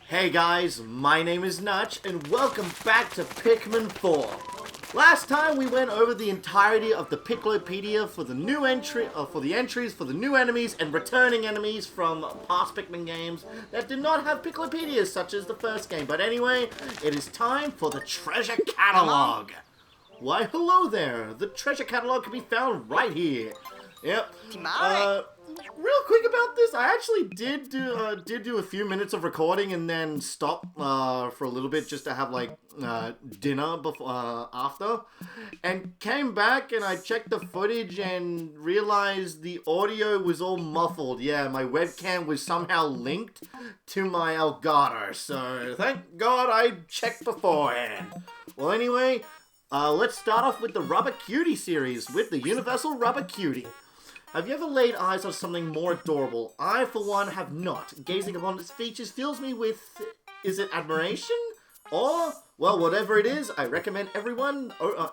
Hey guys, my name is Nutch, and welcome back to Pikmin 4. Last time we went over the entirety of the Picklopedia for the new entries for the new enemies and returning enemies from past Pikmin games that did not have Picklopedias such as the first game. But anyway, it is time for the treasure catalog. Why, hello there. The treasure catalog can be found right here. Yep. Real quick about this, I actually did do a few minutes of recording and then stop for a little bit just to have like dinner before after, and came back and I checked the footage and realized the audio was all muffled. Yeah, my webcam was somehow linked to my Elgato, so thank God I checked beforehand. Well, anyway, let's start off with the Rubber Cutie series with the Universal Rubber Cutie. Have you ever laid eyes on something more adorable? I, for one, have not. Gazing upon its features fills me with, is it admiration? Or, well, whatever it is, I recommend everyone open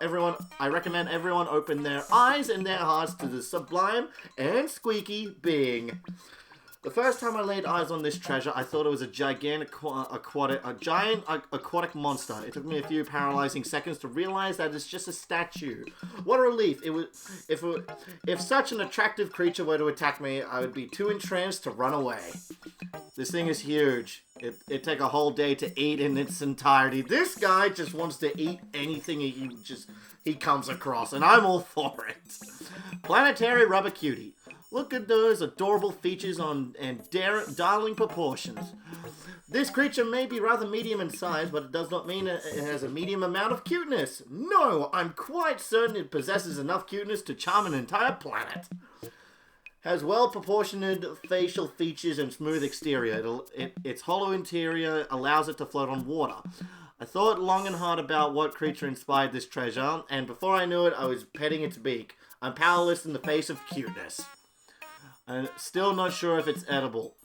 their eyes and their hearts to the sublime and squeaky being. The first time I laid eyes on this treasure, I thought it was a giant aquatic monster. It took me a few paralyzing seconds to realize that it's just a statue. What a relief! If such an attractive creature were to attack me, I would be too entranced to run away. This thing is huge. It'd take a whole day to eat in its entirety. This guy just wants to eat anything he comes across, and I'm all for it. Planetary Rubber Cutie. Look at those adorable features and darling proportions. This creature may be rather medium in size, but it does not mean it has a medium amount of cuteness. No, I'm quite certain it possesses enough cuteness to charm an entire planet. Has well-proportioned facial features and smooth exterior. Its hollow interior allows it to float on water. I thought long and hard about what creature inspired this treasure, and before I knew it, I was petting its beak. I'm powerless in the face of cuteness. I'm still not sure if it's edible.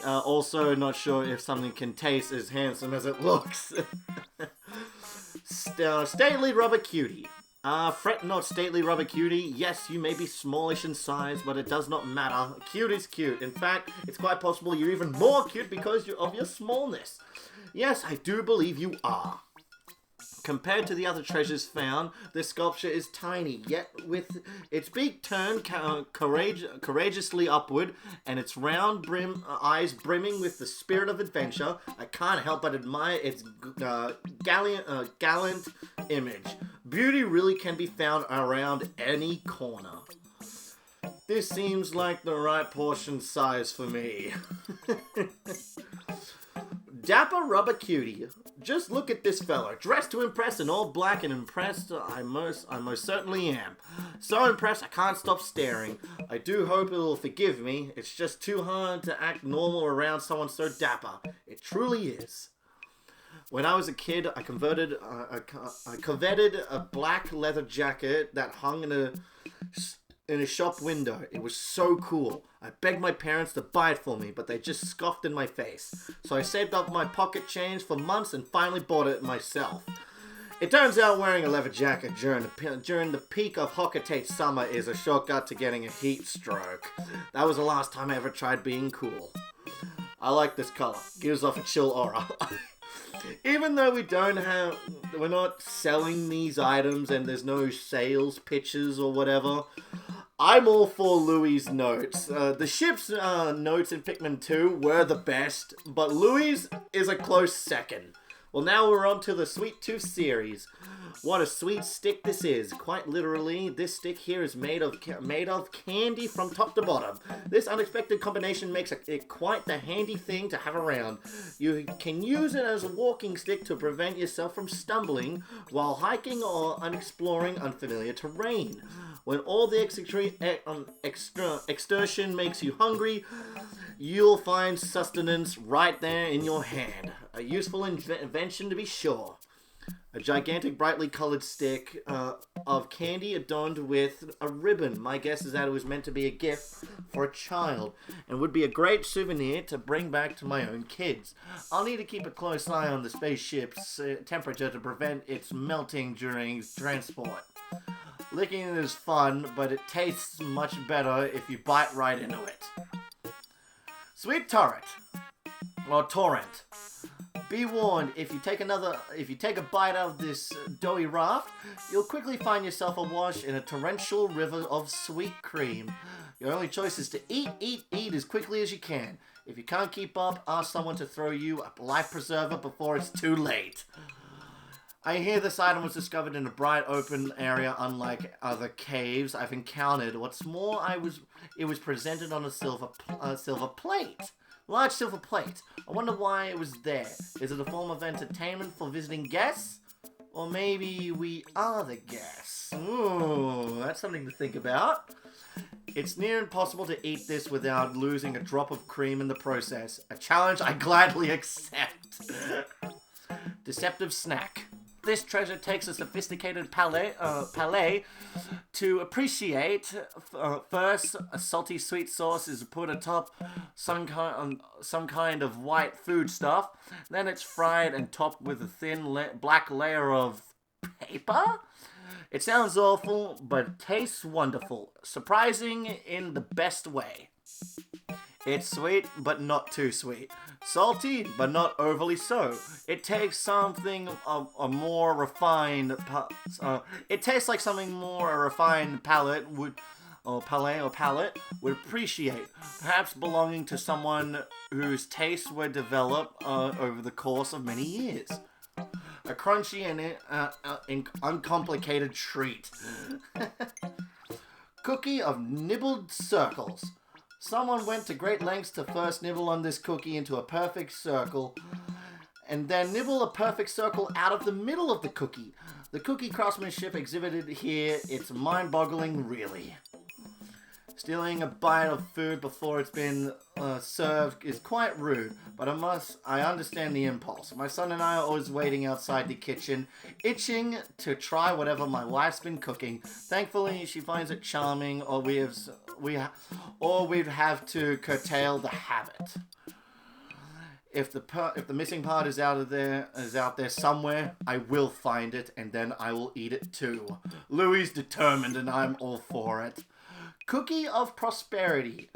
Also not sure if something can taste as handsome as it looks. Stately Rubber Cutie. Fret not, stately Rubber Cutie. Yes, you may be smallish in size, but it does not matter. Cute is cute. In fact, it's quite possible you're even more cute because of your smallness. Yes, I do believe you are. Compared to the other treasures found, this sculpture is tiny, yet with its beak turned courageously upward and its round eyes brimming with the spirit of adventure, I can't help but admire its gallant image. Beauty really can be found around any corner. This seems like the right portion size for me. Dapper Rubber Cutie. Just look at this fella, dressed to impress in all black, and impressed I most certainly am. So impressed I can't stop staring. I do hope it'll forgive me. It's just too hard to act normal around someone so dapper. It truly is. When I was a kid, I coveted a black leather jacket that hung in a shop window. It was so cool. I begged my parents to buy it for me, but they just scoffed in my face. So I saved up my pocket change for months and finally bought it myself. It turns out wearing a leather jacket during the peak of Hocotate summer is a shortcut to getting a heat stroke. That was the last time I ever tried being cool. I like this color. Gives off a chill aura. Even though we're not selling these items and there's no sales pitches or whatever, I'm all for Louie's notes. The ship's notes in Pikmin 2 were the best, but Louie's is a close second. Well, now we're on to the Sweet Tooth series. What a sweet stick this is. Quite literally, this stick here is made of candy from top to bottom. This unexpected combination makes it quite the handy thing to have around. You can use it as a walking stick to prevent yourself from stumbling while hiking or exploring unfamiliar terrain. When all the exertion makes you hungry, you'll find sustenance right there in your hand. A useful invention to be sure. A gigantic, brightly colored stick of candy adorned with a ribbon. My guess is that it was meant to be a gift for a child and would be a great souvenir to bring back to my own kids. I'll need to keep a close eye on the spaceship's temperature to prevent its melting during transport. Licking it is fun, but it tastes much better if you bite right into it. Sweet Turret. or torrent. Be warned, if you take a bite out of this doughy raft, you'll quickly find yourself awash in a torrential river of sweet cream. Your only choice is to eat as quickly as you can. If you can't keep up, ask someone to throw you a life preserver before it's too late. I hear this item was discovered in a bright open area unlike other caves I've encountered. What's more, it was presented on a silver plate. Large silver plate. I wonder why it was there. Is it a form of entertainment for visiting guests? Or maybe we are the guests. Ooh, that's something to think about. It's near impossible to eat this without losing a drop of cream in the process. A challenge I gladly accept. Deceptive snack. This treasure takes a sophisticated palate to appreciate. First, a salty sweet sauce is put atop some kind of white food stuff. Then it's fried and topped with a thin black layer of paper. It sounds awful, but tastes wonderful. Surprising in the best way. It's sweet, but not too sweet. Salty, but not overly so. It takes something a more refined. It tastes like something more a refined palate would appreciate. Perhaps belonging to someone whose tastes were developed over the course of many years. A crunchy and uncomplicated treat. Cookie of nibbled circles. Someone went to great lengths to first nibble on this cookie into a perfect circle, and then nibble a perfect circle out of the middle of the cookie. The cookie craftsmanship exhibited here, it's mind-boggling, really. Stealing a bite of food before it's been served is quite rude, but I understand the impulse. My son and I are always waiting outside the kitchen, itching to try whatever my wife's been cooking. Thankfully, she finds it charming, or we'd have to curtail the habit. If the missing part is out there somewhere, I will find it, and then I will eat it too. Louie's determined, and I'm all for it. Cookie of prosperity.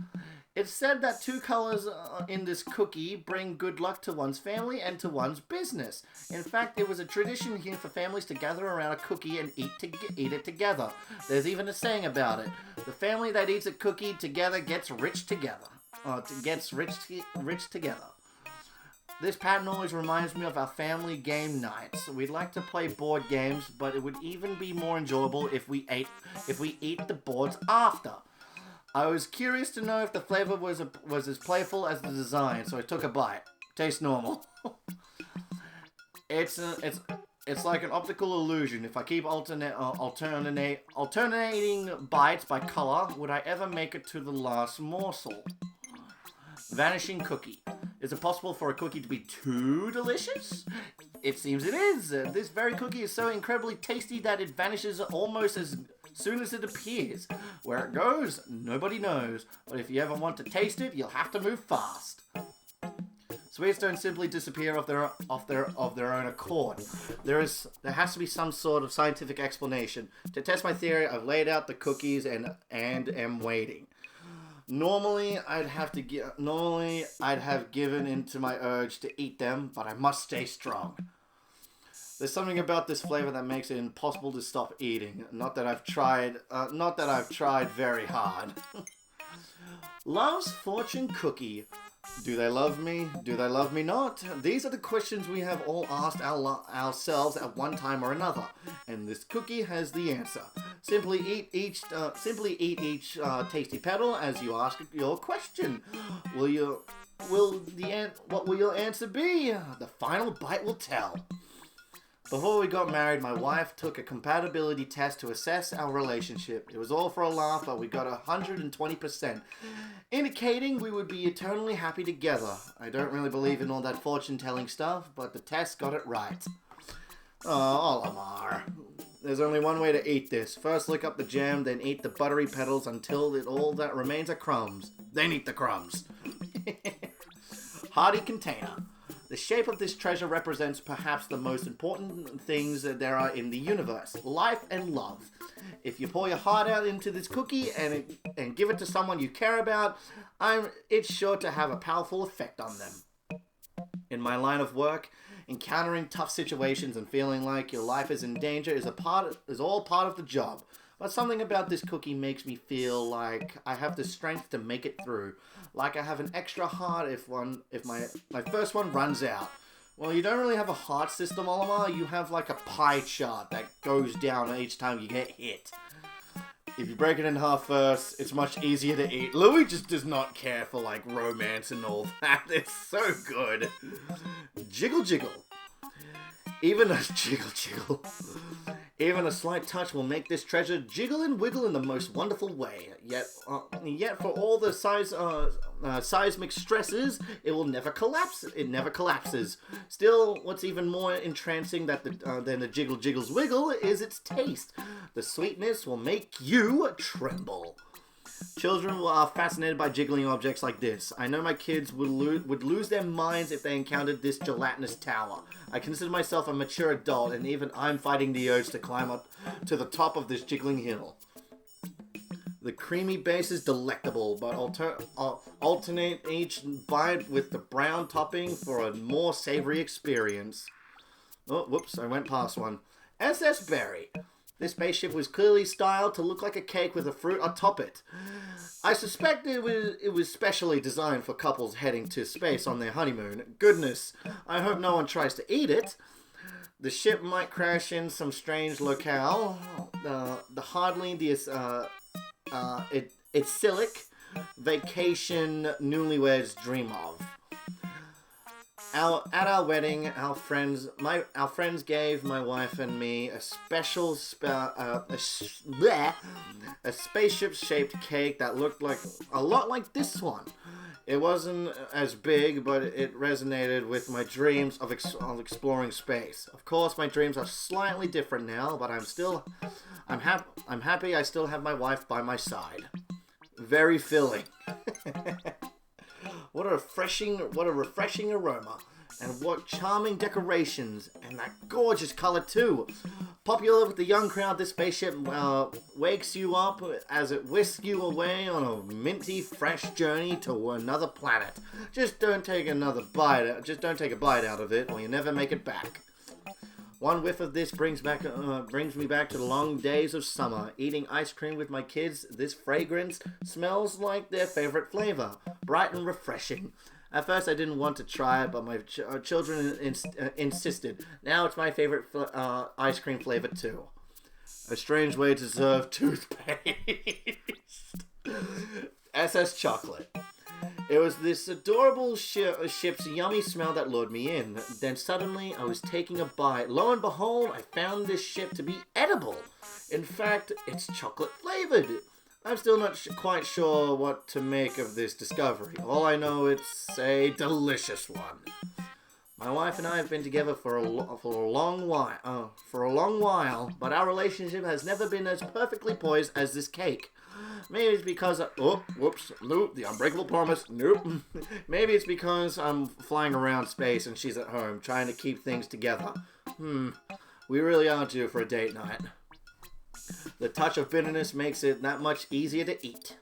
It's said that 2 colors in this cookie bring good luck to one's family and to one's business. In fact, it was a tradition here for families to gather around a cookie and eat it together. There's even a saying about it. The family that eats a cookie together gets rich together. Rich together. This pattern always reminds me of our family game nights. We'd like to play board games, but it would even be more enjoyable if we eat the boards after. I was curious to know if the flavor was as playful as the design, so I took a bite. Tastes normal. It's like an optical illusion. If I keep alternating bites by color, would I ever make it to the last morsel? Vanishing cookie. Is it possible for a cookie to be too delicious? It seems it is. This very cookie is so incredibly tasty that it vanishes almost as soon as it appears. Where it goes, nobody knows. But if you ever want to taste it, you'll have to move fast. Sweets don't simply disappear of their own accord. There has to be some sort of scientific explanation. To test my theory, I've laid out the cookies and am waiting. Normally, I'd have given in to my urge to eat them, but I must stay strong. There's something about this flavor that makes it impossible to stop eating. Not that I've tried very hard. Love's fortune cookie. Do they love me? Do they love me not? These are the questions we have all asked ourselves at one time or another, and this cookie has the answer. Simply eat each tasty petal as you ask your question. What will your answer be? The final bite will tell. Before we got married, my wife took a compatibility test to assess our relationship. It was all for a laugh, but we got 120%, indicating we would be eternally happy together. I don't really believe in all that fortune-telling stuff, but the test got it right. Oh, Olimar. There's only one way to eat this. First lick up the jam, then eat the buttery petals until all that remains are crumbs. Then eat the crumbs. Hardy container. The shape of this treasure represents perhaps the most important things that there are in the universe. Life and love. If you pour your heart out into this cookie and give it to someone you care about, it's sure to have a powerful effect on them. In my line of work, encountering tough situations and feeling like your life is in danger is all part of the job. But something about this cookie makes me feel like I have the strength to make it through. Like I have an extra heart if my first one runs out. Well, you don't really have a heart system, Olimar. You have like a pie chart that goes down each time you get hit. If you break it in half first, it's much easier to eat. Louis just does not care for like romance and all that. It's so good. Jiggle jiggle. Even a jiggle jiggle. Even a slight touch will make this treasure jiggle and wiggle in the most wonderful way. Yet for all the seismic stresses, it will never collapse. It never collapses. Still, what's even more entrancing than the jiggle jiggles wiggle is its taste. The sweetness will make you tremble. Children are fascinated by jiggling objects like this. I know my kids would lose their minds if they encountered this gelatinous tower. I consider myself a mature adult, and even I'm fighting the urge to climb up to the top of this jiggling hill. The creamy base is delectable, but alternate each bite with the brown topping for a more savory experience. Oh, whoops, I went past one. SS Berry. This spaceship was clearly styled to look like a cake with a fruit atop it. I suspect it was specially designed for couples heading to space on their honeymoon. Goodness, I hope no one tries to eat it. The ship might crash in some strange locale. Idyllic vacation newlyweds dream of. At our wedding, our friends gave my wife and me a special a spaceship-shaped cake that looked like a lot like this one. It wasn't as big, but it resonated with my dreams of exploring space. Of course, my dreams are slightly different now, but I'm happy I still have my wife by my side. Very filling. What a refreshing aroma. And what charming decorations. And that gorgeous color too. Popular with the young crowd, this spaceship wakes you up as it whisks you away on a minty, fresh journey to another planet. Just don't take a bite out of it, or you never make it back. One whiff of this brings me back to the long days of summer. Eating ice cream with my kids, this fragrance smells like their favorite flavor. Bright and refreshing. At first I didn't want to try it, but my children insisted. Now it's my favorite ice cream flavor too. A strange way to serve toothpaste. SS Chocolate. It was this adorable ship's yummy smell that lured me in. Then suddenly, I was taking a bite. Lo and behold, I found this ship to be edible. In fact, it's chocolate flavored. I'm still not quite sure what to make of this discovery. All I know, it's a delicious one. My wife and I have been together for a long while, but our relationship has never been as perfectly poised as this cake. Maybe it's because the unbreakable promise, nope. Maybe it's because I'm flying around space and she's at home trying to keep things together. We really are due for a date night. The touch of bitterness makes it that much easier to eat.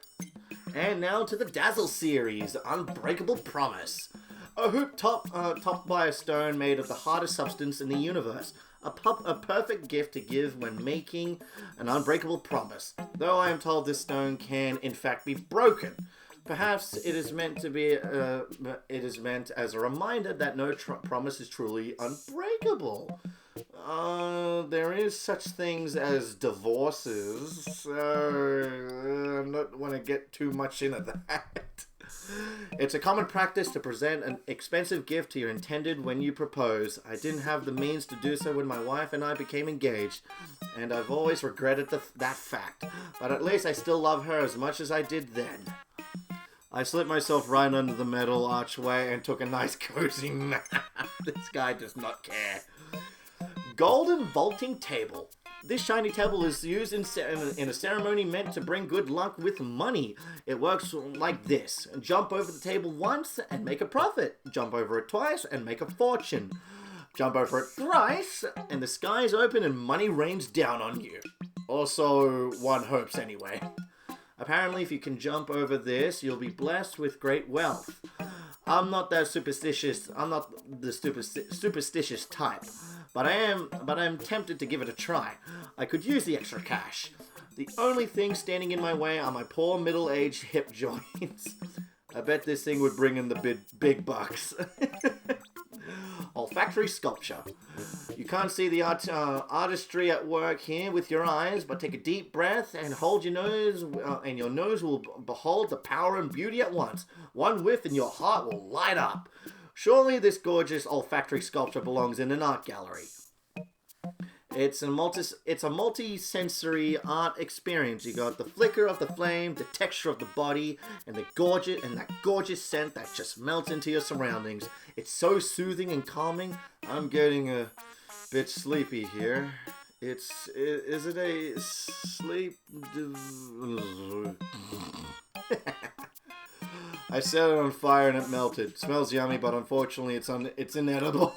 And now to the Dazzle series, Unbreakable Promise. A hoop topped by a stone made of the hardest substance in the universe. A perfect gift to give when making an unbreakable promise. Though I am told this stone can, in fact, be broken. Perhaps it is meant as a reminder that no promise is truly unbreakable. There is such things as divorces, so I don't want to get too much into that. It's a common practice to present an expensive gift to your intended when you propose. I didn't have the means to do so when my wife and I became engaged, and I've always regretted that fact. But at least I still love her as much as I did then. I slipped myself right under the metal archway and took a nice cozy nap. This guy does not care. Golden vaulting table. This shiny table is used in a ceremony meant to bring good luck with money. It works like this. Jump over the table once and make a profit. Jump over it twice and make a fortune. Jump over it thrice and the skies open and money rains down on you. Or so one hopes anyway. Apparently, if you can jump over this, you'll be blessed with great wealth. I'm not that superstitious. I'm not the superstitious type, but I'm tempted to give it a try. I could use the extra cash. The only thing standing in my way are my poor middle-aged hip joints. I bet this thing would bring in the big bucks. Olfactory sculpture. You can't see the artistry at work here with your eyes, but take a deep breath and hold your nose, and your nose will behold the power and beauty at once. One whiff and your heart will light up. Surely this gorgeous olfactory sculpture belongs in an art gallery. It's a multi-sensory art experience. You got the flicker of the flame, the texture of the body, and that gorgeous scent that just melts into your surroundings. It's so soothing and calming. I'm getting a bit sleepy here. Is it a sleep? I set it on fire and it melted. It smells yummy, but unfortunately it's inedible.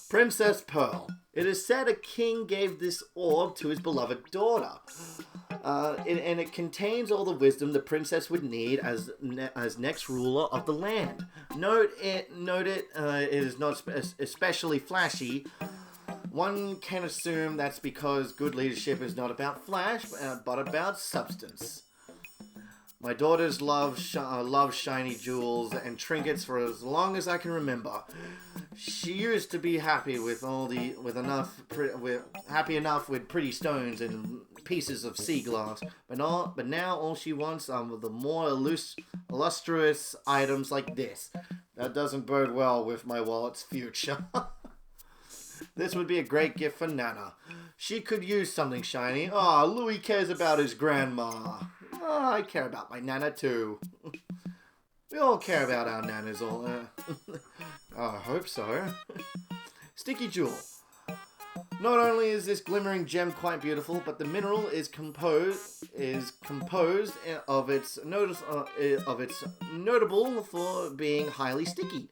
Princess Pearl. It is said a king gave this orb to his beloved daughter. And it contains all the wisdom the princess would need as next ruler of the land. Note it is not especially flashy. One can assume that's because good leadership is not about flash, but about substance. My daughters love shiny jewels and trinkets for as long as I can remember. She used to be happy happy enough with pretty stones and pieces of sea glass, but now all she wants are the more illustrious items like this. That doesn't bode well with my wallet's future. This would be a great gift for Nana. She could use something shiny. Louis cares about his grandma. I care about my Nana too. We all care about our Nanas. I hope so. Sticky Jewel. Not only is this glimmering gem quite beautiful, but the mineral is composed of its notable for being highly sticky.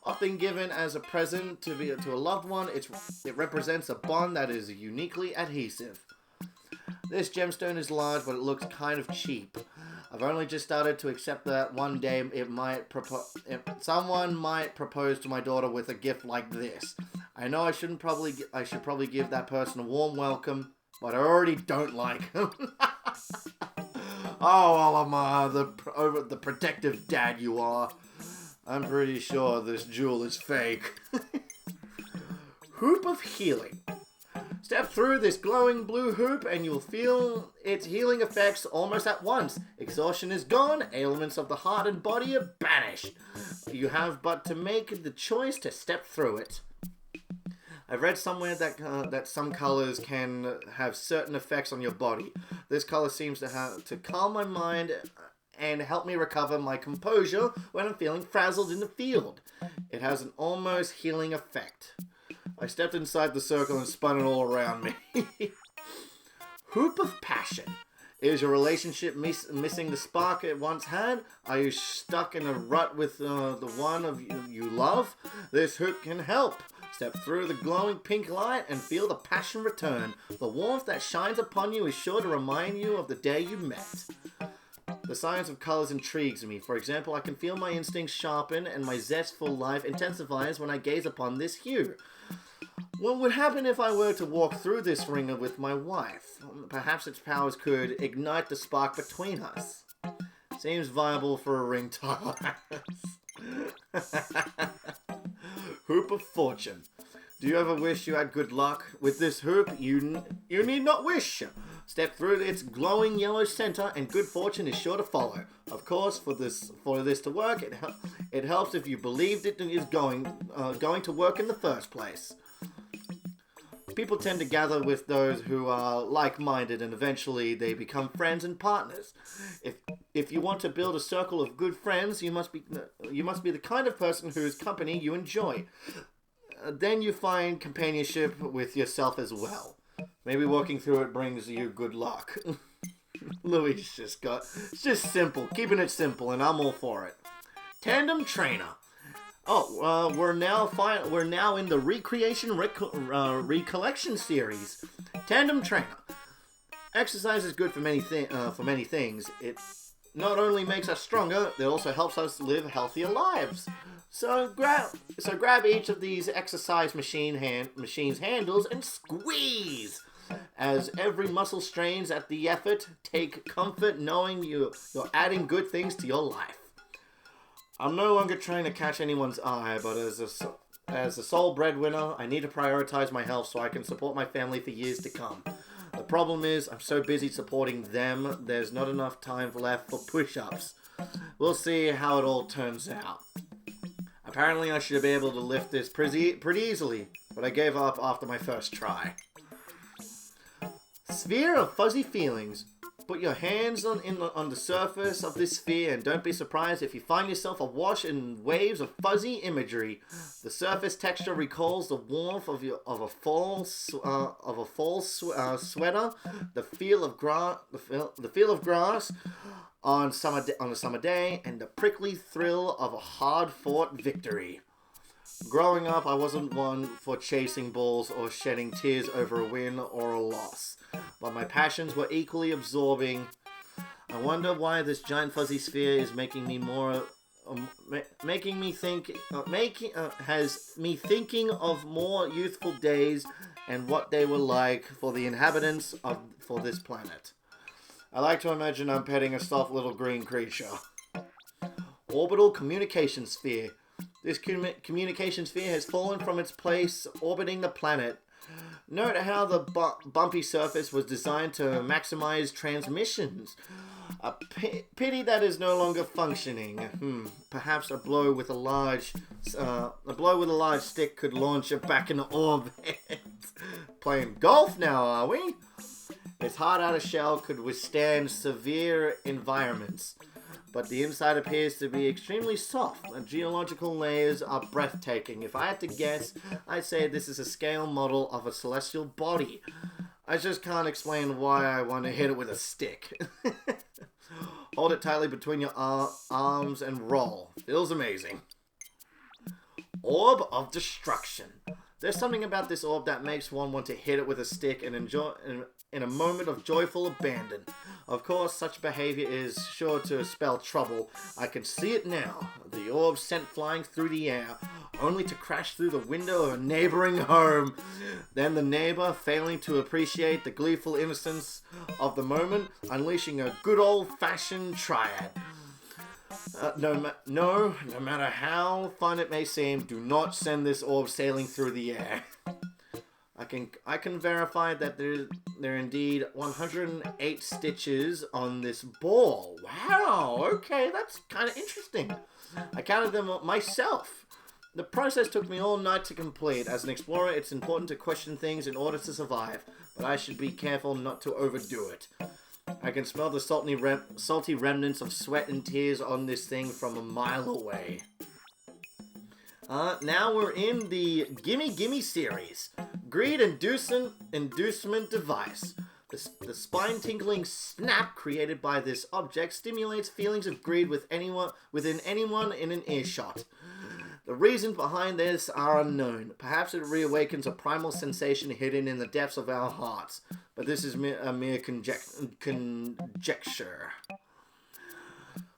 Often given as a present to a loved one, it represents a bond that is uniquely adhesive. This gemstone is large, but it looks kind of cheap. I've only just started to accept that one day someone might propose to my daughter with a gift like this. I know I should probably give that person a warm welcome, but I already don't like him. Olimar, the protective dad you are. I'm pretty sure this jewel is fake. Hoop of Healing. Step through this glowing blue hoop and you'll feel its healing effects almost at once. Exhaustion is gone, ailments of the heart and body are banished. You have but to make the choice to step through it. I've read somewhere that some colors can have certain effects on your body. This color seems to calm my mind and help me recover my composure when I'm feeling frazzled in the field. It has an almost healing effect. I stepped inside the circle and spun it all around me. Hoop of Passion. Is your relationship missing the spark it once had? Are you stuck in a rut with the one of you love? This hoop can help. Step through the glowing pink light and feel the passion return. The warmth that shines upon you is sure to remind you of the day you met. The science of colors intrigues me. For example, I can feel my instincts sharpen and my zest for life intensifies when I gaze upon this hue. What would happen if I were to walk through this ring with my wife? Perhaps its powers could ignite the spark between us. Seems viable for a ring toss. Hoop of Fortune. Do you ever wish you had good luck? With this hoop, you need not wish. Step through its glowing yellow center and good fortune is sure to follow. Of course, for this to work, it helps if you believed it is going to work in the first place. People tend to gather with those who are like-minded and eventually they become friends and partners. If you want to build a circle of good friends, you must be the kind of person whose company you enjoy. Then you find companionship with yourself as well. Maybe walking through it brings you good luck. Louis it's just simple, keeping it simple, and I'm all for it. Tandem Trainer. We're now in the Recreation Recollection series. Tandem Trainer. Exercise is good for many things. It not only makes us stronger, it also helps us live healthier lives. So grab each of these exercise machine's handles and squeeze. As every muscle strains at the effort, take comfort knowing you're adding good things to your life. I'm no longer trying to catch anyone's eye, but as a sole breadwinner, I need to prioritize my health so I can support my family for years to come. The problem is, I'm so busy supporting them, there's not enough time left for push-ups. We'll see how it all turns out. Apparently I should be able to lift this pretty easily, but I gave up after my first try. Sphere of fuzzy feelings. Put your hands on the surface of this sphere and don't be surprised if you find yourself awash in waves of fuzzy imagery. The surface texture recalls the warmth of a fall sweater, the feel of grass on a summer day, and the prickly thrill of a hard-fought victory. Growing up, I wasn't one for chasing balls or shedding tears over a win or a loss, but my passions were equally absorbing. I wonder why this giant fuzzy sphere is making me thinking of more youthful days and what they were like for the inhabitants for this planet. I like to imagine I'm petting a soft little green creature. Orbital communication sphere. This communication sphere has fallen from its place orbiting the planet. Note how the bumpy surface was designed to maximize transmissions. A pity that is no longer functioning. Perhaps a blow with a large stick could launch it back into orbit. Playing golf now, are we? Its hard outer shell could withstand severe environments, but the inside appears to be extremely soft. The geological layers are breathtaking. If I had to guess, I'd say this is a scale model of a celestial body. I just can't explain why I want to hit it with a stick. Hold it tightly between your arms and roll. Feels amazing. Orb of Destruction. There's something about this orb that makes one want to hit it with a stick and enjoy in a moment of joyful abandon. Of course, such behavior is sure to spell trouble. I can see it now. The orb sent flying through the air, only to crash through the window of a neighboring home. Then the neighbor, failing to appreciate the gleeful innocence of the moment, unleashing a good old-fashioned triad. No matter how fun it may seem, do not send this orb sailing through the air. I can verify that there are indeed 108 stitches on this ball. Wow, okay, that's kind of interesting. I counted them myself. The process took me all night to complete. As an explorer, it's important to question things in order to survive, but I should be careful not to overdo it. I can smell the salty remnants of sweat and tears on this thing from a mile away. Now we're in the Gimme Gimme series. Greed Inducement Device. The spine-tingling snap created by this object stimulates feelings of greed within anyone in an earshot. The reasons behind this are unknown. Perhaps it reawakens a primal sensation hidden in the depths of our hearts, but this is a mere conjecture.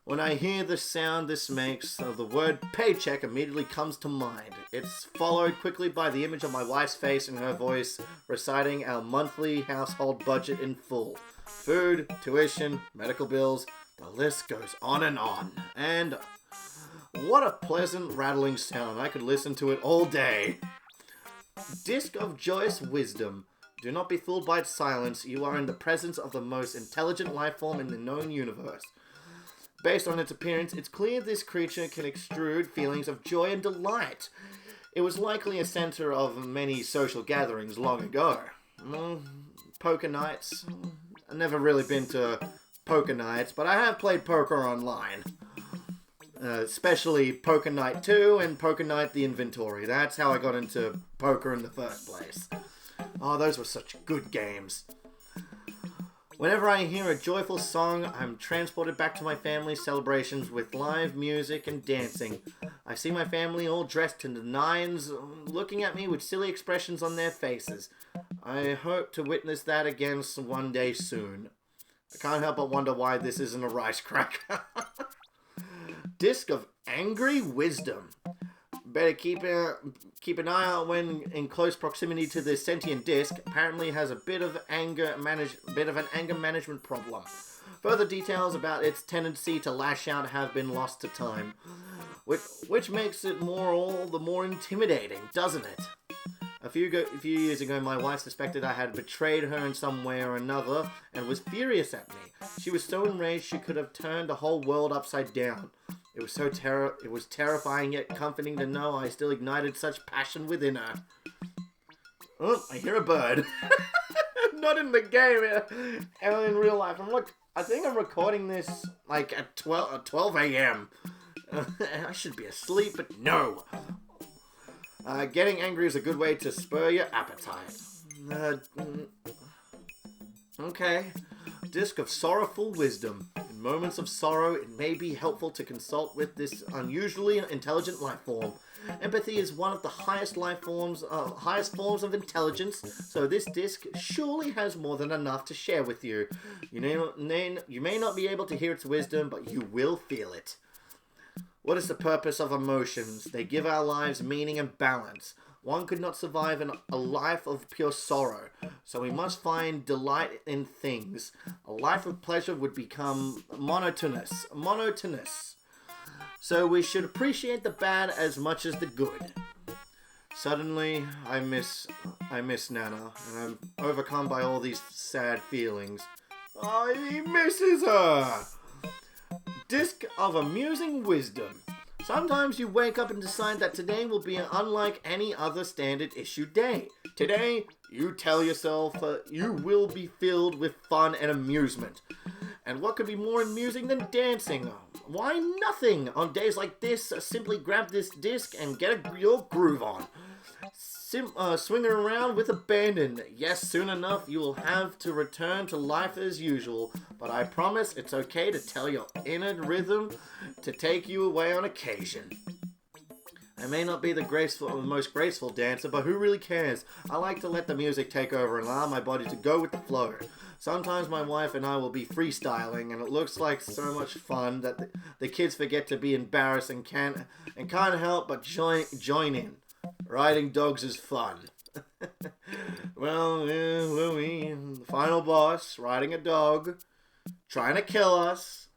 When I hear the sound this makes, the word paycheck immediately comes to mind. It's followed quickly by the image of my wife's face and her voice reciting our monthly household budget in full. Food, tuition, medical bills, the list goes on and on. And what a pleasant rattling sound. I could listen to it all day. Disc of Joyous Wisdom. Do not be fooled by its silence. You are in the presence of the most intelligent life form in the known universe. Based on its appearance, it's clear this creature can extrude feelings of joy and delight. It was likely a center of many social gatherings long ago. Poker nights. I've never really been to poker nights, but I have played poker online. Especially Poker Night 2 and Poker Night The Inventory. That's how I got into poker in the first place. Oh, those were such good games. Whenever I hear a joyful song, I'm transported back to my family's celebrations with live music and dancing. I see my family all dressed to the nines, looking at me with silly expressions on their faces. I hope to witness that again one day soon. I can't help but wonder why this isn't a rice cracker. Disc of Angry Wisdom. Better keep an eye out when in close proximity to the sentient disc. Apparently has a bit of an anger management problem. Further details about its tendency to lash out have been lost to time, which makes it all the more intimidating, doesn't it? A few years ago, my wife suspected I had betrayed her in some way or another and was furious at me. She was so enraged she could have turned the whole world upside down. It was terrifying yet comforting to know I still ignited such passion within her. Oh, I hear a bird. Not in the game, in real life. I think I'm recording this like at 12 a.m. I should be asleep, but no. Getting angry is a good way to spur your appetite. Okay. Disc of Sorrowful Wisdom. In moments of sorrow, it may be helpful to consult with this unusually intelligent life form. Empathy is one of the highest forms of intelligence, so this disc surely has more than enough to share with you. You may not be able to hear its wisdom, but you will feel it. What is the purpose of emotions? They give our lives meaning and balance. One could not survive a life of pure sorrow, so we must find delight in things. A life of pleasure would become monotonous. So we should appreciate the bad as much as the good. Suddenly, I miss Nana, and I'm overcome by all these sad feelings. Oh, he misses her! Disc of Amusing Wisdom. Sometimes you wake up and decide that today will be unlike any other standard issue day. Today, you tell yourself you will be filled with fun and amusement. And what could be more amusing than dancing? Why nothing? On days like this, simply grab this disc and get your groove on. Swing it around with abandon. Yes, soon enough you will have to return to life as usual, but I promise it's okay to tell your inner rhythm to take you away on occasion. I may not be the most graceful dancer, but who really cares? I like to let the music take over and allow my body to go with the flow. Sometimes my wife and I will be freestyling, and it looks like so much fun that the kids forget to be embarrassed and can't help but join in. Riding dogs is fun. Well, Louie, the final boss, riding a dog, trying to kill us.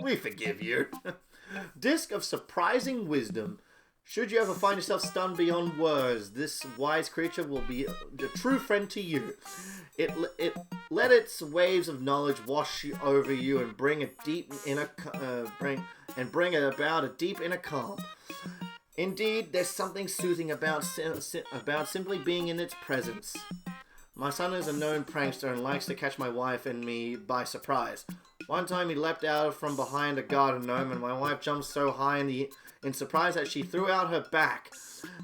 We forgive you. Disc of Surprising Wisdom. Should you ever find yourself stunned beyond words, this wise creature will be a true friend to you. It let its waves of knowledge wash over you and bring about a deep inner calm. Indeed, there's something soothing about simply being in its presence. My son is a known prankster and likes to catch my wife and me by surprise. One time he leapt out from behind a garden gnome and my wife jumped so high in surprise that she threw out her back.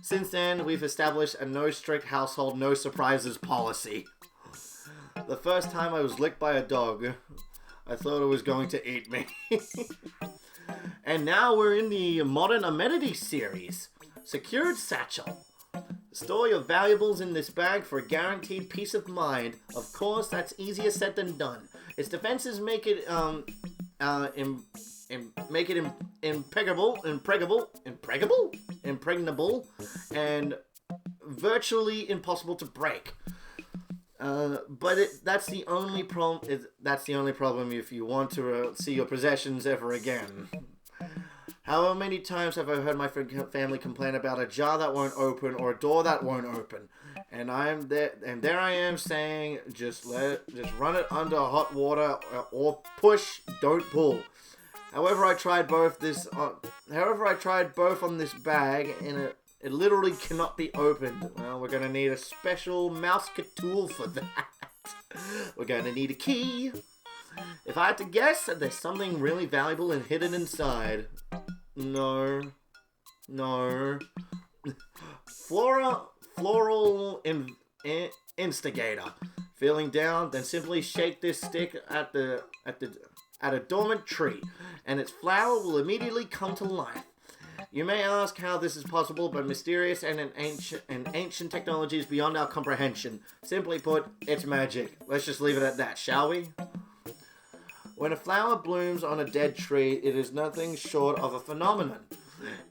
Since then, we've established a no strict household, no surprises policy. The first time I was licked by a dog, I thought it was going to eat me. And now we're in the Modern Amenities series. Secured Satchel. Store your valuables in this bag for a guaranteed peace of mind. Of course, that's easier said than done. Its defenses make it impregnable, and virtually impossible to break. But that's the only problem. That's the only problem if you want to see your possessions ever again. How many times have I heard my family complain about a jar that won't open or a door that won't open, and there I am saying just run it under hot water or push, don't pull. However, I tried both on this bag, and it literally cannot be opened. Well, we're gonna need a special mouse tool for that. We're gonna need a key. If I had to guess, there's something really valuable and hidden inside. No. Floral instigator. Feeling down, then simply shake this stick at a dormant tree, and its flower will immediately come to life. You may ask how this is possible, but mysterious and an ancient technology is beyond our comprehension. Simply put, it's magic. Let's just leave it at that, shall we? When a flower blooms on a dead tree, it is nothing short of a phenomenon.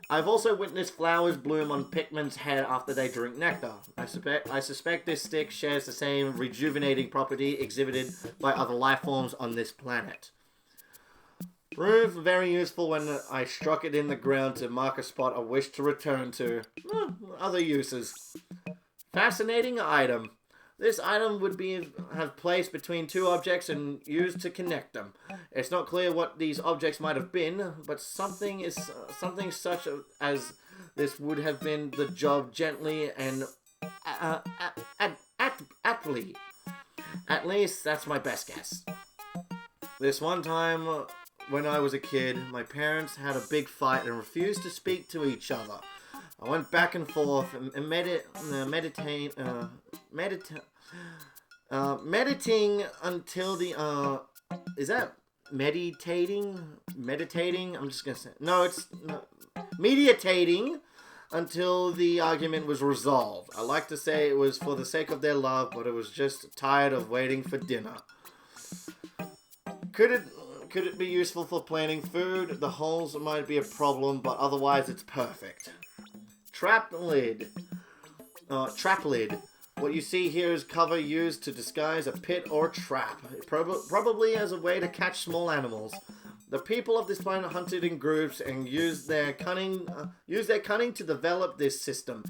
I've also witnessed flowers bloom on Pikmin's head after they drink nectar. I suspect this stick shares the same rejuvenating property exhibited by other life forms on this planet. Proved very useful when I struck it in the ground to mark a spot I wish to return to. Other uses. Fascinating item. This item would have placed between two objects and used to connect them. It's not clear what these objects might have been, but something such as this would have been the job gently and aptly. At least that's my best guess. This one time, when I was a kid, my parents had a big fight and refused to speak to each other. I went back and forth and meditating until the is that meditating? Meditating? I'm just gonna say meditating until the argument was resolved. I like to say it was for the sake of their love, but it was just tired of waiting for dinner. Could it be useful for planning food? The holes might be a problem, but otherwise it's perfect. Trap lid. Trap lid. What you see here is cover used to disguise a pit or trap, probably as a way to catch small animals. The people of this planet hunted in groups and used their cunning to develop this system.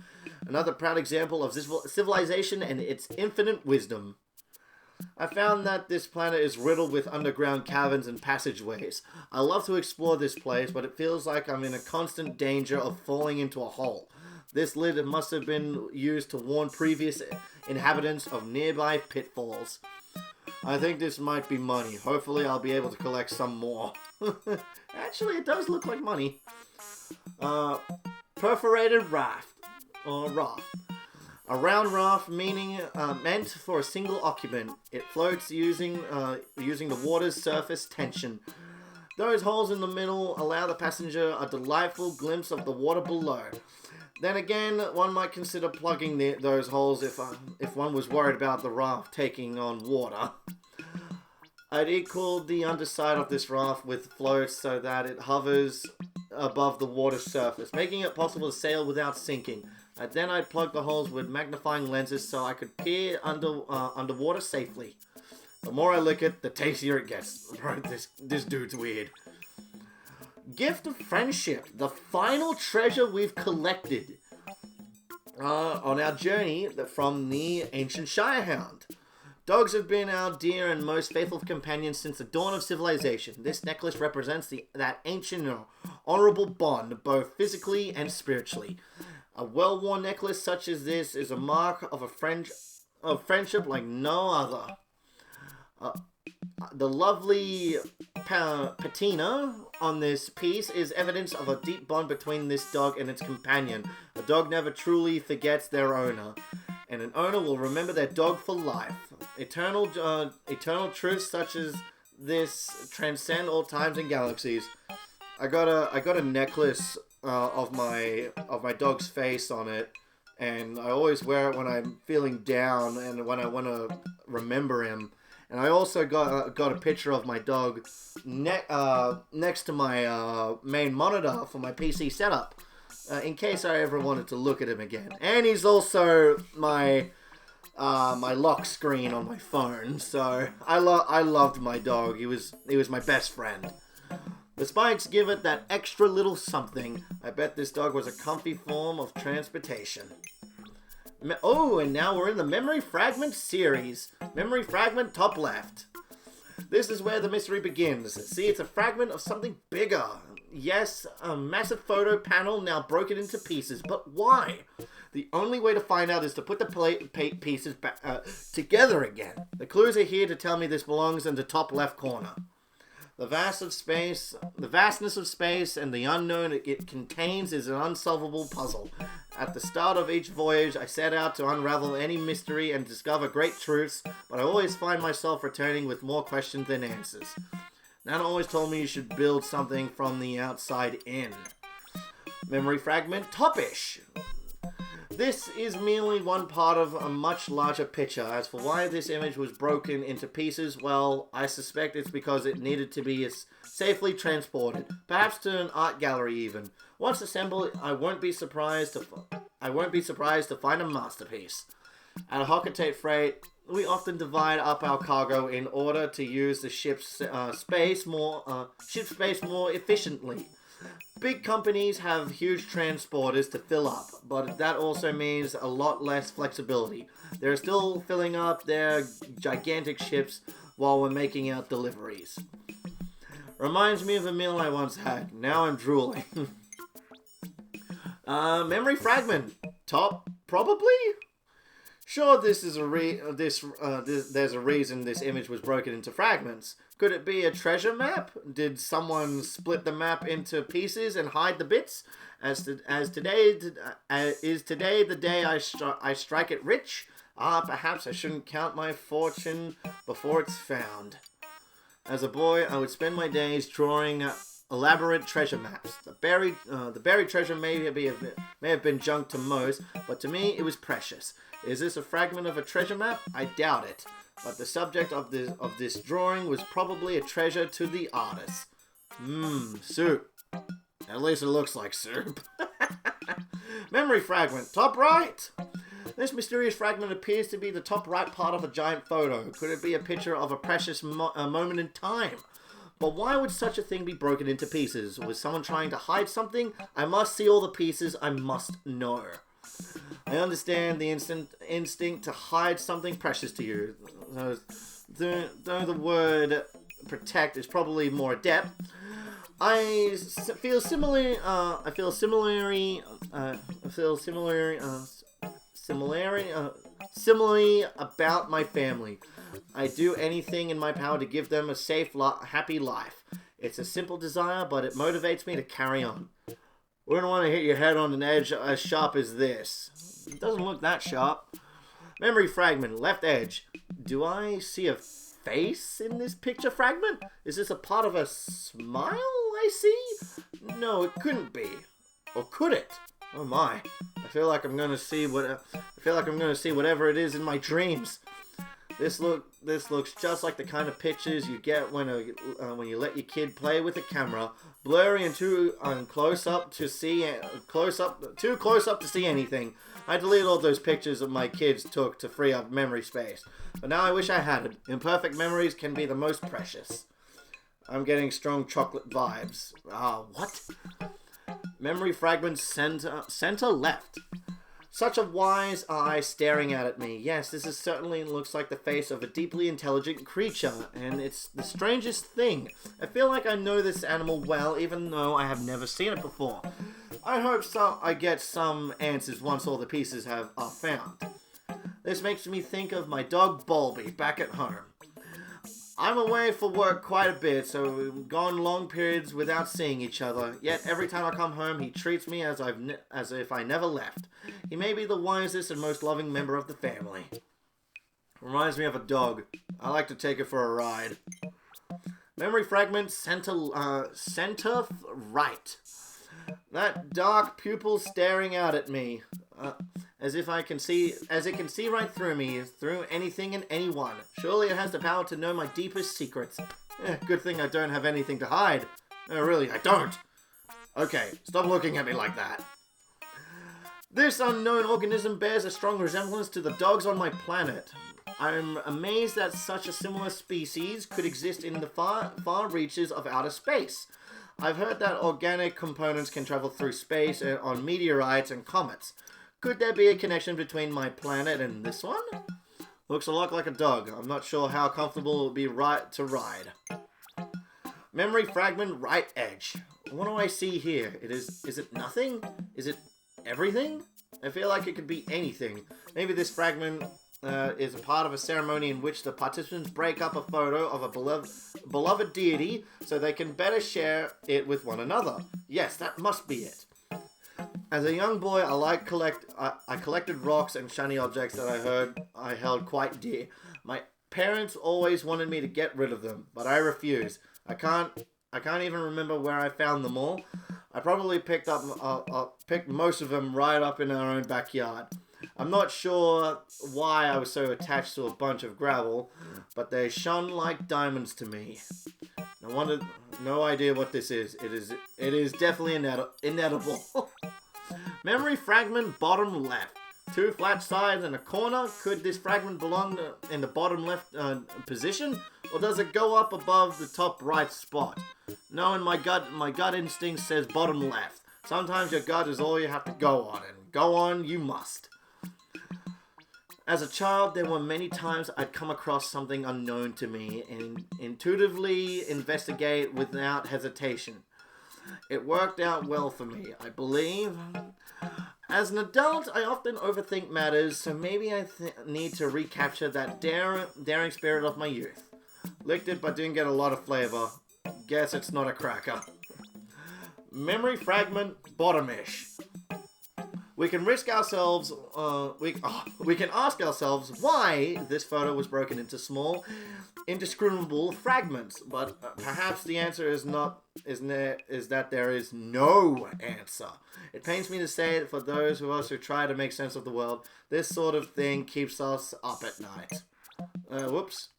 Another proud example of this civilization and its infinite wisdom. I found that this planet is riddled with underground caverns and passageways. I love to explore this place, but it feels like I'm in a constant danger of falling into a hole. This lid must have been used to warn previous inhabitants of nearby pitfalls. I think this might be money. Hopefully I'll be able to collect some more. Actually, it does look like money. Perforated raft. Or raft. A round raft meant for a single occupant. It floats using the water's surface tension. Those holes in the middle allow the passenger a delightful glimpse of the water below. Then again, one might consider plugging those holes if one was worried about the raft taking on water. I'd equal the underside of this raft with floats so that it hovers above the water surface, making it possible to sail without sinking. Then I'd plug the holes with magnifying lenses so I could peer underwater safely. The more I lick it, the tastier it gets. Bro, this dude's weird. Gift of friendship, the final treasure we've collected on our journey from the ancient Shirehound. Dogs have been our dear and most faithful companions since the dawn of civilization. This necklace represents that ancient and honorable bond, both physically and spiritually. A well-worn necklace such as this is a mark of friendship like no other. The lovely patina on this piece is evidence of a deep bond between this dog and its companion. A dog never truly forgets their owner, and an owner will remember their dog for life. Eternal truths such as this transcend all times and galaxies. I got a necklace of my dog's face on it, and I always wear it when I'm feeling down and when I want to remember him. And I also got a picture of my dog next to my main monitor for my PC setup, in case I ever wanted to look at him again. And he's also my lock screen on my phone. So I loved my dog. He was my best friend. The spikes give it that extra little something. I bet this dog was a comfy form of transportation. Oh, and now we're in the Memory Fragment series. Memory Fragment top left. This is where the mystery begins. See, it's a fragment of something bigger. Yes, a massive photo panel now broken into pieces. But why? The only way to find out is to put the pieces back together again. The clues are here to tell me this belongs in the top left corner. The vastness of space and the unknown it contains is an unsolvable puzzle. At the start of each voyage, I set out to unravel any mystery and discover great truths, but I always find myself returning with more questions than answers. Nana always told me you should build something from the outside in. Memory fragment topish. This is merely one part of a much larger picture. As for why this image was broken into pieces, well, I suspect it's because it needed to be safely transported, perhaps to an art gallery even. Once assembled, I won't be surprised to find a masterpiece. At Hocketate Freight, we often divide up our cargo in order to use the ship's space more efficiently. Big companies have huge transporters to fill up, but that also means a lot less flexibility. They're still filling up their gigantic ships while we're making out deliveries. Reminds me of a meal I once had. Now I'm drooling. Memory fragment. Top? Probably? Sure, there's a reason this image was broken into fragments. Could it be a treasure map? Did someone split the map into pieces and hide the bits? Is today the day I strike it rich? Perhaps I shouldn't count my fortune before it's found. As a boy, I would spend my days drawing elaborate treasure maps. The buried treasure may have been junk to most, but to me it was precious. Is this a fragment of a treasure map? I doubt it. But the subject of this drawing was probably a treasure to the artist. Soup. At least it looks like soup. Memory fragment. Top right. This mysterious fragment appears to be the top right part of a giant photo. Could it be a picture of a precious moment in time? But why would such a thing be broken into pieces? Was someone trying to hide something? I must see all the pieces. I must know. I understand the instinct to hide something precious to you. Though the word protect is probably more adept, I feel similarly about my family. I do anything in my power to give them a safe, happy life. It's a simple desire, but it motivates me to carry on. Wouldn't want to hit your head on an edge as sharp as this. It doesn't look that sharp. Memory fragment, left edge. Do I see a face in this picture fragment? Is this a part of a smile I see? No, it couldn't be. Or could it? Oh my. I feel like I'm gonna see whatever it is in my dreams. This looks just like the kind of pictures you get when you let your kid play with a camera, blurry and too close up to see anything. I deleted all those pictures of my kids took to free up memory space, but now I wish I hadn't. Imperfect memories can be the most precious. I'm getting strong chocolate vibes. What? Memory fragment center left. Such a wise eye staring out at me. Yes, this certainly looks like the face of a deeply intelligent creature, and it's the strangest thing. I feel like I know this animal well, even though I have never seen it before. I hope I get some answers once all the pieces are found. This makes me think of my dog Bulby back at home. I'm away for work quite a bit, so we've gone long periods without seeing each other. Yet every time I come home, he treats me as if I never left. He may be the wisest and most loving member of the family. Reminds me of a dog. I like to take it for a ride. Memory fragment center right. That dark pupil staring out at me, as it can see right through me, through anything and anyone. Surely it has the power to know my deepest secrets. Good thing I don't have anything to hide. No, really, I don't. Okay, stop looking at me like that. This unknown organism bears a strong resemblance to the dogs on my planet. I'm amazed that such a similar species could exist in the far reaches of outer space. I've heard that organic components can travel through space on meteorites and comets. Could there be a connection between my planet and this one? Looks a lot like a dog. I'm not sure how comfortable it would be to ride. Memory fragment right edge. What do I see here? Is it nothing? Is it everything? I feel like it could be anything. Maybe this fragment is a part of a ceremony in which the participants break up a photo of a beloved deity so they can better share it with one another. Yes, that must be it. As a young boy, I collected rocks and shiny objects that I held quite dear. My parents always wanted me to get rid of them, but I refused. I can't even remember where I found them all. I probably picked most of them right up in our own backyard. I'm not sure why I was so attached to a bunch of gravel, but they shone like diamonds to me. No idea what this is. It is definitely inedible. Memory fragment bottom left. 2 flat sides and a corner. Could this fragment belong in the bottom left position, or does it go up above the top right spot? No, in my gut instinct says bottom left. Sometimes your gut is all you have to go on, and go on you must. As a child, there were many times I'd come across something unknown to me and intuitively investigate without hesitation. It worked out well for me, I believe. As an adult, I often overthink matters, so maybe I need to recapture that daring spirit of my youth. Licked it, but didn't get a lot of flavor. Guess it's not a cracker. Memory fragment, bottom-ish. We can ask ourselves why this photo was broken into small, indiscriminable fragments, but perhaps the answer is that there is no answer. It pains me to say it for those of us who try to make sense of the world. This sort of thing keeps us up at night. Whoops.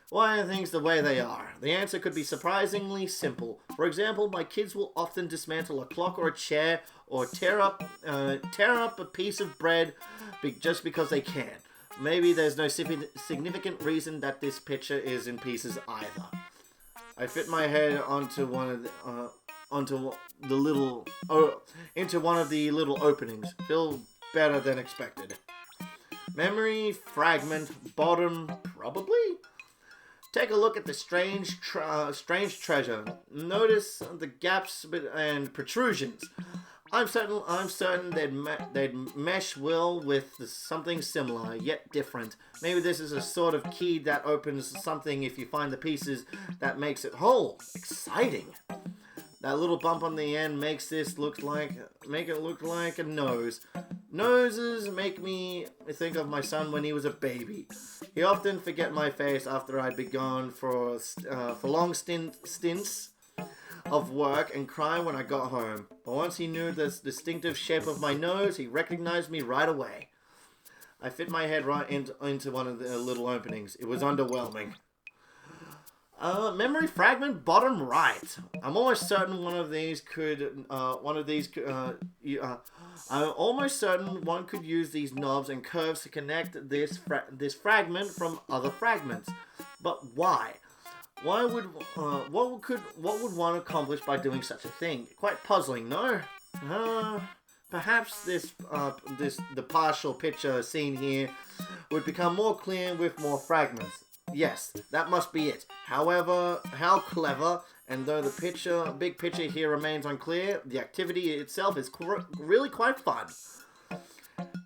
Why are things the way they are? The answer could be surprisingly simple. For example, my kids will often dismantle a clock or a chair, or tear up a piece of bread just because they can. Maybe there's no significant reason that this picture is in pieces either. I fit my head into one of the little openings. Feel better than expected. Memory fragment bottom, probably. Take a look at the strange treasure. Notice the gaps and protrusions. I'm certain they'd mesh well with something similar, yet different. Maybe this is a sort of key that opens something if you find the pieces that makes it whole. Exciting. That little bump on the end makes it look like a nose. Noses make me think of my son when he was a baby. He often forget my face after I'd be gone for long stints of work and cry when I got home. But once he knew the distinctive shape of my nose, he recognized me right away. I fit my head right into one of the little openings. It was underwhelming. Memory fragment bottom right. I'm almost certain one could use these knobs and curves to connect this fragment from other fragments. But why? What would one accomplish by doing such a thing? Quite puzzling, no? Perhaps the partial picture seen here would become more clear with more fragments. Yes, that must be it. However, how clever, and though the big picture here remains unclear, the activity itself is really quite fun.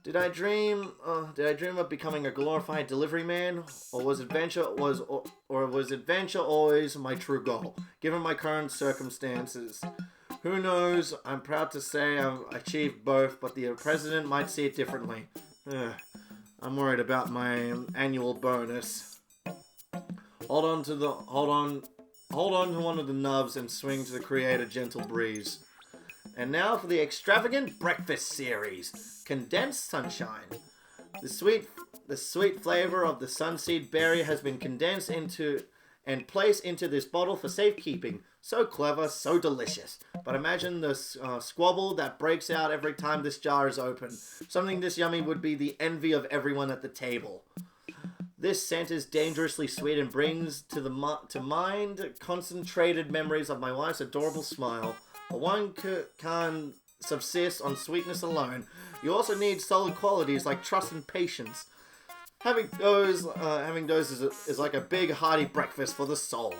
Did I dream of becoming a glorified delivery man, or was adventure always my true goal, given my current circumstances? Who knows? I'm proud to say I've achieved both, but the president might see it differently. I'm worried about my annual bonus. Hold on to one of the nubs and swing to create a gentle breeze. And now for the extravagant breakfast series, condensed sunshine. The sweet flavor of the sunseed berry has been condensed into and placed into this bottle for safekeeping. So clever, so delicious. But imagine the squabble that breaks out every time this jar is opened. Something this yummy would be the envy of everyone at the table. This scent is dangerously sweet and brings to mind concentrated memories of my wife's adorable smile. But one can't subsist on sweetness alone. You also need solid qualities like trust and patience. Having those is like a big hearty breakfast for the soul.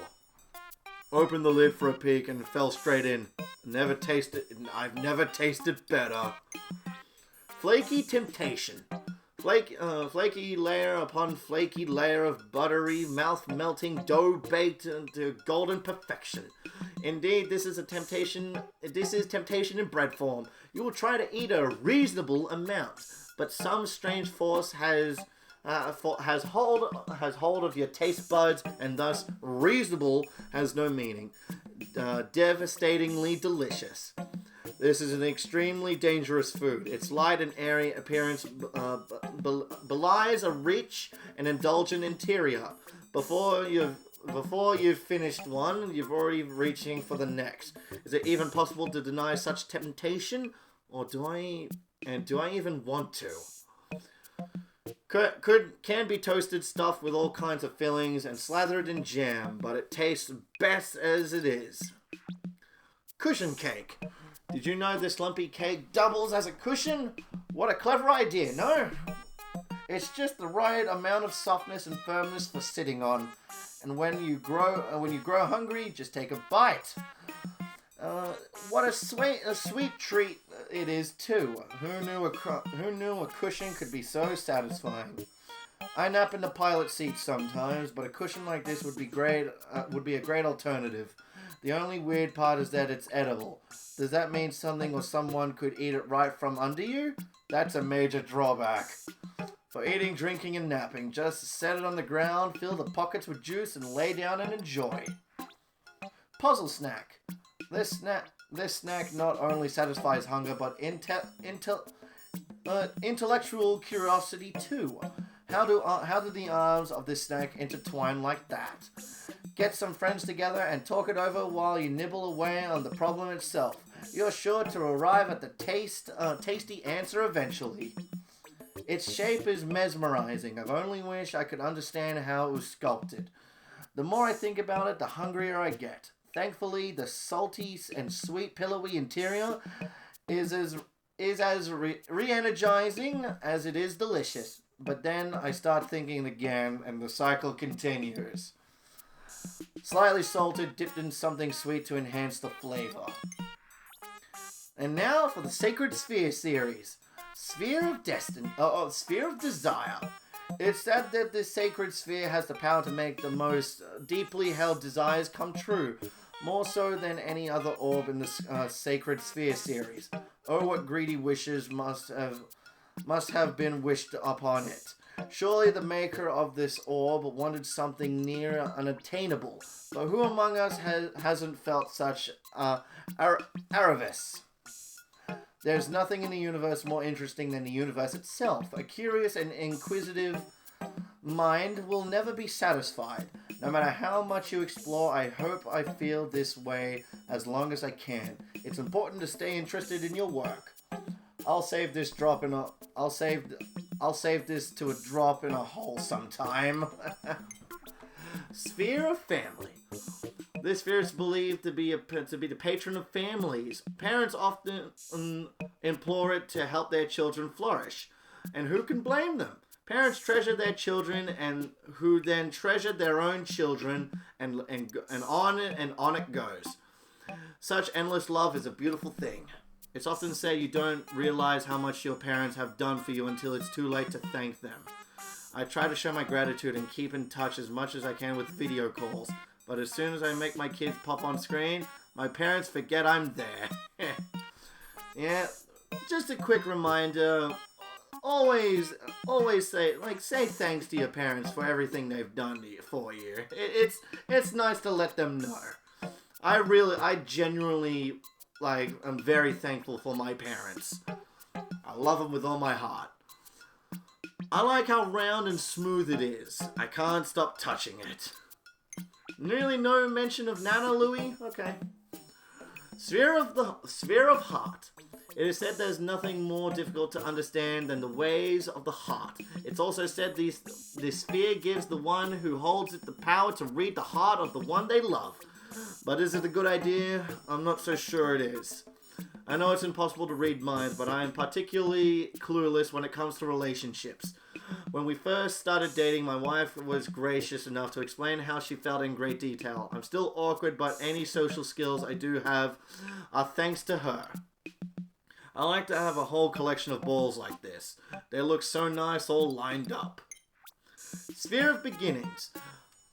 Opened the lid for a peek and fell straight in. I've never tasted better. Flaky temptation. Flaky layer upon flaky layer of buttery, mouth-melting dough baked to golden perfection. Indeed, this is temptation in bread form. You will try to eat a reasonable amount, but some strange force has has hold of your taste buds, and thus reasonable has no meaning. Devastatingly delicious. This is an extremely dangerous food. Its light and airy appearance belies a rich and indulgent interior. Before you've finished one, you've already reaching for the next. Is it even possible to deny such temptation? Or do I even want to? Can be toasted, stuffed with all kinds of fillings, and slathered in jam, but it tastes best as it is. Cushion cake. Did you know this lumpy cake doubles as a cushion? What a clever idea, no? It's just the right amount of softness and firmness for sitting on. And when you grow hungry, just take a bite. What a sweet treat it is too. Who knew a cushion could be so satisfying? I nap in the pilot seat sometimes, but a cushion like this would be great. Would be a great alternative. The only weird part is that it's edible. Does that mean something or someone could eat it right from under you? That's a major drawback. For eating, drinking, and napping, just set it on the ground, fill the pockets with juice, and lay down and enjoy. Puzzle snack. This snack not only satisfies hunger, but intellectual curiosity too. How do the arms of this snack intertwine like that? Get some friends together and talk it over while you nibble away on the problem itself. You're sure to arrive at the tasty answer eventually. Its shape is mesmerizing. I only wish I could understand how it was sculpted. The more I think about it, the hungrier I get. Thankfully, the salty and sweet pillowy interior is as re-energizing as it is delicious. But then I start thinking again, and the cycle continues. Slightly salted, dipped in something sweet to enhance the flavor. And now for the Sacred Sphere series. Sphere of Desire. It's said that this sacred sphere has the power to make the most deeply held desires come true, more so than any other orb in the Sacred Sphere series. Oh, what greedy wishes must have been wished upon it. Surely the maker of this orb wanted something near unattainable, but who among us hasn't felt such avarice? There's nothing in the universe more interesting than the universe itself. A curious and inquisitive mind will never be satisfied. No matter how much you explore, I hope I feel this way as long as I can. It's important to stay interested in your work. I'll save this to a drop in a hole sometime. Sphere of Family. This sphere is believed to be the patron of families. Parents often implore it to help their children flourish. And who can blame them? Parents treasure their children, and who then treasure their own children, and on it goes. Such endless love is a beautiful thing. It's often said you don't realize how much your parents have done for you until it's too late to thank them. I try to show my gratitude and keep in touch as much as I can with video calls, but as soon as I make my kids pop on screen, my parents forget I'm there. Yeah, just a quick reminder, always say thanks to your parents for everything they've done for you. It's nice to let them know. I genuinely, I'm very thankful for my parents. I love them with all my heart. I like how round and smooth it is. I can't stop touching it. Nearly no mention of Nana Louie? Okay. Sphere of Heart. It is said there's nothing more difficult to understand than the ways of the heart. It's also said this sphere gives the one who holds it the power to read the heart of the one they love. But is it a good idea? I'm not so sure it is. I know it's impossible to read minds, but I am particularly clueless when it comes to relationships. When we first started dating, my wife was gracious enough to explain how she felt in great detail. I'm still awkward, but any social skills I do have are thanks to her. I like to have a whole collection of balls like this. They look so nice all lined up. Sphere of Beginnings.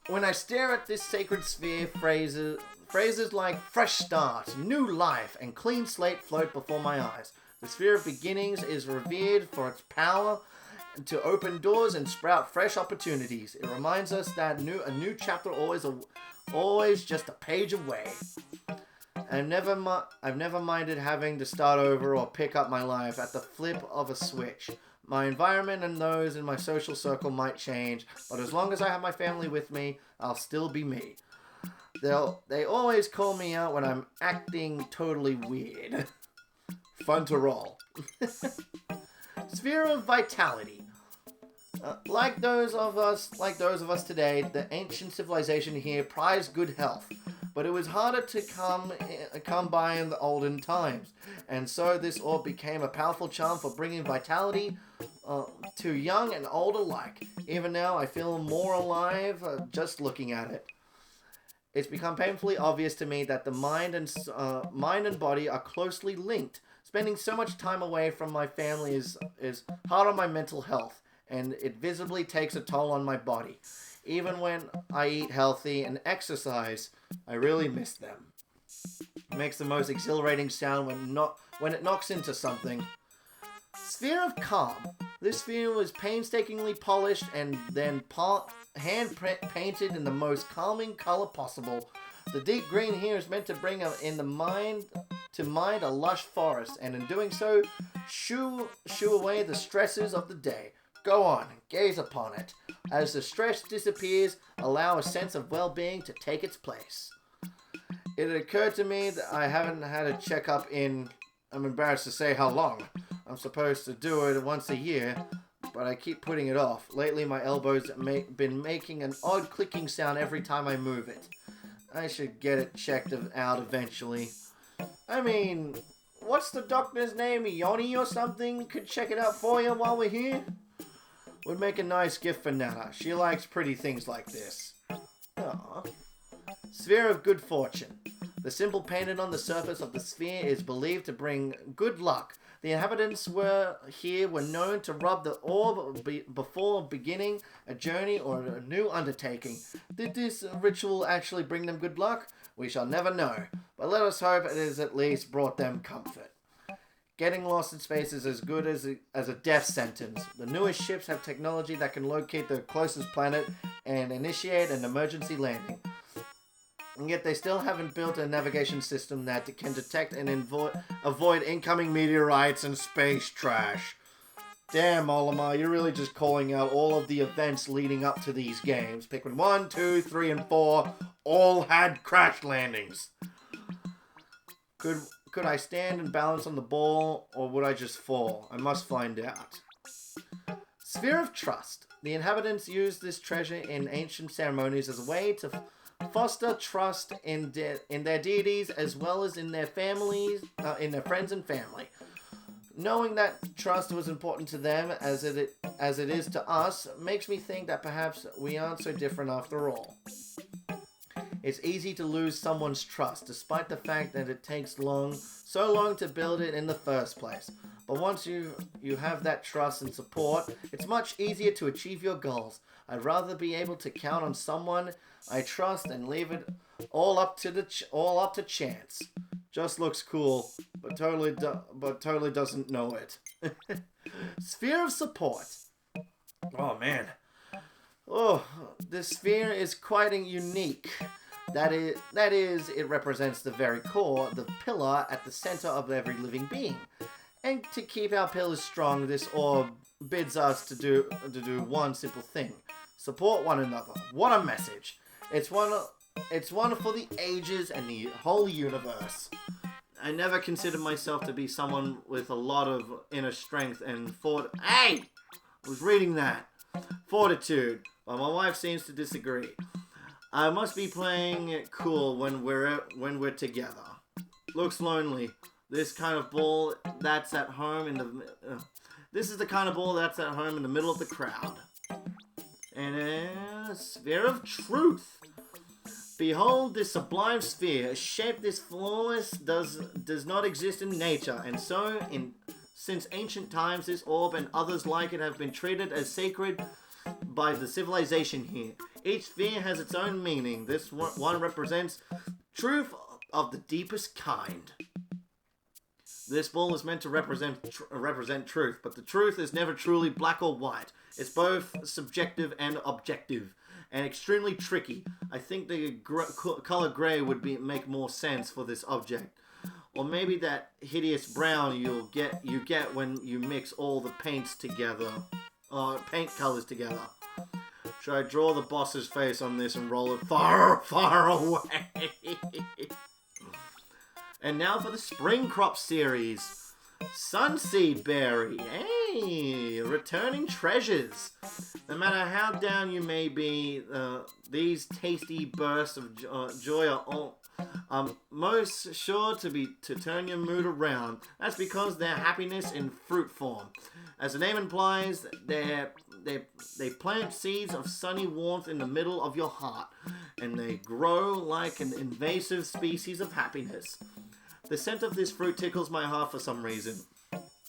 When I stare at this sacred sphere, phrases like fresh start, new life, and clean slate float before my eyes. The Sphere of Beginnings is revered for its power to open doors and sprout fresh opportunities. It reminds us that a new chapter always just a page away. I've never minded having to start over or pick up my life at the flip of a switch. My environment and those in my social circle might change, but as long as I have my family with me, I'll still be me. They always call me out when I'm acting totally weird. Fun to roll. Sphere of vitality. Like those of us today, the ancient civilization here prized good health, but it was harder to come by in the olden times, and so this orb became a powerful charm for bringing vitality to young and old alike. Even now, I feel more alive just looking at it. It's become painfully obvious to me that the mind and body are closely linked. Spending so much time away from my family is hard on my mental health, and it visibly takes a toll on my body. Even when I eat healthy and exercise, I really miss them. It makes the most exhilarating sound when it knocks into something. Sphere of calm. This sphere was painstakingly polished and then hand painted in the most calming color possible. The deep green here is meant to bring to mind a lush forest, and in doing so, shoo away the stresses of the day. Go on, gaze upon it. As the stress disappears, allow a sense of well-being to take its place. It occurred to me that I haven't had a checkup in, I'm embarrassed to say how long. I'm supposed to do it once a year, but I keep putting it off. Lately, my elbow's been making an odd clicking sound every time I move it. I should get it checked out eventually. I mean, what's the doctor's name? Yoni or something? Could check it out for you while we're here? Would make a nice gift for Nana. She likes pretty things like this. Aww. Sphere of good fortune. The symbol painted on the surface of the sphere is believed to bring good luck. The inhabitants were known to rub the orb before beginning a journey or a new undertaking. Did this ritual actually bring them good luck? We shall never know, but let us hope it has at least brought them comfort. Getting lost in space is as good as a death sentence. The newest ships have technology that can locate the closest planet and initiate an emergency landing. And yet they still haven't built a navigation system that can detect and avoid incoming meteorites and space trash. Damn, Olimar, you're really just calling out all of the events leading up to these games. Pikmin 1, 2, 3, and 4 all had crash landings. Could I stand and balance on the ball, or would I just fall? I must find out. Sphere of trust. The inhabitants used this treasure in ancient ceremonies as a way to foster trust in their deities as well as in their families, in their friends and family. Knowing that trust was important to them as it is to us makes me think that perhaps we aren't so different after all. It's easy to lose someone's trust, despite the fact that it takes so long to build it in the first place. But once you have that trust and support, it's much easier to achieve your goals. I'd rather be able to count on someone I trust and leave it all up to chance. Just looks cool, but totally doesn't know it. Sphere of support. Oh man. Oh, this sphere is quite unique. That is, it represents the very core, the pillar at the center of every living being. And to keep our pillars strong, this orb bids us to do one simple thing: support one another. What a message! It's one for the ages and the whole universe. I never considered myself to be someone with a lot of inner strength and Hey! I was reading that. Fortitude. But my wife seems to disagree. I must be playing it cool when we're together. Looks lonely. This kind of ball that's at home in the this is the kind of ball that's at home in the middle of the crowd. And a sphere of truth. Behold this sublime sphere, a shape this flawless does not exist in nature, and so since ancient times this orb and others like it have been treated as sacred by the civilization here. Each sphere has its own meaning. This one represents truth of the deepest kind. This ball is meant to represent truth, but the truth is never truly black or white. It's both subjective and objective, and extremely tricky. I think the color gray would make more sense for this object. Or maybe that hideous brown you get when you mix all the paints together, paint colors together. Should I draw the boss's face on this and roll it far, far away? And now for the Spring Crop series. Sunseed Berry. Hey, returning treasures. No matter how down you may be, these tasty bursts of joy are most sure to turn your mood around. That's because they're happiness in fruit form. As the name implies, they plant seeds of sunny warmth in the middle of your heart, and they grow like an invasive species of happiness. The scent of this fruit tickles my heart for some reason.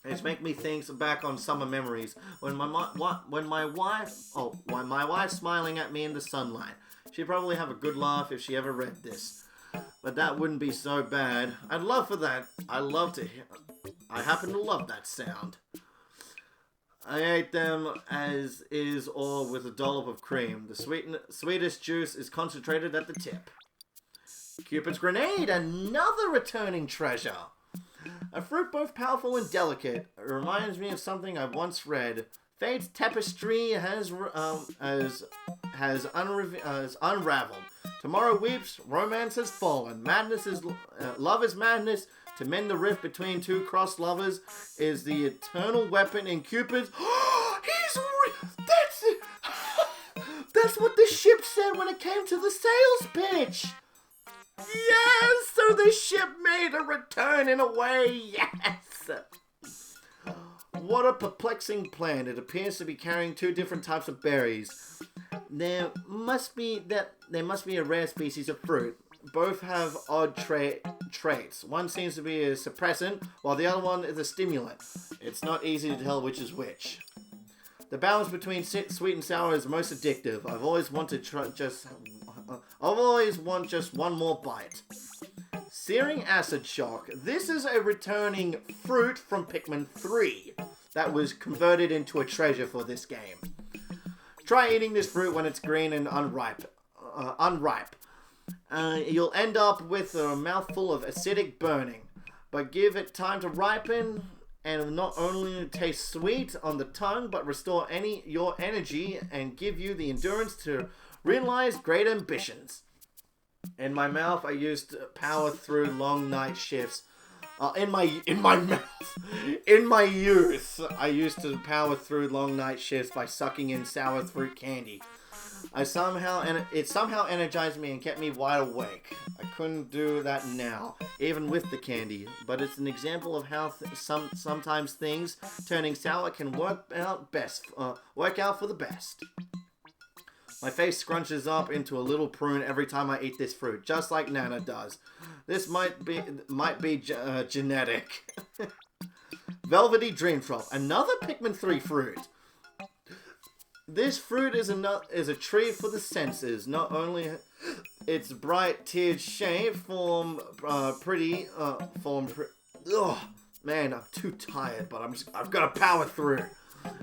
It's make me think back on summer memories when my wife's smiling at me in the sunlight. She'd probably have a good laugh if she ever read this. But that wouldn't be so bad. I'd love for that. I happen to love that sound. I ate them as is or with a dollop of cream. The sweetest juice is concentrated at the tip. Cupid's Grenade, another returning treasure. A fruit both powerful and delicate. It reminds me of something I once read. Fate's tapestry has unraveled. Tomorrow weeps, romance has fallen. Love is madness. To mend the rift between two crossed lovers is the eternal weapon in Cupid's. That's it. That's what the ship said when it came to the sales pitch. Yes, so the ship made a return in a way. Yes. What a perplexing plan. It appears to be carrying two different types of berries. There must be a rare species of fruit. Both have odd traits. One seems to be a suppressant, while the other one is a stimulant. It's not easy to tell which is which. The balance between sweet and sour is most addictive. I've always wanted just one more bite. Searing Acid Shock. This is a returning fruit from Pikmin 3 that was converted into a treasure for this game. Try eating this fruit when it's green and unripe. You'll end up with a mouthful of acidic burning, but give it time to ripen and it'll not only taste sweet on the tongue, but restore your energy and give you the endurance to realize great ambitions. In my mouth, I used to power through long night shifts. In my youth, I used to power through long night shifts by sucking in sour fruit candy. It somehow energized me and kept me wide awake. I couldn't do that now, even with the candy. But it's an example of how sometimes things turning sour can work out for the best. My face scrunches up into a little prune every time I eat this fruit, just like Nana does. This might be genetic. Velvety Dream Drop, another Pikmin 3 fruit. This fruit is a treat for the senses. Not only its bright tiered shape form pretty. Man, I'm too tired, but I've got to power through.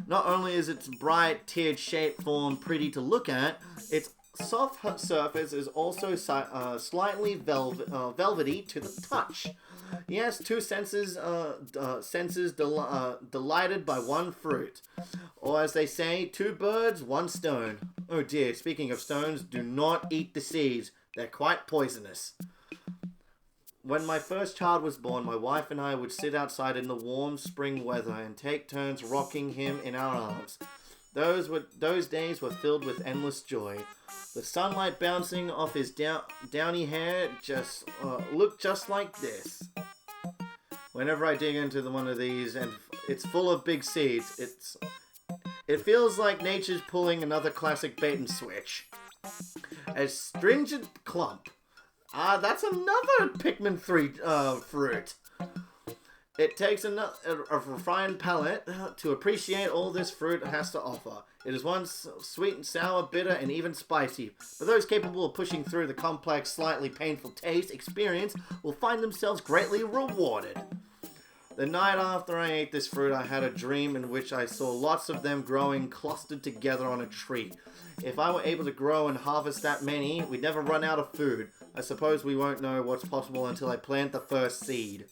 Not only is its bright tiered shape form pretty to look at, its soft surface is also slightly velvety to the touch. Yes, two senses delighted by one fruit. Or as they say, two birds, one stone. Oh dear, speaking of stones, do not eat the seeds. They're quite poisonous. When my first child was born, my wife and I would sit outside in the warm spring weather and take turns rocking him in our arms. Those days were filled with endless joy. The sunlight bouncing off his downy hair just looked just like this. Whenever I dig into one of these, and it's full of big seeds, it feels like nature's pulling another classic bait and switch. A stringent clump. That's another Pikmin 3 fruit. It takes a refined palate to appreciate all this fruit has to offer. It is once sweet and sour, bitter, and even spicy. But those capable of pushing through the complex, slightly painful taste experience will find themselves greatly rewarded. The night after I ate this fruit, I had a dream in which I saw lots of them growing clustered together on a tree. If I were able to grow and harvest that many, we'd never run out of food. I suppose we won't know what's possible until I plant the first seed.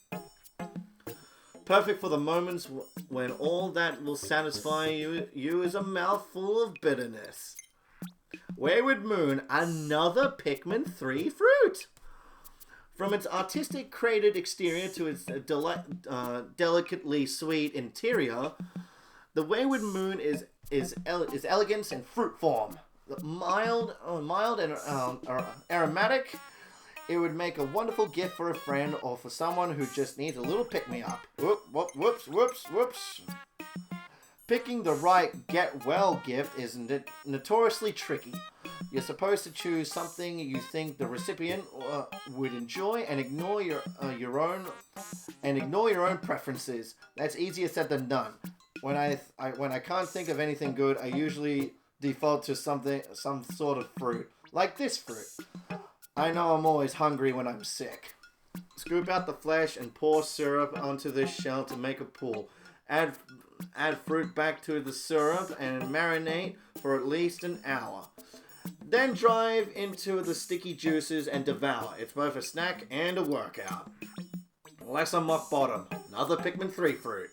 Perfect for the moments when all that will satisfy you is a mouthful of bitterness. Wayward Moon, another Pikmin 3 fruit! From its artistic created exterior to its delicately sweet interior, the Wayward Moon is elegance in fruit form. Mild and aromatic, it would make a wonderful gift for a friend or for someone who just needs a little pick-me-up. Whoops. Picking the right get-well gift is notoriously tricky. You're supposed to choose something you think the recipient would enjoy and ignore your own preferences. That's easier said than done. When I can't think of anything good, I usually default to some sort of fruit, like this fruit. I know I'm always hungry when I'm sick. Scoop out the flesh and pour syrup onto this shell to make a pool. Add fruit back to the syrup and marinate for at least an hour. Then dive into the sticky juices and devour. It's both a snack and a workout. Lesser Mock Bottom, another Pikmin 3 fruit.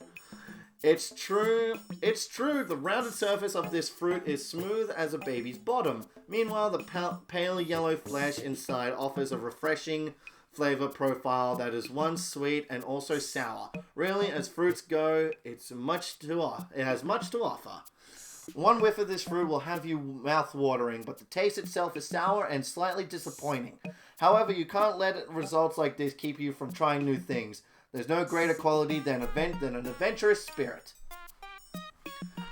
It's true, the rounded surface of this fruit is smooth as a baby's bottom. Meanwhile, the pale yellow flesh inside offers a refreshing flavor profile that is once sweet and also sour. Really, as fruits go, it has much to offer. One whiff of this fruit will have you mouth-watering, but the taste itself is sour and slightly disappointing. However, you can't let results like this keep you from trying new things. There's no greater quality than an adventurous spirit.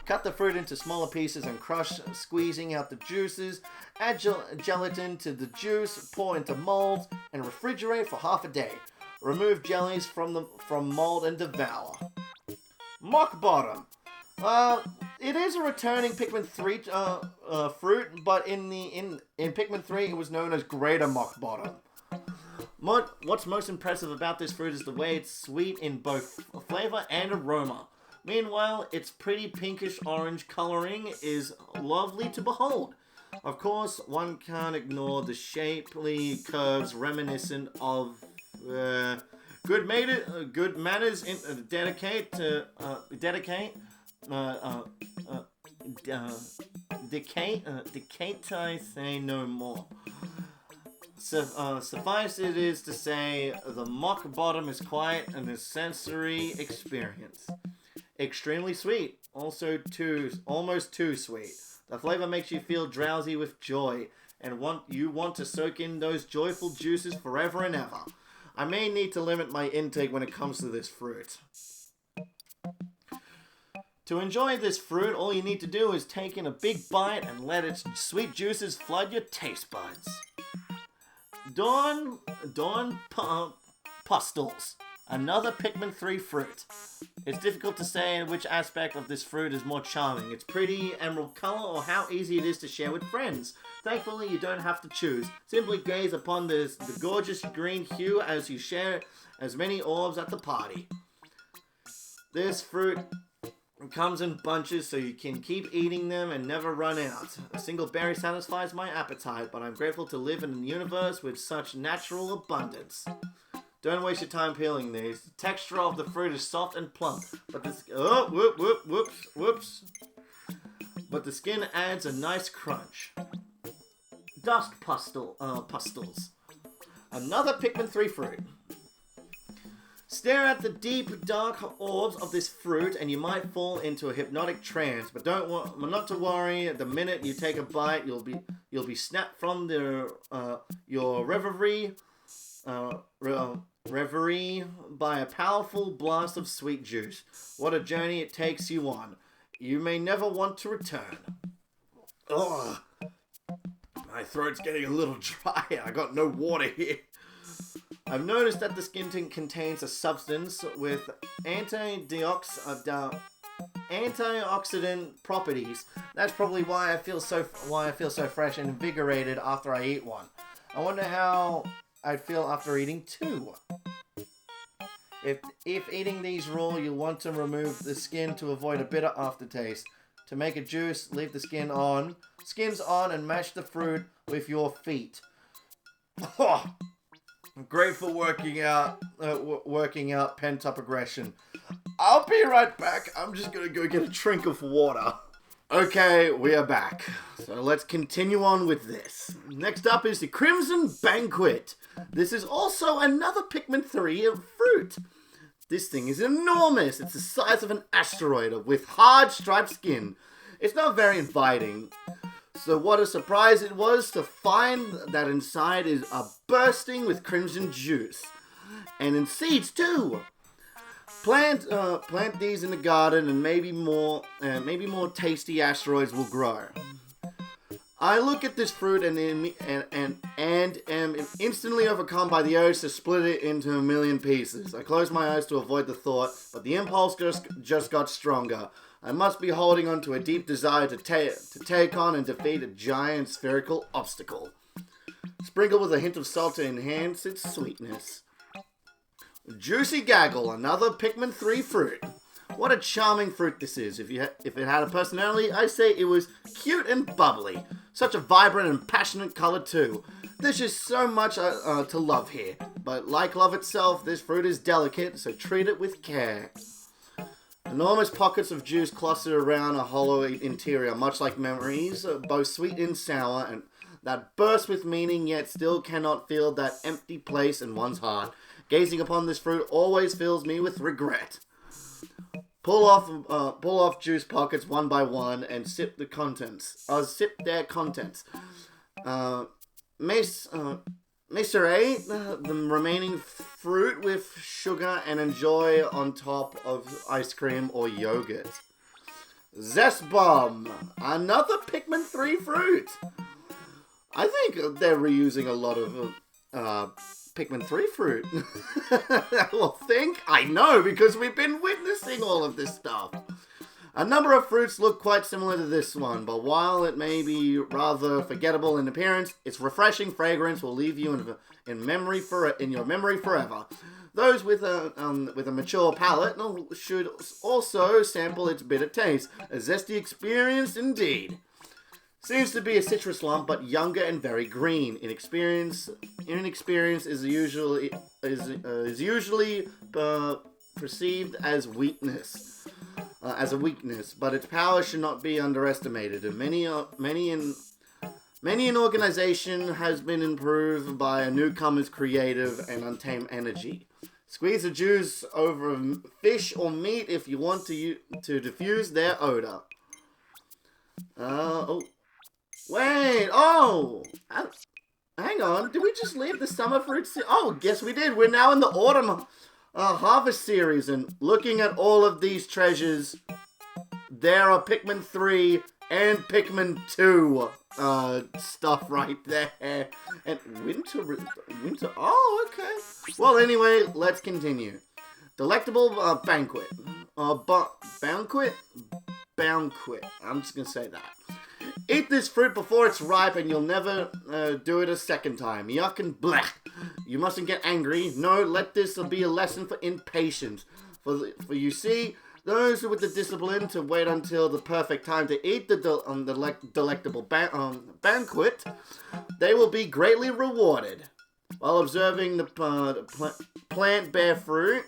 Cut the fruit into smaller pieces and crush, squeezing out the juices. Add gelatin to the juice, pour into molds, and refrigerate for half a day. Remove jellies from mold and devour. Mock Bottom. It is a returning Pikmin 3 fruit, but in Pikmin 3 it was known as Greater Mock Bottom. What's most impressive about this fruit is the way it's sweet in both flavor and aroma. Meanwhile, its pretty pinkish orange coloring is lovely to behold. Of course, one can't ignore the shapely curves reminiscent of good manners dedicate, I say no more. Suffice it is to say, the Mock Bottom is quite a sensory experience. Extremely sweet, also almost too sweet. The flavor makes you feel drowsy with joy, and you want to soak in those joyful juices forever and ever. I may need to limit my intake when it comes to this fruit. To enjoy this fruit, all you need to do is take in a big bite and let its sweet juices flood your taste buds. Dawn Pustles, another Pikmin 3 fruit. It's difficult to say which aspect of this fruit is more charming, its pretty emerald color or how easy it is to share with friends. Thankfully, you don't have to choose. Simply gaze upon the gorgeous green hue as you share as many orbs at the party. This fruit comes in bunches so you can keep eating them and never run out. A single berry satisfies my appetite, but I'm grateful to live in a universe with such natural abundance. Don't waste your time peeling these. The texture of the fruit is soft and plump, but whoops. But the skin adds a nice crunch. Dust Pustles. Another Pikmin 3 fruit. Stare at the deep, dark orbs of this fruit and you might fall into a hypnotic trance. But not to worry. The minute you take a bite, you'll be snapped from your reverie by a powerful blast of sweet juice. What a journey it takes you on. You may never want to return. Ugh. My throat's getting a little dry. I got no water here. I've noticed that the skin contains a substance with antioxidant properties. That's probably why I feel so fresh and invigorated after I eat one. I wonder how I'd feel after eating two. If eating these raw, you'll want to remove the skin to avoid a bitter aftertaste. To make a juice, leave the skins on, and mash the fruit with your feet. Oh, great for working out pent-up aggression. I'll be right back. I'm just gonna go get a drink of water. Okay, we are back. So let's continue on with this. Next up is the Crimson Banquet. This is also another Pikmin 3 fruit. This thing is enormous. It's the size of an asteroid with hard striped skin. It's not very inviting. So what a surprise it was to find that inside is bursting with crimson juice. And in seeds too. Plant these in the garden, and maybe more tasty asteroids will grow. I look at this fruit and am instantly overcome by the urge to split it into a million pieces. I close my eyes to avoid the thought, but the impulse just got stronger. I must be holding on to a deep desire to take on and defeat a giant spherical obstacle. Sprinkled with a hint of salt to enhance its sweetness. Juicy Gaggle, another Pikmin 3 fruit. What a charming fruit this is. If it had a personality, I say it was cute and bubbly. Such a vibrant and passionate color too. There's just so much to love here. But like love itself, this fruit is delicate, so treat it with care. Enormous pockets of juice cluster around a hollow interior, much like memories, both sweet and sour, and that burst with meaning, yet still cannot fill that empty place in one's heart. Gazing upon this fruit always fills me with regret. Pull off juice pockets one by one and sip their contents. Macerate the remaining fruit with sugar and enjoy on top of ice cream or yogurt. Zest Bomb, another Pikmin 3 fruit. I think they're reusing a lot of Pikmin 3 fruit. Well, I know, because we've been witnessing all of this stuff. A number of fruits look quite similar to this one, but while it may be rather forgettable in appearance, its refreshing fragrance will leave you in your memory forever. Those with a mature palate should also sample its bitter taste. A zesty experience indeed. Seems to be a citrus lump, but younger and very green. Inexperience is usually perceived as weakness, but its power should not be underestimated. And many an organization has been improved by a newcomer's creative and untamed energy. Squeeze the juice over fish or meat if you want to diffuse their odor. Wait, hang on, did we just leave the summer fruit guess we did. We're now in the autumn harvest series, and looking at all of these treasures, there are Pikmin 3 and Pikmin 2 stuff right there. And winter, okay. Well, anyway, let's continue. Delectable banquet. Banquet. I'm just gonna say that. Eat this fruit before it's ripe and you'll never do it a second time. Yuck and blech. You mustn't get angry. No, let this be a lesson for impatience. For you see, those with the discipline to wait until the perfect time to eat the delectable banquet, they will be greatly rewarded. While observing the plant bear fruit,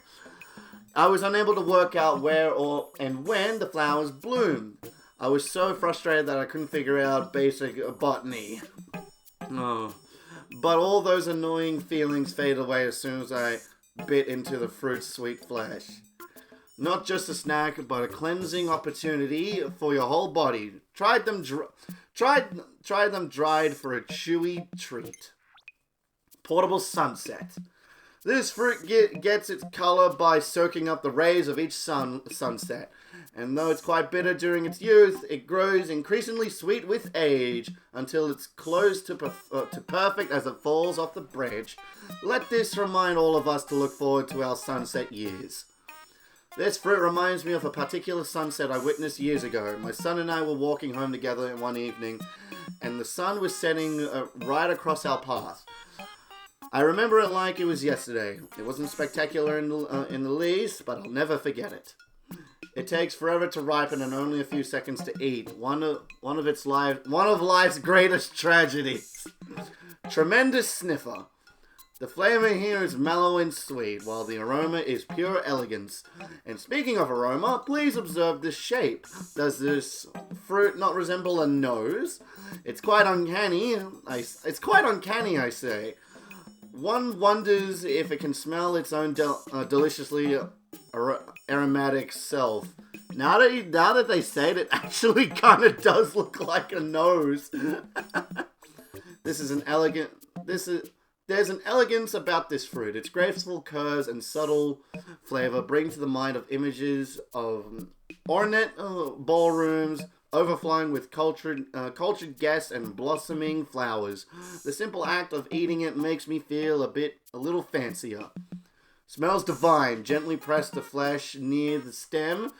I was unable to work out where and when the flowers bloomed. I was so frustrated that I couldn't figure out basic botany. But all those annoying feelings fade away as soon as I bit into the fruit's sweet flesh. Not just a snack, but a cleansing opportunity for your whole body. Try them dried for a chewy treat. Portable sunset. This fruit gets its color by soaking up the rays of each sunset. And though it's quite bitter during its youth, it grows increasingly sweet with age, until it's close to perfect as it falls off the branch. Let this remind all of us to look forward to our sunset years. This fruit reminds me of a particular sunset I witnessed years ago. My son and I were walking home together one evening, and the sun was setting right across our path. I remember it like it was yesterday. It wasn't spectacular in the least, but I'll never forget it. It takes forever to ripen and only a few seconds to eat. One of life's greatest tragedies. Tremendous sniffer. The flavor here is mellow and sweet, while the aroma is pure elegance. And speaking of aroma, please observe this shape. Does this fruit not resemble a nose? It's quite uncanny. I say. One wonders if it can smell its own deliciously aromatic self. Now that they say it, it actually kind of does look like a nose. There's an elegance about this fruit. Its graceful curves and subtle flavor bring to the mind of images of ornate ballrooms overflowing with cultured guests and blossoming flowers. The simple act of eating it makes me feel a little fancier. Smells divine. Gently press the flesh near the stem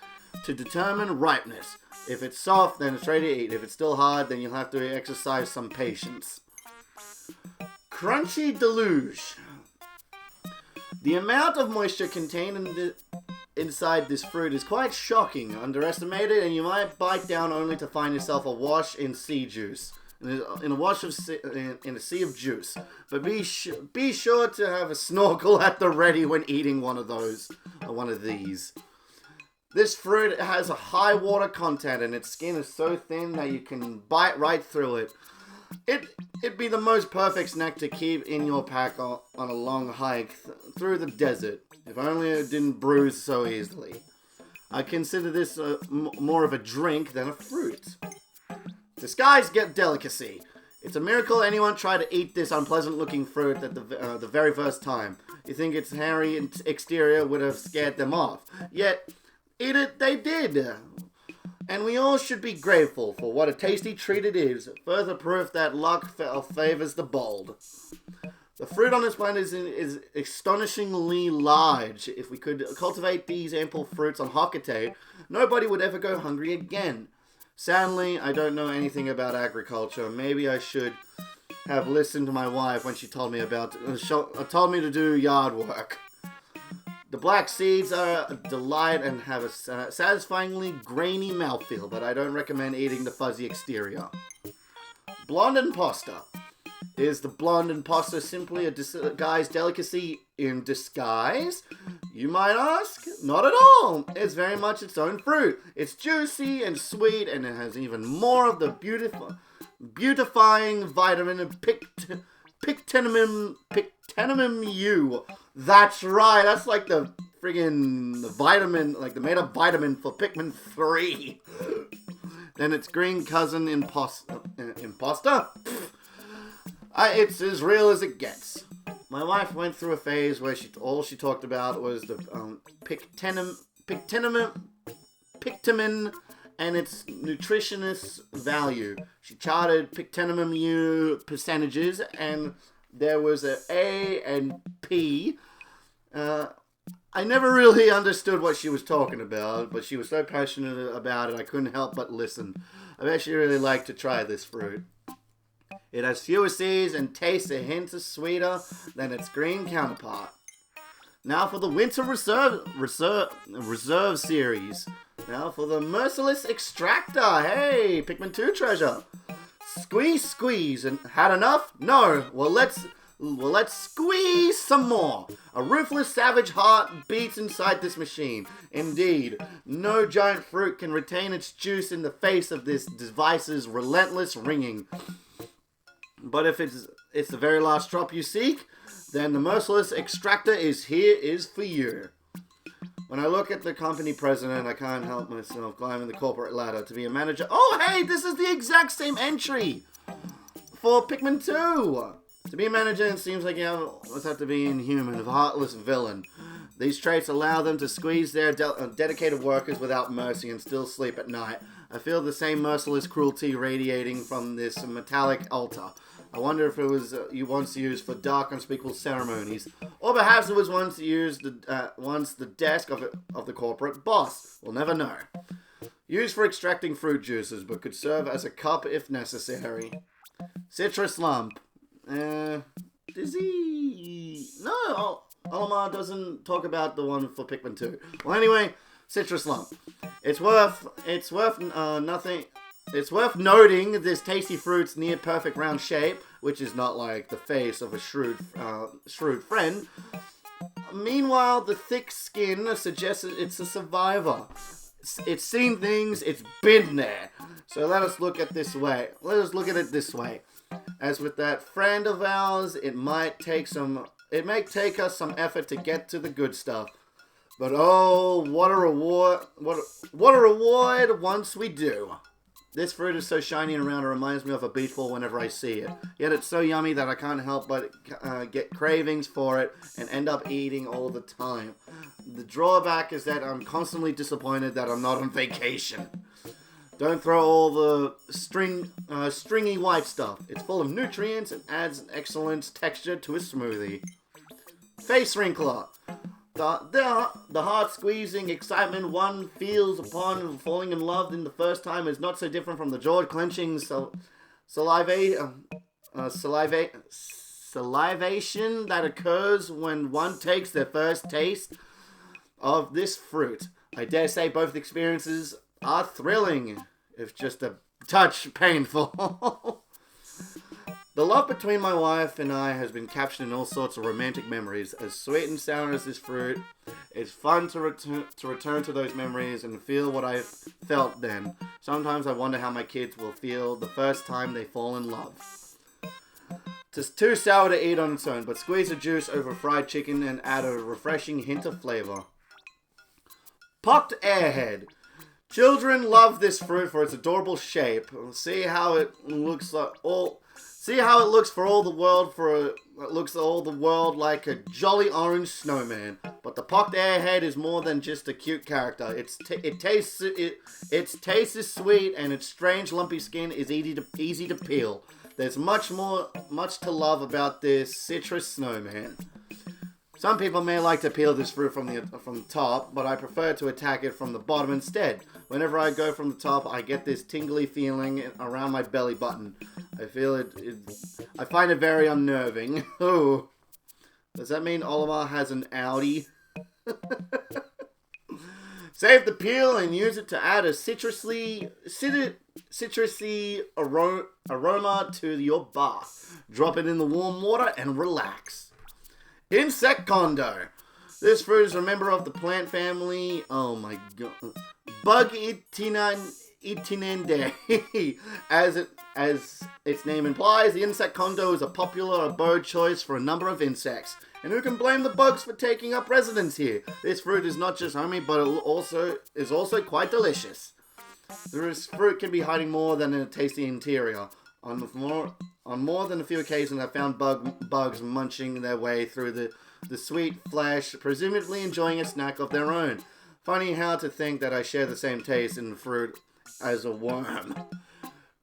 to determine ripeness. If it's soft, then it's ready to eat. If it's still hard, then you'll have to exercise some patience. Crunchy deluge. The amount of moisture contained inside this fruit is quite shocking. Underestimate it, and you might bite down only to find yourself awash in sea juice. In a sea of juice. But be sure to have a snorkel at the ready when eating one of these. This fruit has a high water content, and its skin is so thin that you can bite right through it. It'd be the most perfect snack to keep in your pack on a long hike through the desert. If only it didn't bruise so easily. I consider this more of a drink than a fruit. Disguised delicacy. It's a miracle anyone tried to eat this unpleasant-looking fruit at the very first time. You think its hairy exterior would have scared them off. Yet, eat it they did. And we all should be grateful for what a tasty treat it is. Further proof that luck favors the bold. The fruit on this plant is astonishingly large. If we could cultivate these ample fruits on Hocate, nobody would ever go hungry again. Sadly, I don't know anything about agriculture. Maybe I should have listened to my wife when she told me to do yard work. The black seeds are a delight and have a satisfyingly grainy mouthfeel, but I don't recommend eating the fuzzy exterior. Blonde imposter. Is the blonde imposter simply a disguised delicacy in disguise? You might ask. Not at all. It's very much its own fruit. It's juicy and sweet, and it has even more of the beautifying vitamin Pikmin U. That's right. That's like the friggin' vitamin, like the made-up vitamin for Pikmin 3. Then its green cousin imposter. It's as real as it gets. My wife went through a phase where all she talked about was the Pikmin and its nutritionist value. She charted Pikmin U percentages, and there was a and P. I never really understood what she was talking about, but she was so passionate about it I couldn't help but listen. I actually really like to try this fruit. It has fewer seeds and tastes a hint sweeter than its green counterpart. Now for the Winter Reserve series. Now for the Merciless Extractor. Hey, Pikmin 2 treasure. Squeeze, and had enough? No. Well, let's squeeze some more. A ruthless, savage heart beats inside this machine. Indeed, no giant fruit can retain its juice in the face of this device's relentless ringing. But if it's the very last drop you seek, then the Merciless Extractor is for you. When I look at the company president, I can't help myself climbing the corporate ladder to be a manager. Oh, hey, this is the exact same entry for Pikmin 2. To be a manager, it seems like you almost have to be inhuman, a heartless villain. These traits allow them to squeeze their dedicated workers without mercy and still sleep at night. I feel the same merciless cruelty radiating from this metallic altar. I wonder if it was once used for dark, unspeakable ceremonies, or perhaps it was once used the desk of the corporate boss. We'll never know. Used for extracting fruit juices, but could serve as a cup if necessary. Citrus lump. Is he? No, Olimar doesn't talk about the one for Pikmin 2. Well, anyway, citrus lump. It's worth nothing. It's worth noting this tasty fruit's near perfect round shape, which is not like the face of a shrewd friend. Meanwhile, the thick skin suggests it's a survivor. It's seen things, it's been there. So let us look at it this way. As with that friend of ours, it may take us some effort to get to the good stuff. But oh, what a reward! What a reward once we do. This fruit is so shiny and round, it reminds me of a beach ball whenever I see it. Yet it's so yummy that I can't help but get cravings for it and end up eating all the time. The drawback is that I'm constantly disappointed that I'm not on vacation. Don't throw all the stringy white stuff. It's full of nutrients and adds an excellent texture to a smoothie. Face wrinkler. The heart-squeezing excitement one feels upon falling in love in the first time is not so different from the jaw-clenching salivation that occurs when one takes their first taste of this fruit. I dare say both experiences are thrilling, if just a touch painful. The love between my wife and I has been captured in all sorts of romantic memories. As sweet and sour as this fruit, it's fun to return to those memories and feel what I felt then. Sometimes I wonder how my kids will feel the first time they fall in love. It's too sour to eat on its own, but squeeze the juice over fried chicken and add a refreshing hint of flavor. Pocked airhead. Children love this fruit for its adorable shape. See how it looks for all the world like a jolly orange snowman. But the pocked airhead is more than just a cute character. Its taste is sweet, and its strange lumpy skin is easy to peel. There's much to love about this citrus snowman. Some people may like to peel this fruit from the top, but I prefer to attack it from the bottom instead. Whenever I go from the top, I get this tingly feeling around my belly button. I find it very unnerving. Oh, does that mean Olimar has an Audi? Save the peel and use it to add a citrusy aroma to your bath. Drop it in the warm water and relax. Insect condo. This fruit is a member of the plant family. Oh my god. Bug Itinendae. As its name implies, the insect condo is a popular abode choice for a number of insects. And who can blame the bugs for taking up residence here? This fruit is not just homey, but it is also quite delicious. This fruit can be hiding more than in a tasty interior. On more than a few occasions, I've found bugs munching their way through the sweet flesh, presumably enjoying a snack of their own. Funny how to think that I share the same taste in fruit as a worm.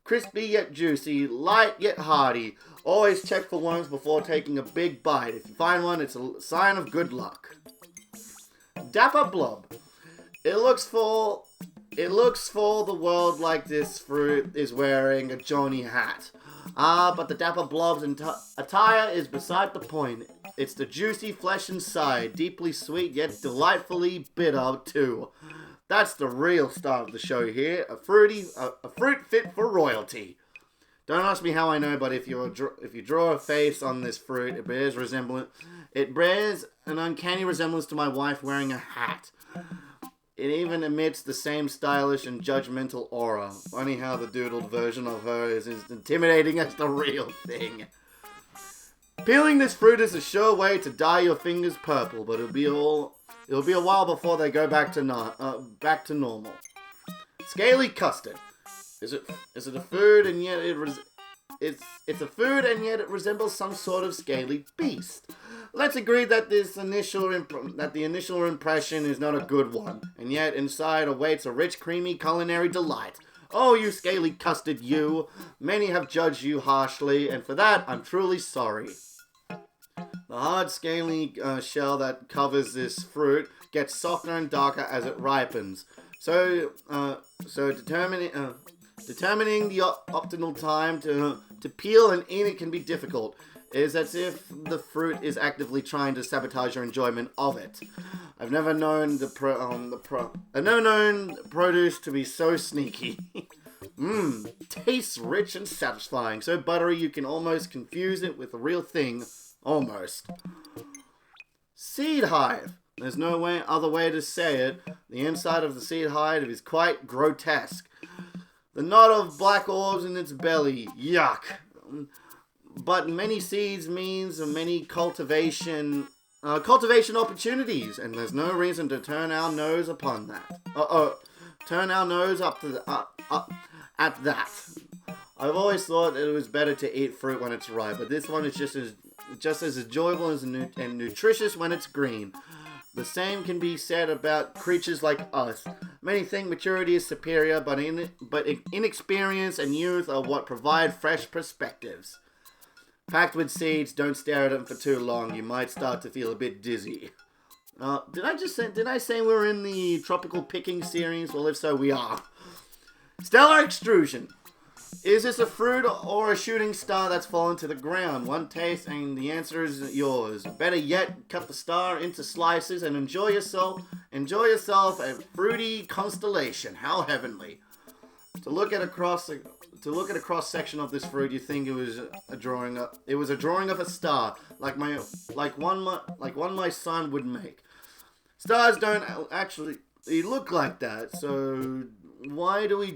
Crispy yet juicy, light yet hearty. Always check for worms before taking a big bite. If you find one, it's a sign of good luck. Dapper blob. It looks for the world like this fruit is wearing a Johnny hat. But the Dapper Blob's attire is beside the point. It's the juicy flesh inside, deeply sweet yet delightfully bitter too. That's the real star of the show here, a fruit fit for royalty. Don't ask me how I know, but if you draw a face on this fruit, it bears an uncanny resemblance to my wife wearing a hat. It even emits the same stylish and judgmental aura. Funny how the doodled version of her is as intimidating as the real thing. Peeling this fruit is a sure way to dye your fingers purple, but it'll be a while before they go back to normal. Scaly custard. Is it a food and yet it's a food and yet it resembles some sort of scaly beast. Let's agree that the initial impression is not a good one, and yet inside awaits a rich, creamy culinary delight. Oh, you scaly custard, you! Many have judged you harshly, and for that, I'm truly sorry. The hard, scaly shell that covers this fruit gets softer and darker as it ripens. So determining the optimal time to peel and eat it can be difficult. is as if the fruit is actively trying to sabotage your enjoyment of it. I've never known I've never known produce to be so sneaky. Mmm, tastes rich and satisfying, so buttery you can almost confuse it with a real thing. Almost. Seed hive. There's no other way to say it. The inside of the seed hive is quite grotesque. The knot of black orbs in its belly. Yuck. But many seeds means many cultivation opportunities, and there's no reason to turn our nose upon that. Turn our nose up at that. I've always thought it was better to eat fruit when it's ripe, but this one is just as enjoyable and nutritious when it's green. The same can be said about creatures like us. Many think maturity is superior, but inexperience and youth are what provide fresh perspectives. Packed with seeds, don't stare at them for too long. You might start to feel a bit dizzy. Did I say we were in the tropical picking series? Well, if so, we are. Stellar extrusion. Is this a fruit or a shooting star that's fallen to the ground? One taste and the answer is yours. Better yet, cut the star into slices and enjoy yourself a fruity constellation. How heavenly. To look at a cross section of this fruit, you think it was a drawing of a star, like one my son would make. Stars don't actually look like that, so why do we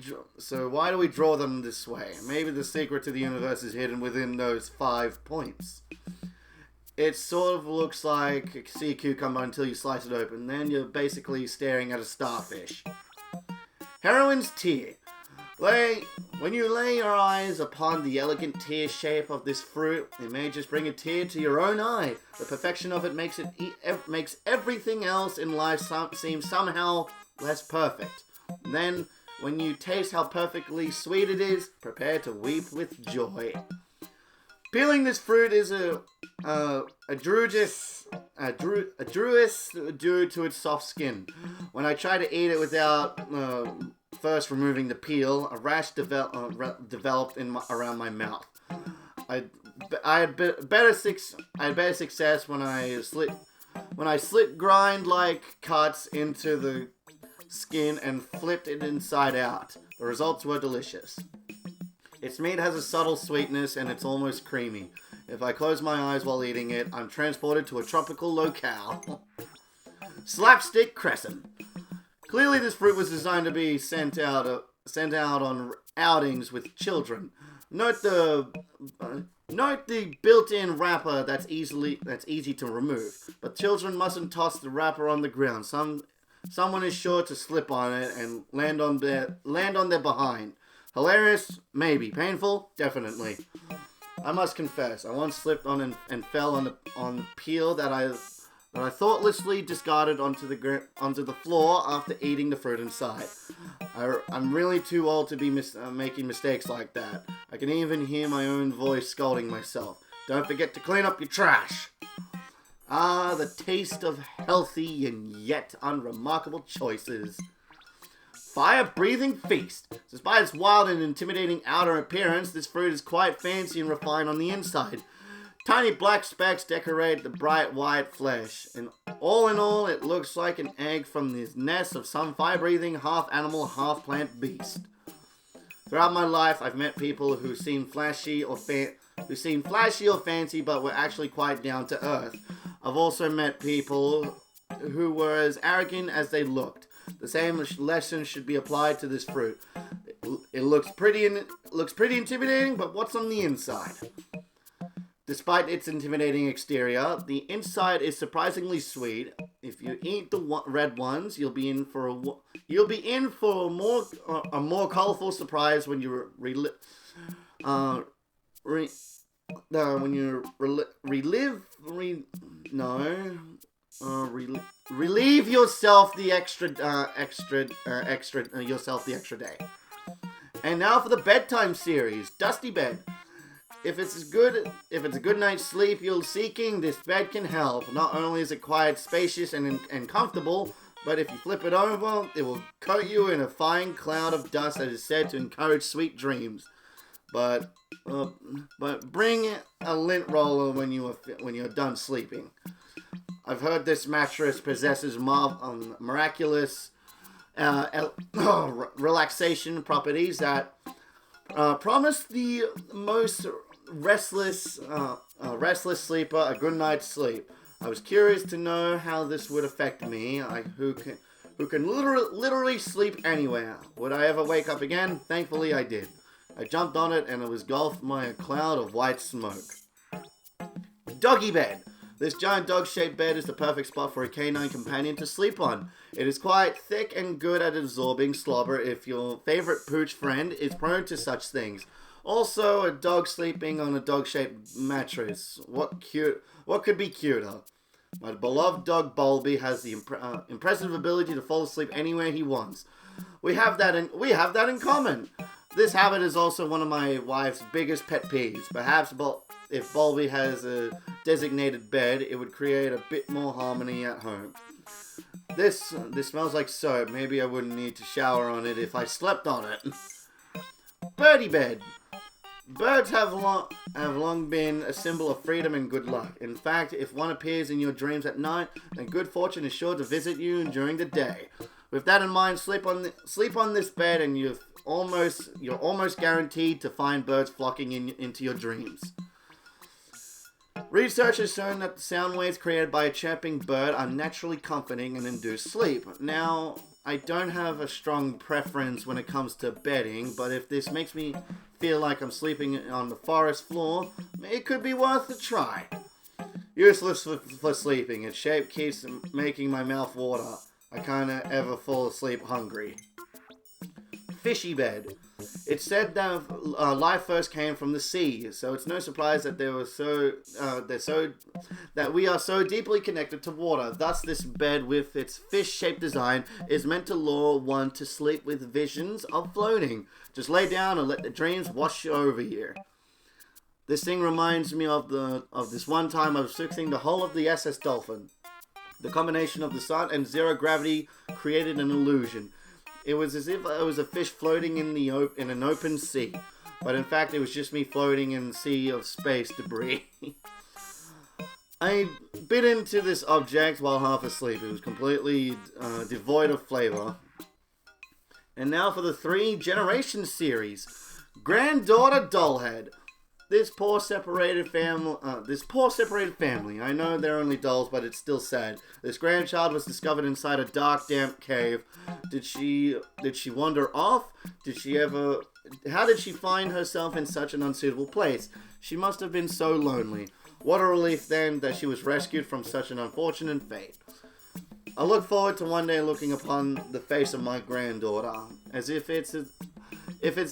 draw them this way? Maybe the secret to the universe is hidden within those 5 points. It sort of looks like a sea cucumber until you slice it open. Then you're basically staring at a starfish. Heroine's tear. When you lay your eyes upon the elegant tear shape of this fruit, it may just bring a tear to your own eye. The perfection of it makes everything else in life seem somehow less perfect. Then, when you taste how perfectly sweet it is, prepare to weep with joy. Peeling this fruit is a druidess due to its soft skin. When I try to eat it without first removing the peel, a rash developed around my mouth. I had better success when I slit grind-like cuts into the skin and flipped it inside out. The results were delicious. Its meat has a subtle sweetness and it's almost creamy. If I close my eyes while eating it, I'm transported to a tropical locale. Slapstick crescent. Clearly this fruit was designed to be sent out on outings with children. Note the built-in wrapper that's easy to remove. But children mustn't toss the wrapper on the ground. Someone is sure to slip on it and land on their behind. Hilarious? Maybe. Painful? Definitely. I must confess, I once slipped on and fell on peel that I thoughtlessly discarded onto the floor after eating the fruit inside. I'm really too old to be making mistakes like that. I can even hear my own voice scolding myself. Don't forget to clean up your trash. Ah, the taste of healthy and yet unremarkable choices. Fire-breathing feast. Despite its wild and intimidating outer appearance, this fruit is quite fancy and refined on the inside. Tiny black specks decorate the bright white flesh, and all in all, it looks like an egg from the nest of some fire-breathing, half-animal, half-plant beast. Throughout my life, I've met people who seemed flashy or fancy, but were actually quite down to earth. I've also met people who were as arrogant as they looked. The same lesson should be applied to this fruit. It looks pretty intimidating, but what's on the inside? Despite its intimidating exterior, the inside is surprisingly sweet. If you eat the red ones, you'll be in for a more colorful surprise when you relieve yourself the extra day. And now for the bedtime series, Dusty Bed. If it's a good night's sleep you're seeking, this bed can help. Not only is it quiet, spacious, and comfortable, but if you flip it over, it will coat you in a fine cloud of dust that is said to encourage sweet dreams. but uh, but bring a lint roller when you're done sleeping. I've heard this mattress possesses miraculous relaxation properties that promise the most restless sleeper a good night's sleep. I was curious to know how this would affect me, who can literally sleep anywhere. Would I ever wake up again? Thankfully, I did. I jumped on it, and it was engulfed by a cloud of white smoke. Doggy bed. This giant dog-shaped bed is the perfect spot for a canine companion to sleep on. It is quite thick and good at absorbing slobber if your favorite pooch friend is prone to such things. Also, a dog sleeping on a dog-shaped mattress. What could be cuter? My beloved dog Bulby has the impressive ability to fall asleep anywhere he wants. We have that in common. This habit is also one of my wife's biggest pet peeves. Perhaps if Bulby has a designated bed, it would create a bit more harmony at home. This smells like soap. Maybe I wouldn't need to shower on it if I slept on it. Birdie bed. Birds have long been a symbol of freedom and good luck. In fact, if one appears in your dreams at night, then good fortune is sure to visit you during the day. With that in mind, sleep on this bed, and you're almost guaranteed to find birds flocking into your dreams. Research has shown that the sound waves created by a chirping bird are naturally comforting and induce sleep. Now, I don't have a strong preference when it comes to bedding, but if this makes me feel like I'm sleeping on the forest floor, it could be worth a try. Useless for sleeping. Its shape keeps making my mouth water. I kinda ever fall asleep hungry. Fishy bed. It's said that life first came from the sea, so it's no surprise that we are so deeply connected to water. Thus, this bed with its fish-shaped design is meant to lure one to sleep with visions of floating. Just lay down and let the dreams wash over you. This thing reminds me of this one time I was fixing the hull of the SS Dolphin. The combination of the sun and zero gravity created an illusion. It was as if I was a fish floating in an open sea, but in fact it was just me floating in a sea of space debris. I bit into this object while half asleep. It was completely devoid of flavor. And now for the 3 Generations series. Granddaughter Dollhead. This poor separated family. I know they're only dolls, but it's still sad. This grandchild was discovered inside a dark, damp cave. Did she wander off? How did she find herself in such an unsuitable place? She must have been so lonely. What a relief then that she was rescued from such an unfortunate fate. I look forward to one day looking upon the face of my granddaughter, as if it's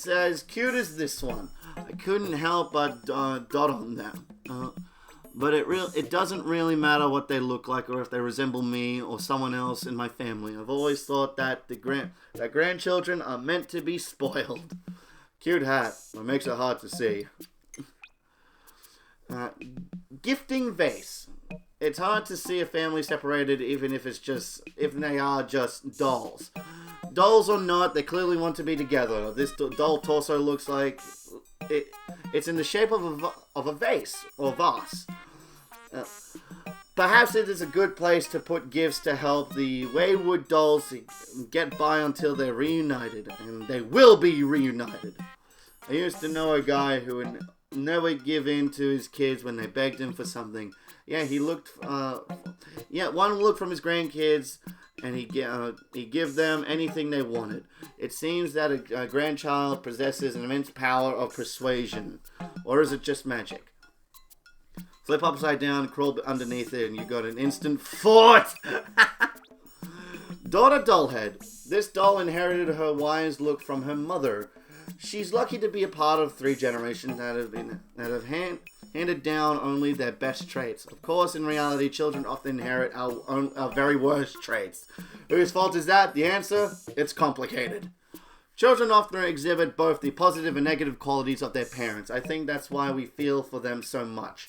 as cute as this one. I couldn't help but dot on them. But it doesn't really matter what they look like or if they resemble me or someone else in my family. I've always thought that that grandchildren are meant to be spoiled. Cute hat, but makes it hard to see. Gifting vase. It's hard to see a family separated even if they are just dolls. Dolls or not, they clearly want to be together. This doll torso looks like it's in the shape of a vase or vase. Perhaps it is a good place to put gifts to help the wayward dolls get by until they're reunited, and they will be reunited. I used to know a guy who would never give in to his kids when they begged him for something. One look from his grandkids, and he'd give them anything they wanted. It seems that a grandchild possesses an immense power of persuasion. Or is it just magic? Flip upside down, crawl underneath it, and you got an instant fort! Daughter Dollhead. This doll inherited her wise look from her mother. She's lucky to be a part of 3 generations that have handed down only their best traits. Of course, in reality, children often inherit our very worst traits. Whose fault is that? The answer? It's complicated. Children often exhibit both the positive and negative qualities of their parents. I think that's why we feel for them so much.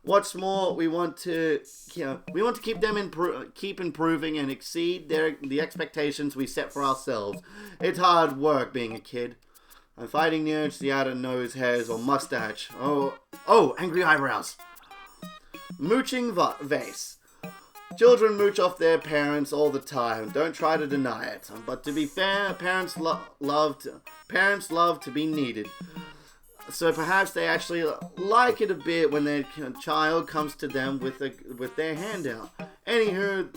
What's more, we want to keep them keep improving and exceed the expectations we set for ourselves. It's hard work being a kid. I'm fighting the urge to add a nose hairs or mustache. Angry eyebrows. Mooching vase. Children mooch off their parents all the time. Don't try to deny it. But to be fair, parents love to be needed. So perhaps they actually like it a bit when their child comes to them with their hand out. Anywho,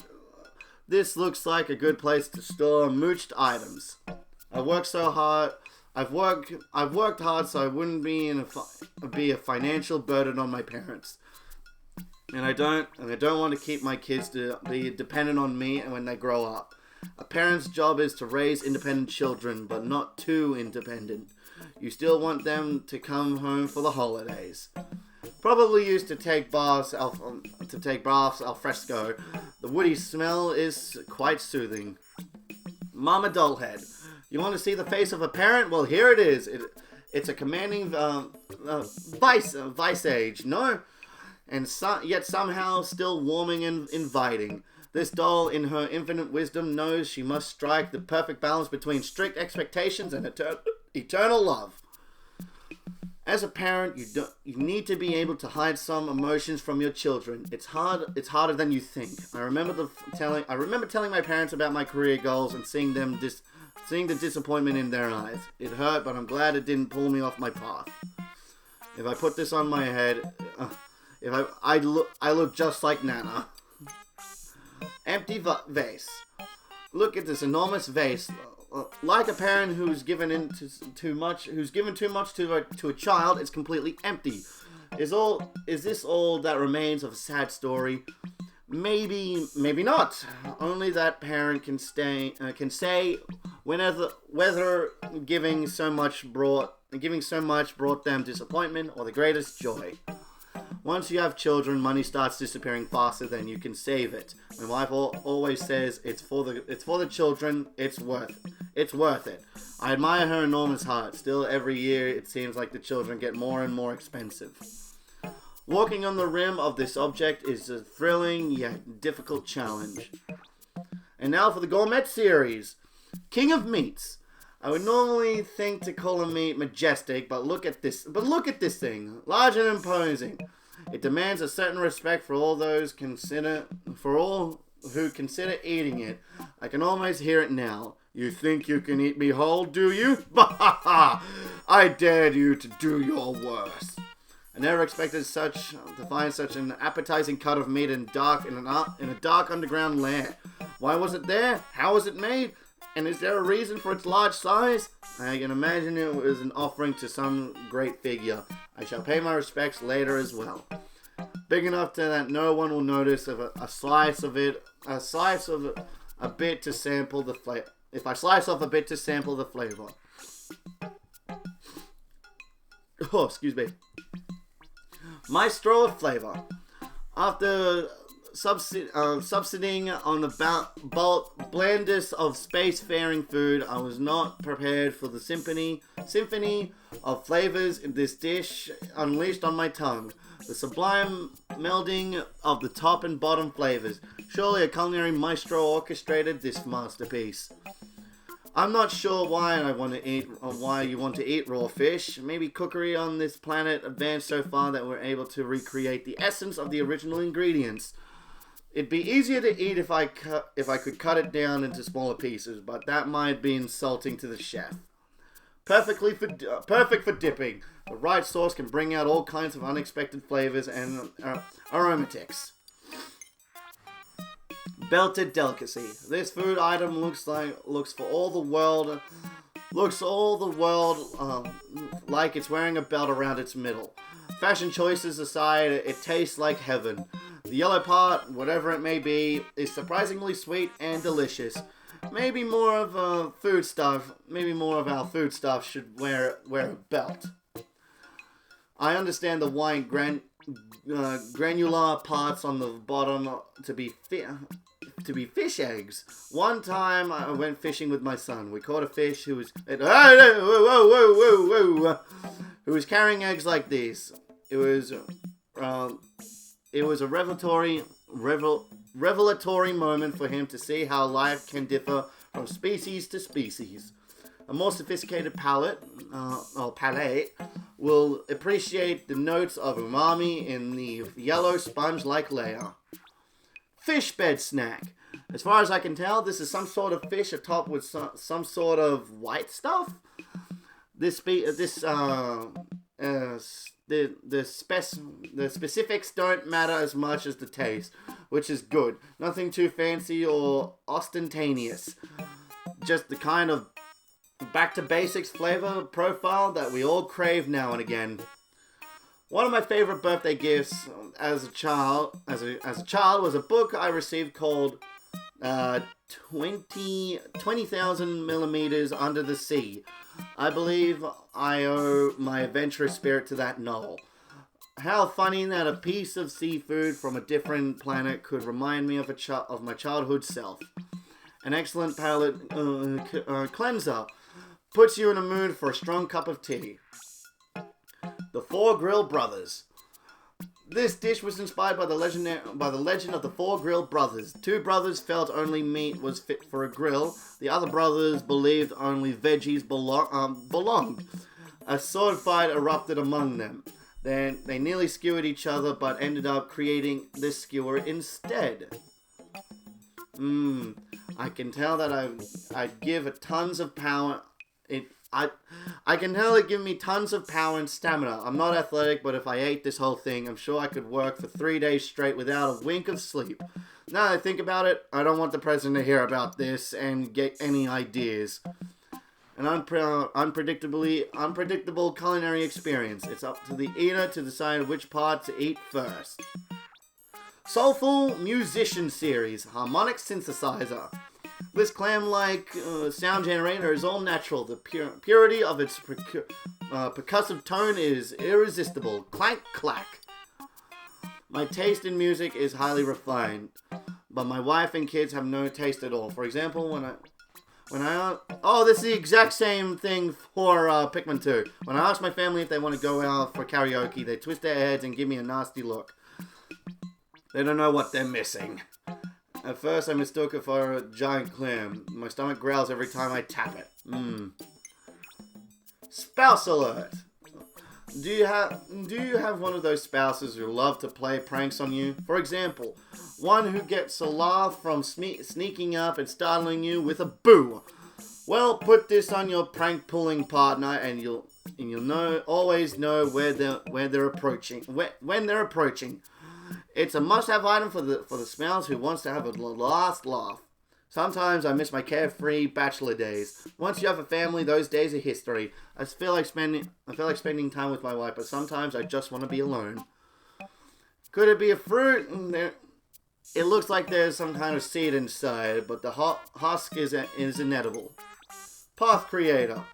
this looks like a good place to store mooched items. I've worked hard so I wouldn't be a financial burden on my parents. And I don't want to keep my kids to be dependent on me when they grow up. A parent's job is to raise independent children, but not too independent. You still want them to come home for the holidays. Probably used to take baths al fresco. The woody smell is quite soothing. Mama Dollhead. You want to see the face of a parent? Well, here it is. It's a commanding vice age, no? And yet somehow still warming and inviting. This doll, in her infinite wisdom, knows she must strike the perfect balance between strict expectations and eternal love. As a parent, you need to be able to hide some emotions from your children. It's harder than you think. I remember telling my parents about my career goals and seeing the disappointment in their eyes. It hurt, but I'm glad it didn't pull me off my path. If I put this on my head, I look just like Nana. Empty vase. Look at this enormous vase. Like a parent who's given too much to a child, it's completely empty. Is this all that remains of a sad story? Maybe not. Only that parent can say whether giving so much brought them disappointment or the greatest joy. Once you have children, money starts disappearing faster than you can save it. My wife always says it's for the children. It's worth it. I admire her enormous heart. Still, every year it seems like the children get more and more expensive. Walking on the rim of this object is a thrilling yet difficult challenge. And now for the gourmet series, King of Meats. I would normally think to call a meat majestic, but look at this thing, large and imposing. It demands a certain respect for all who consider eating it. I can almost hear it now. You think you can eat me whole, do you? I dare you to do your worst. I never expected to find such an appetizing cut of meat in a dark underground lair. Why was it there? How was it made? And is there a reason for its large size? I can imagine it was an offering to some great figure. I shall pay my respects later as well. Big enough that no one will notice if a slice of a bit to sample the flavor. If I slice off a bit to sample the flavor. Oh, excuse me. My straw of flavor. After subsiding on the blandest of space-faring food, I was not prepared for the symphony of flavors this dish unleashed on my tongue. The sublime melding of the top and bottom flavors. Surely a culinary maestro orchestrated this masterpiece. I'm not sure why you want to eat raw fish. Maybe cookery on this planet advanced so far that we're able to recreate the essence of the original ingredients. It'd be easier to eat if I could cut it down into smaller pieces, but that might be insulting to the chef. Perfect for dipping. The right sauce can bring out all kinds of unexpected flavors and aromatics. Belted delicacy. This food item looks all the world like it's wearing a belt around its middle. Fashion choices aside, it tastes like heaven. The yellow part, whatever it may be, is surprisingly sweet and delicious. Maybe more of our food stuff should wear a belt. I understand the white granular parts on the bottom to be fish eggs. One time I went fishing with my son. We caught a fish who was carrying eggs like these. It was a revelatory moment for him to see how life can differ from species to species. A more sophisticated palate will appreciate the notes of umami in the yellow sponge-like layer. Fish bed snack. As far as I can tell, this is some sort of fish atop with some sort of white stuff. The specifics don't matter as much as the taste, which is good. Nothing too fancy or ostentatious. Just the kind of back to basics flavor profile that we all crave now and again. One of my favorite birthday gifts as a child was a book I received called 20,000 millimeters under the sea. I believe I owe my adventurous spirit to that novel. How funny that a piece of seafood from a different planet could remind me of my childhood self. An excellent palate cleanser. Puts you in a mood for a strong cup of tea. The Four Grill Brothers. This dish was inspired by the legend of the Four Grill Brothers. Two brothers felt only meat was fit for a grill. The other brothers believed only veggies belonged. A sword fight erupted among them. Then they nearly skewered each other, but ended up creating this skewer instead. I can tell that I'd give it tons of power. I can tell it give me tons of power and stamina. I'm not athletic, but if I ate this whole thing, I'm sure I could work for 3 days straight without a wink of sleep. Now that I think about it, I don't want the president to hear about this and get any ideas. An unpredictable culinary experience. It's up to the eater to decide which part to eat first. Soulful Musician Series, Harmonic Synthesizer. This clam-like sound generator is all natural. The purity of its percussive tone is irresistible. Clank, clack. My taste in music is highly refined, but my wife and kids have no taste at all. For example, this is the exact same thing for Pikmin 2. When I ask my family if they want to go out for karaoke, they twist their heads and give me a nasty look. They don't know what they're missing. At first, I mistook it for a giant clam. My stomach growls every time I tap it. Spouse alert. Do you have one of those spouses who love to play pranks on you? For example, one who gets a laugh from sneaking up and startling you with a boo. Well, put this on your prank pulling partner, and you'll always know when they're approaching. It's a must-have item for the spouse who wants to have a last laugh. Sometimes I miss my carefree bachelor days. Once you have a family, those days are history. I feel like spending time with my wife, but sometimes I just want to be alone. Could it be a fruit? It looks like there's some kind of seed inside, but the husk is inedible. Path Creator.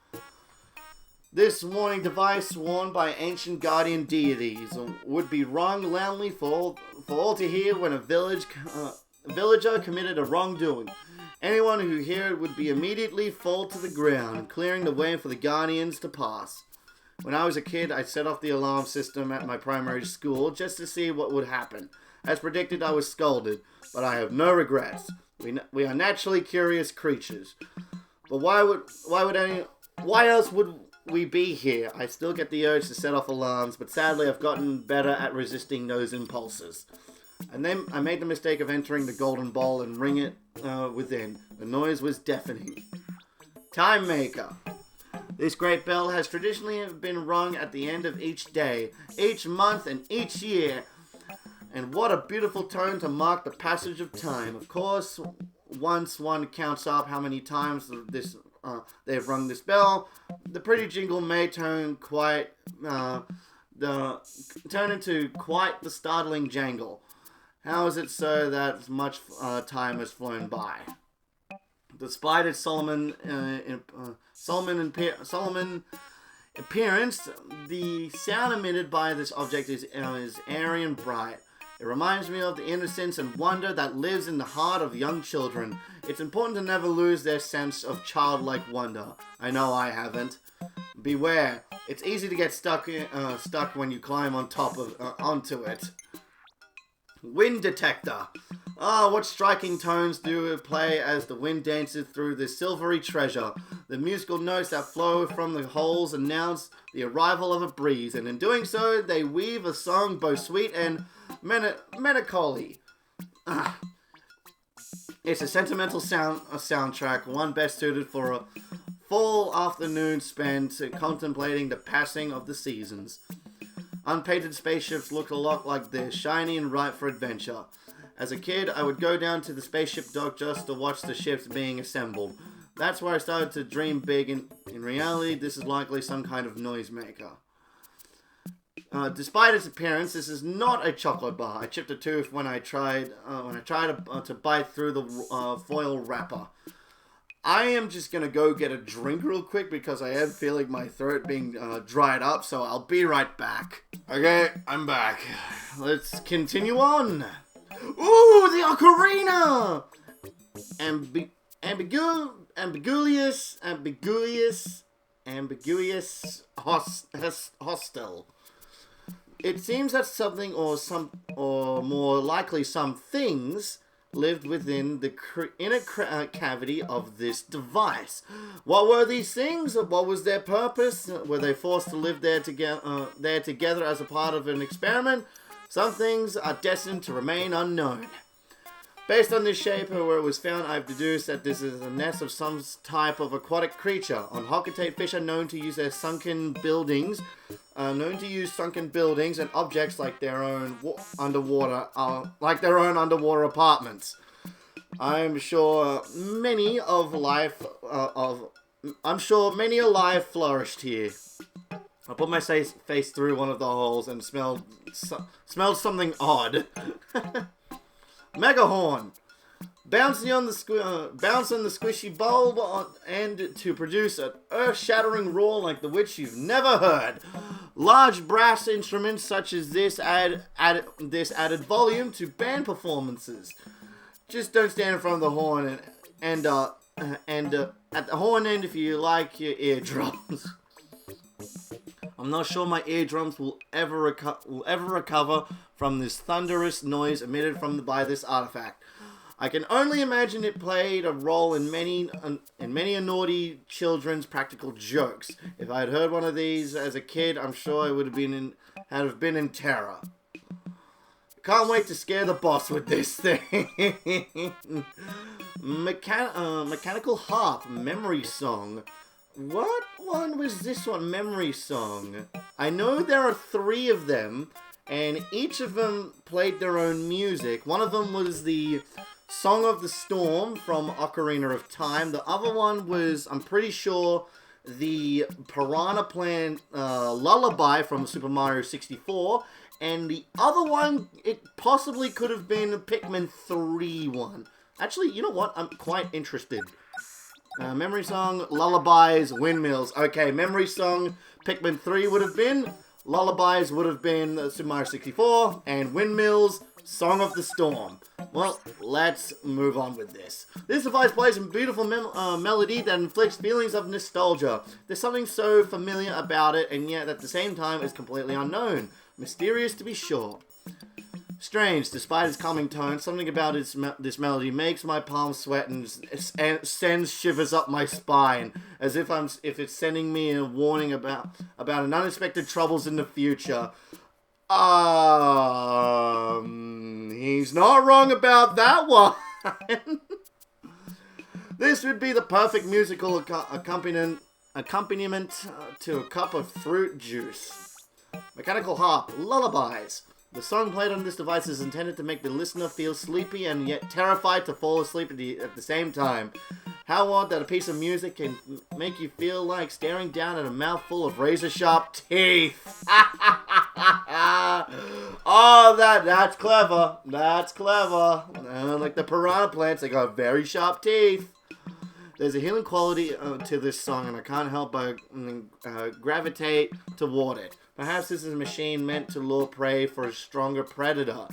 This warning device, worn by ancient guardian deities, would be rung loudly for all to hear when a villager committed a wrongdoing. Anyone who heard it would be immediately fall to the ground, clearing the way for the guardians to pass. When I was a kid, I set off the alarm system at my primary school just to see what would happen. As predicted, I was scolded, but I have no regrets. We are naturally curious creatures. But why else would we be here? I still get the urge to set off alarms, but sadly I've gotten better at resisting those impulses. And then I made the mistake of entering the golden bowl and ring it within. The noise was deafening. Time Maker. This great bell has traditionally been rung at the end of each day, each month, and each year. And what a beautiful tone to mark the passage of time. Of course, once one counts up how many times they've rung this bell, the pretty jingle may turn into quite the startling jangle. How is it so that much time has flown by? Despite its Solomon appearance, the sound emitted by this object is airy and bright. It reminds me of the innocence and wonder that lives in the heart of young children. It's important to never lose their sense of childlike wonder. I know I haven't. Beware, it's easy to get stuck when you climb on top of onto it. Wind detector. Ah, what striking tones do it play as the wind dances through this silvery treasure. The musical notes that flow from the holes announce the arrival of a breeze, and in doing so, they weave a song both sweet and melancholy. Ah. It's a sentimental soundtrack, one best suited for a full afternoon spent contemplating the passing of the seasons. Unpainted spaceships look a lot like this, shiny and ripe for adventure. As a kid, I would go down to the spaceship dock just to watch the ships being assembled. That's where I started to dream big, and in reality, this is likely some kind of noisemaker. Despite its appearance, this is not a chocolate bar. I chipped a tooth when I tried to bite through the foil wrapper. I am just gonna go get a drink real quick because I am feeling my throat being dried up, so I'll be right back. Okay, I'm back. Let's continue on. Ooh, the ocarina! Ambiguous hostel. It seems that something or more likely some things lived within the inner cavity of this device. What were these things? What was their purpose? Were they forced to live there together as a part of an experiment? Some things are destined to remain unknown. Based on this shape and where it was found, I've deduced that this is a nest of some type of aquatic creature. On Hokitate, fish are known to use sunken buildings and objects like their own underwater apartments. I'm sure many alive flourished here. I put my face through one of the holes and smelled something odd. Megahorn. Bouncing on the squishy bulb and to produce an earth-shattering roar like the which you've never heard. Large brass instruments such as this added volume to band performances. Just don't stand in front of the horn and at the horn end if you like your eardrums. I'm not sure my eardrums will ever recover from this thunderous noise emitted by this artifact. I can only imagine it played a role in many naughty children's practical jokes. If I had heard one of these as a kid, I'm sure I would have been in terror. Can't wait to scare the boss with this thing. Mechanical harp memory song. What one was this one? Memory song. I know there are 3 of them, and each of them played their own music. One of them was the Song of the Storm from Ocarina of Time. The other one was, I'm pretty sure, the Piranha Plant Lullaby from Super Mario 64. And the other one, it possibly could have been a Pikmin 3 one. Actually, you know what? I'm quite interested. Memory song, lullabies, windmills. Okay, memory song, Pikmin 3 would have been. Lullabies would have been Super Mario 64. And windmills, Song of the Storm. Well, let's move on with this. This device plays a beautiful melody that inflicts feelings of nostalgia. There's something so familiar about it, and yet at the same time it's completely unknown. Mysterious to be sure. Strange, despite its calming tone, something about this melody makes my palms sweat and sends shivers up my spine, as if it's sending me a warning about an unexpected troubles in the future. He's not wrong about that one. This would be the perfect musical accompaniment to a cup of fruit juice. Mechanical harp, lullabies. The song played on this device is intended to make the listener feel sleepy and yet terrified to fall asleep at the same time. How odd that a piece of music can make you feel like staring down at a mouthful of razor-sharp teeth. Oh, that's clever. That's clever. Like the piranha plants, they got very sharp teeth. There's a healing quality to this song, and I can't help but gravitate toward it. Perhaps this is a machine meant to lure prey for a stronger predator.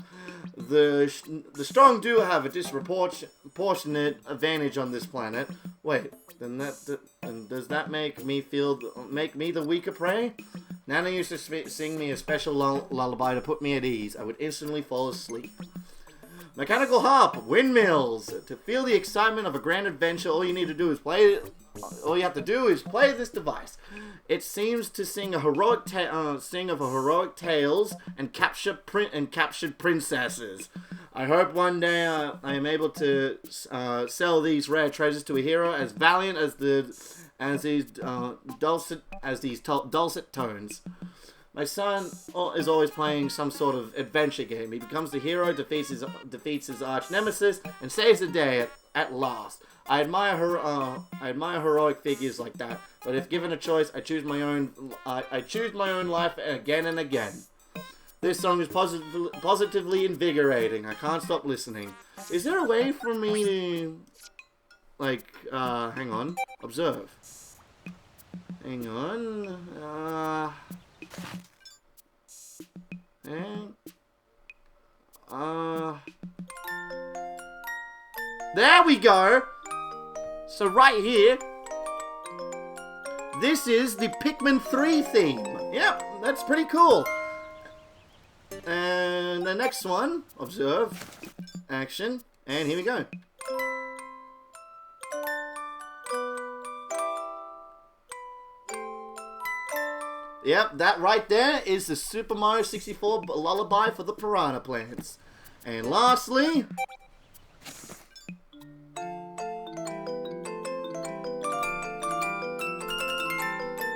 The strong do have a disproportionate advantage on this planet. Wait, then does that make me the weaker prey? Nana used to sing me a special lullaby to put me at ease. I would instantly fall asleep. Mechanical harp, windmills. To feel the excitement of a grand adventure, all you need to do is play. All you have to do is play this device. It seems to sing of heroic tales and captured princesses. I hope one day I am able to sell these rare treasures to a hero as valiant as these dulcet tones. My son is always playing some sort of adventure game. He becomes the hero, defeats his arch nemesis, and saves the day at last. I admire heroic figures like that. But if given a choice, I choose my own life again and again. This song is positively invigorating. I can't stop listening. Is there a way for me to, like, hang on, observe? Hang on, there we go! So right here, this is the Pikmin 3 theme. Yep, that's pretty cool. And the next one, observe, action, and here we go. Yep, that right there is the Super Mario 64 lullaby for the piranha plants. And lastly,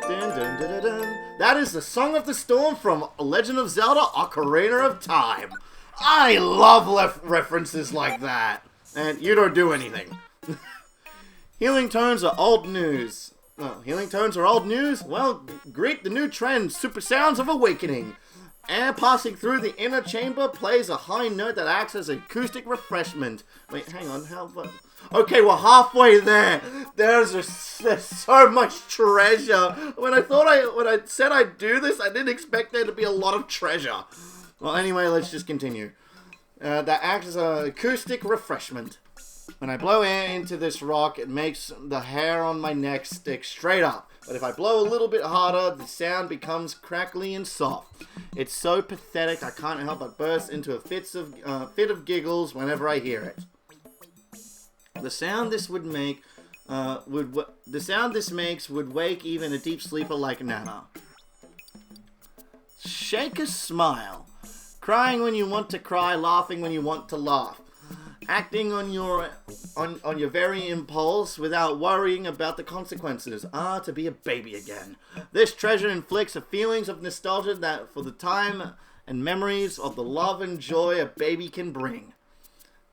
dun, dun, dun, dun, dun. That is the Song of the Storm from Legend of Zelda: Ocarina of Time. I love references like that. And you don't do anything. Healing tones are old news. Oh, healing tones are old news? Well, greet the new trend, Super Sounds of Awakening. Air passing through the inner chamber plays a high note that acts as acoustic refreshment. Wait, hang on, okay, we're halfway there. There's so much treasure. When I said I'd do this, I didn't expect there to be a lot of treasure. Well, anyway, let's just continue. That acts as an acoustic refreshment. When I blow air into this rock, it makes the hair on my neck stick straight up. But if I blow a little bit harder, the sound becomes crackly and soft. It's so pathetic, I can't help but burst into a fit of giggles whenever I hear it. The sound this makes would wake even a deep sleeper like Nana. Shake a smile. Crying when you want to cry, laughing when you want to laugh. Acting on your very impulse without worrying about the consequences. To be a baby again. This treasure inflicts feelings of nostalgia that for the time and memories of the love and joy a baby can bring.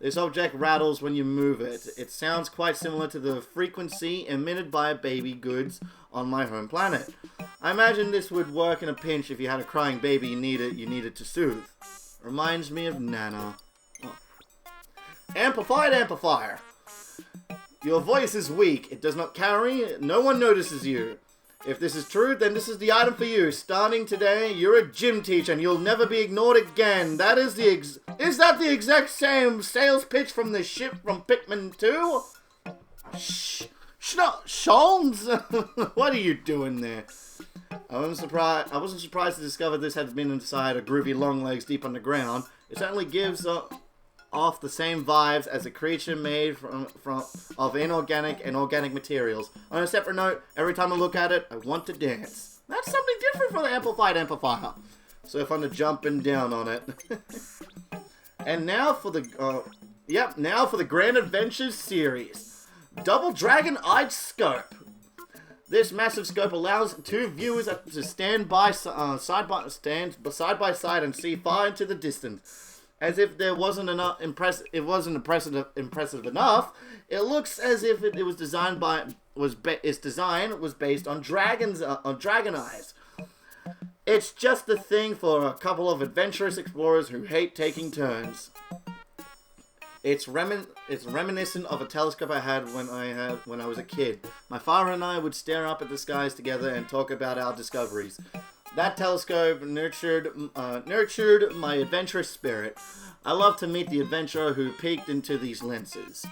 This object rattles when you move it. It sounds quite similar to the frequency emitted by baby goods on my home planet. I imagine this would work in a pinch if you had a crying baby you needed to soothe. Reminds me of Nana. Amplified amplifier. Your voice is weak. It does not carry. No one notices you. If this is true, then this is the item for you. Starting today, you're a gym teacher and you'll never be ignored again. That is is that the exact same sales pitch from the ship from Pikmin 2? Sholmes? What are you doing there? I wasn't surprised to discover this had been inside a groovy Longlegs deep underground. It certainly gives off the same vibes as a creature made of inorganic and organic materials. On a separate note, every time I look at it, I want to dance. That's something different from the amplified amplifier. So fun to jumping down on it. And now for the Grand Adventures series. Double Dragon-Eyed Scope. This massive scope allows two viewers to stand side by side and see far into the distance. As if there wasn't enough impressive enough, it looks as if its design was based on dragon eyes. It's just the thing for a couple of adventurous explorers who hate taking turns. It's reminiscent of a telescope I had when I was a kid. My father and I would stare up at the skies together and talk about our discoveries. That telescope nurtured my adventurous spirit. I love to meet the adventurer who peeked into these lenses.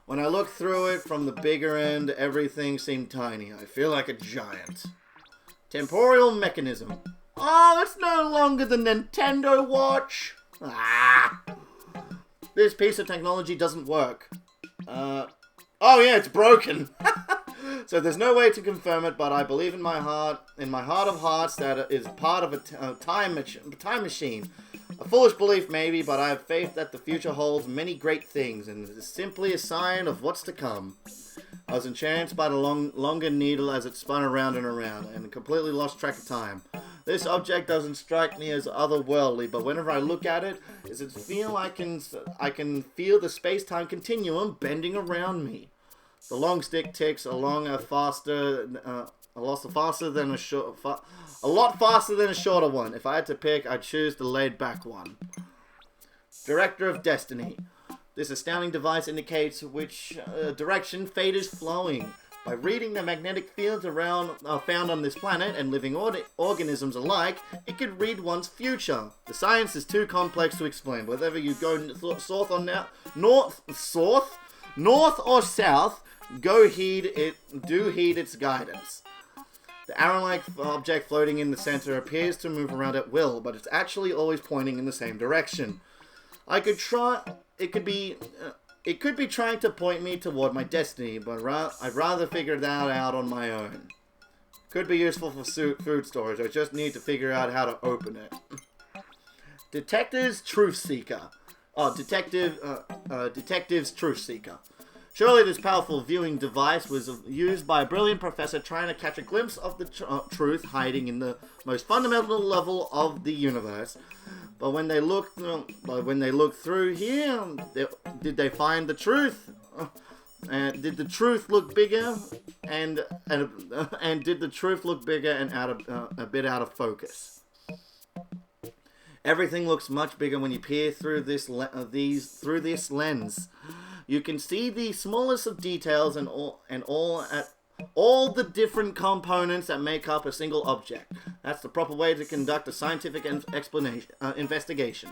When I looked through it from the bigger end, everything seemed tiny. I feel like a giant. Temporal mechanism. Oh, it's no longer the Nintendo Watch. This piece of technology doesn't work. Oh yeah, it's broken. So there's no way to confirm it, but I believe in my heart of hearts, that it is part of a time machine. A foolish belief maybe, but I have faith that the future holds many great things, and it is simply a sign of what's to come. I was enchanted by the longer needle as it spun around and around, and completely lost track of time. This object doesn't strike me as otherworldly, but whenever I look at it, I can feel the space-time continuum bending around me. The long stick ticks along a lot faster than a shorter one. If I had to pick, I'd choose the laid-back one. Director of Destiny. This astounding device indicates which direction fate is flowing. By reading the magnetic fields found on this planet and living organisms alike, it could read one's future. The science is too complex to explain. Whether you go north or south, do heed its guidance. The arrow-like object floating in the center appears to move around at will, but it's actually always pointing in the same direction. It could be trying to point me toward my destiny, but I'd rather figure that out on my own. Could be useful for food storage. I just need to figure out how to open it. Detective's Truth Seeker. Detective's Truth Seeker. Surely this powerful viewing device was used by a brilliant professor trying to catch a glimpse of the truth hiding in the most fundamental level of the universe. But when they looked through here, did they find the truth? And did the truth look bigger? And did the truth look bigger and a bit out of focus? Everything looks much bigger when you peer through this lens. You can see the smallest of details and all the different components that make up a single object. That's the proper way to conduct a scientific investigation.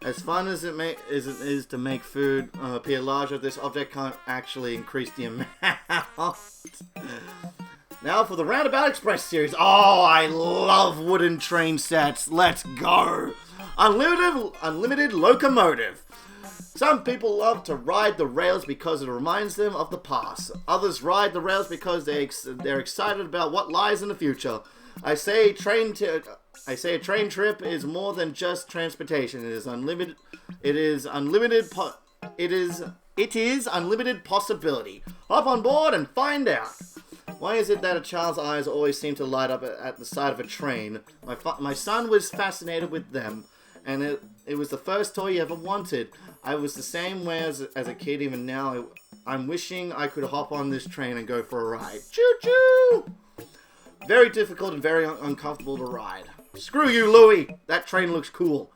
As fun as it is to make food appear larger, this object can't actually increase the amount. Now for the Roundabout Express series. Oh, I love wooden train sets. Let's go. Unlimited locomotive. Some people love to ride the rails because it reminds them of the past. Others ride the rails because they're excited about what lies in the future. I say a train trip is more than just transportation. It is unlimited. It is unlimited possibility. Hop on board and find out. Why is it that a child's eyes always seem to light up at the sight of a train? My son was fascinated with them, and it was the first toy he ever wanted. I was the same way as a kid. Even now, I'm wishing I could hop on this train and go for a ride. Choo-choo! Very difficult and very uncomfortable to ride. Screw you, Louie! That train looks cool.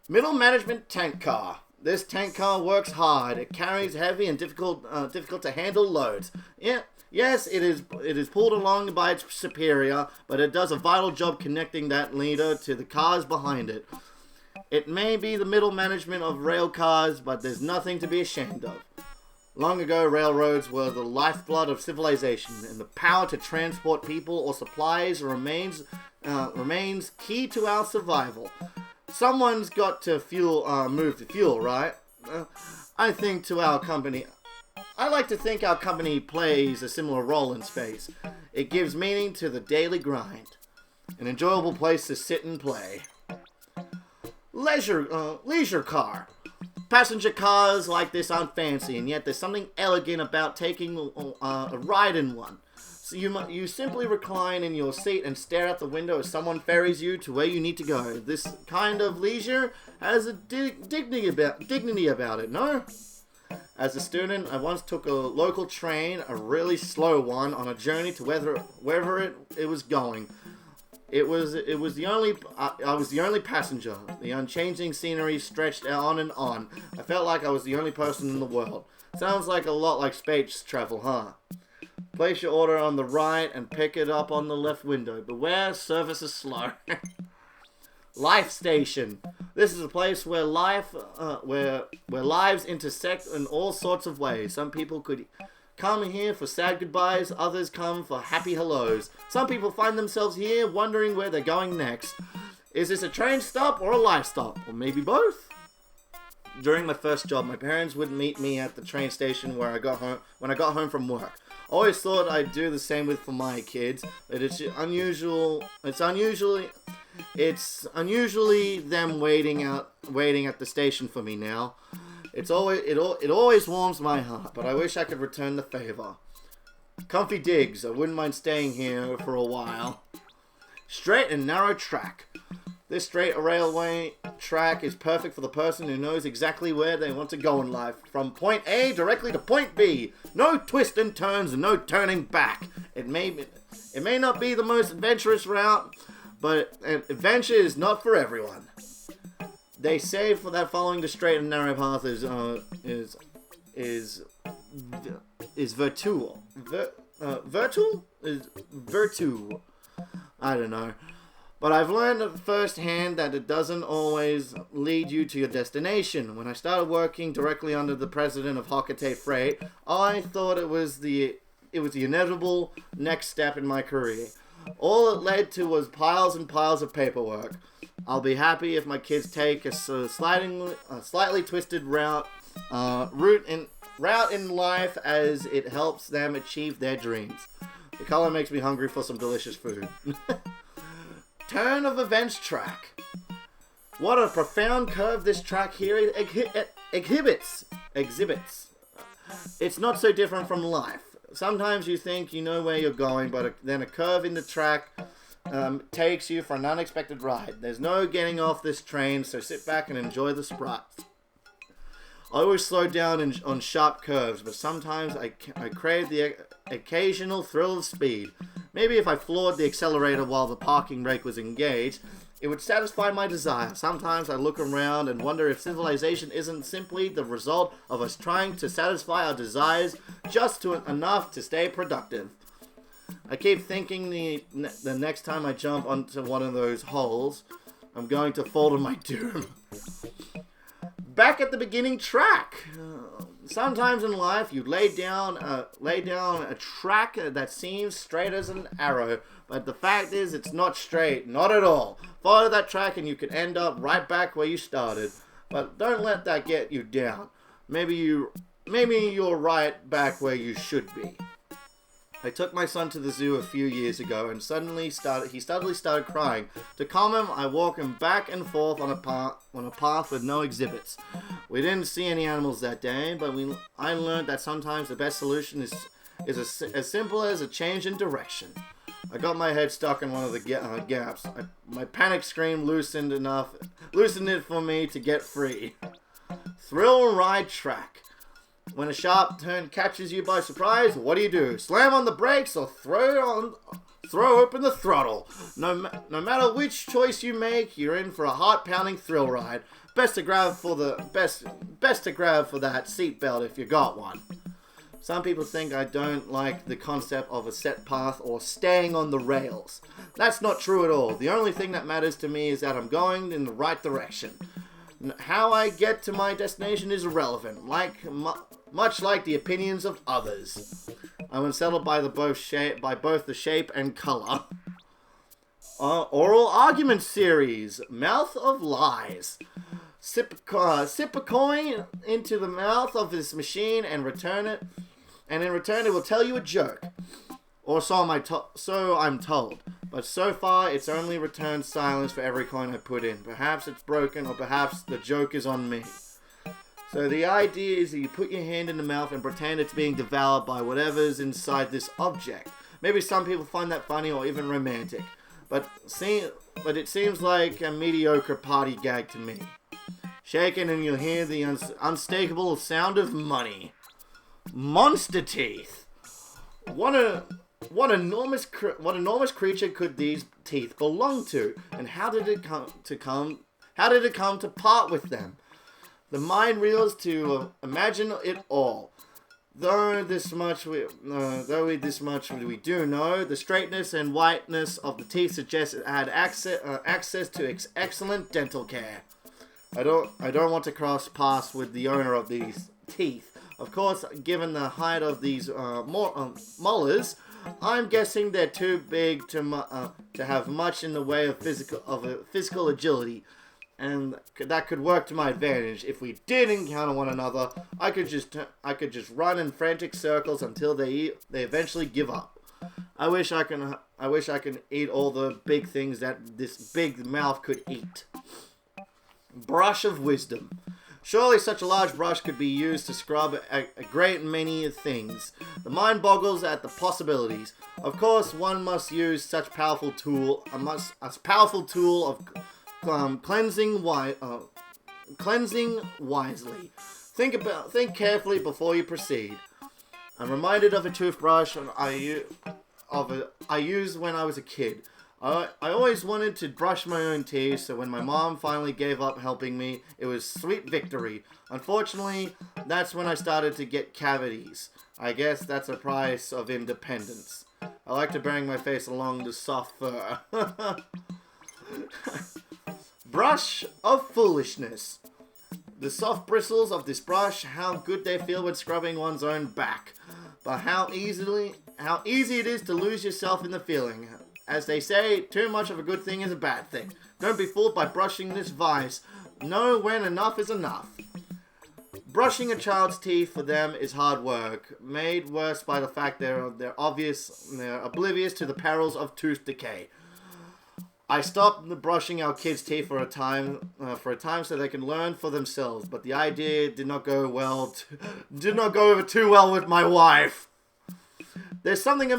Middle management tank car. This tank car works hard. It carries heavy and difficult to handle loads. Yes, it is pulled along by its superior, but it does a vital job connecting that leader to the cars behind it. It may be the middle management of rail cars, but there's nothing to be ashamed of. Long ago, railroads were the lifeblood of civilization, and the power to transport people or supplies remains key to our survival. Someone's got to move the fuel, right? I like to think our company plays a similar role in space. It gives meaning to the daily grind. An enjoyable place to sit and play. Leisure car. Passenger cars like this aren't fancy, and yet there's something elegant about taking a ride in one. So you simply recline in your seat and stare out the window as someone ferries you to where you need to go. This kind of leisure has a dignity about it, no? As a student, I once took a local train, a really slow one, on a journey to wherever it was going. I was the only passenger. The unchanging scenery stretched on and on. I felt like I was the only person in the world. Sounds like a lot like space travel, huh? Place your order on the right and pick it up on the left window. Beware, service is slow. Life Station. This is a place where lives intersect in all sorts of ways. Some people could come here for sad goodbyes, others come for happy hellos. Some people find themselves here wondering where they're going next. Is this a train stop or a life stop? Or maybe both? During my first job, my parents would meet me at the train station where I got home when I got home from work. I always thought I'd do the same for my kids, but it's unusually them waiting at the station for me now. It always warms my heart, but I wish I could return the favor. Comfy digs. I wouldn't mind staying here for a while. Straight and narrow track. This straight railway track is perfect for the person who knows exactly where they want to go in life. From point A directly to point B. No twists and turns and no turning back. It may not be the most adventurous route, but adventure is not for everyone. They say for that following the straight and narrow path is virtual. Virtual? Is virtue. I don't know. But I've learned firsthand that it doesn't always lead you to your destination. When I started working directly under the president of Hockaday Freight, I thought it was the inevitable next step in my career. All it led to was piles and piles of paperwork. I'll be happy if my kids take a slightly twisted route in life, as it helps them achieve their dreams. The color makes me hungry for some delicious food. Turn of events track. What a profound curve this track here exhibits. It's not so different from life. Sometimes you think you know where you're going, but then a curve in the track takes you for an unexpected ride. There's no getting off this train, so sit back and enjoy the sprites. I always slow down on sharp curves, but sometimes I crave the occasional thrill of speed. Maybe if I floored the accelerator while the parking brake was engaged, it would satisfy my desire. Sometimes I look around and wonder if civilization isn't simply the result of us trying to satisfy our desires just enough to stay productive. I keep thinking the next time I jump onto one of those holes, I'm going to fall to my doom. Back at the beginning track. Sometimes in life you lay down a track that seems straight as an arrow, but the fact is it's not straight, not at all. Follow that track and you can end up right back where you started. But don't let that get you down. Maybe you're right back where you should be. I took my son to the zoo a few years ago and he suddenly started crying. To calm him, I walk him back and forth on a path with no exhibits. We didn't see any animals that day, but I learned that sometimes the best solution is as simple as a change in direction. I got my head stuck in one of the gaps. My panic scream loosened it for me to get free. Thrill ride track. When a sharp turn catches you by surprise, what do? Slam on the brakes or throw open the throttle? No matter which choice you make, you're in for a heart-pounding thrill ride. Best to grab for that seatbelt if you got one. Some people think I don't like the concept of a set path or staying on the rails. That's not true at all. The only thing that matters to me is that I'm going in the right direction. How I get to my destination is irrelevant, much like the opinions of others. I'm unsettled by both the shape and color. Oral argument series. Mouth of lies. Sip a coin into the mouth of this machine and return it, and in return it will tell you a joke. Or so I'm told. But so far, it's only returned silence for every coin I put in. Perhaps it's broken, or perhaps the joke is on me. So the idea is that you put your hand in the mouth and pretend it's being devoured by whatever's inside this object. Maybe some people find that funny or even romantic. But it seems like a mediocre party gag to me. Shake it and you'll hear the unmistakable sound of money. Monster teeth. What enormous creature could these teeth belong to, and how did it come to part with them? The mind reels to imagine it all. Though we do know, the straightness and whiteness of the teeth suggests it had access to excellent dental care. I don't want to cross paths with the owner of these teeth. Of course, given the height of these molars, I'm guessing they're too big to have much in the way of physical agility. and that could work to my advantage. If we did encounter one another, I could just run in frantic circles until they eventually give up. I wish I can eat all the big things that this big mouth could eat. Brush of wisdom. Surely such a large brush could be used to scrub a great many things. The mind boggles at the possibilities. Of course, one must use such powerful tool. A powerful tool of cleansing wisely. Think carefully before you proceed. I'm reminded of a toothbrush I used when I was a kid. I always wanted to brush my own teeth, so when my mom finally gave up helping me, it was sweet victory. Unfortunately, that's when I started to get cavities. I guess that's a price of independence. I like to bang my face along the soft fur. Brush of foolishness. The soft bristles of this brush, how good they feel when scrubbing one's own back. But how easy it is to lose yourself in the feeling. As they say, too much of a good thing is a bad thing. Don't be fooled by brushing this vice. Know when enough is enough. Brushing a child's teeth for them is hard work, made worse by the fact they're oblivious to the perils of tooth decay. I stopped brushing our kids' teeth for a time so they can learn for themselves, but the idea did not go over too well with my wife. There's something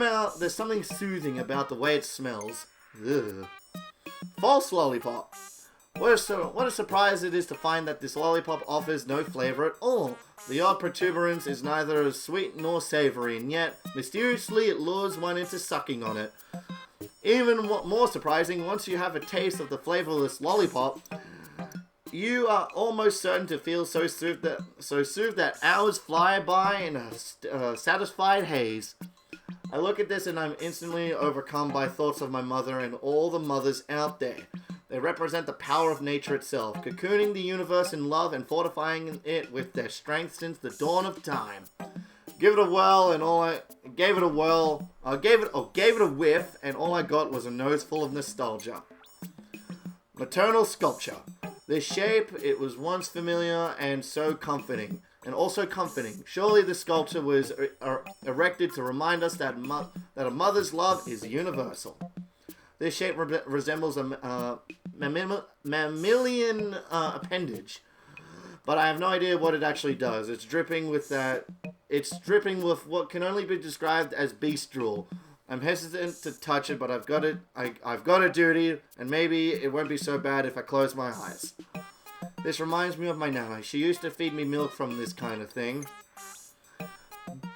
soothing about the way it smells. Ugh. False lollipop. What a surprise it is to find that this lollipop offers no flavor at all. The odd protuberance is neither sweet nor savory, and yet, mysteriously, it lures one into sucking on it. Even more surprising, once you have a taste of the flavorless lollipop, you are almost certain to feel so soothed that hours fly by in a satisfied haze. I look at this and I'm instantly overcome by thoughts of my mother and all the mothers out there. They represent the power of nature itself, cocooning the universe in love and fortifying it with their strength since the dawn of time. Gave it a whiff, and all I got was a nose full of nostalgia. Maternal sculpture. This shape, it was once familiar and so comforting. And also comforting. Surely the sculpture was erected to remind us that a mother's love is universal. This shape resembles a mammalian appendage, but I have no idea what it actually does. It's dripping with what can only be described as beast drool. I'm hesitant to touch it, but I've got a duty, and maybe it won't be so bad if I close my eyes. This reminds me of my nana. She used to feed me milk from this kind of thing.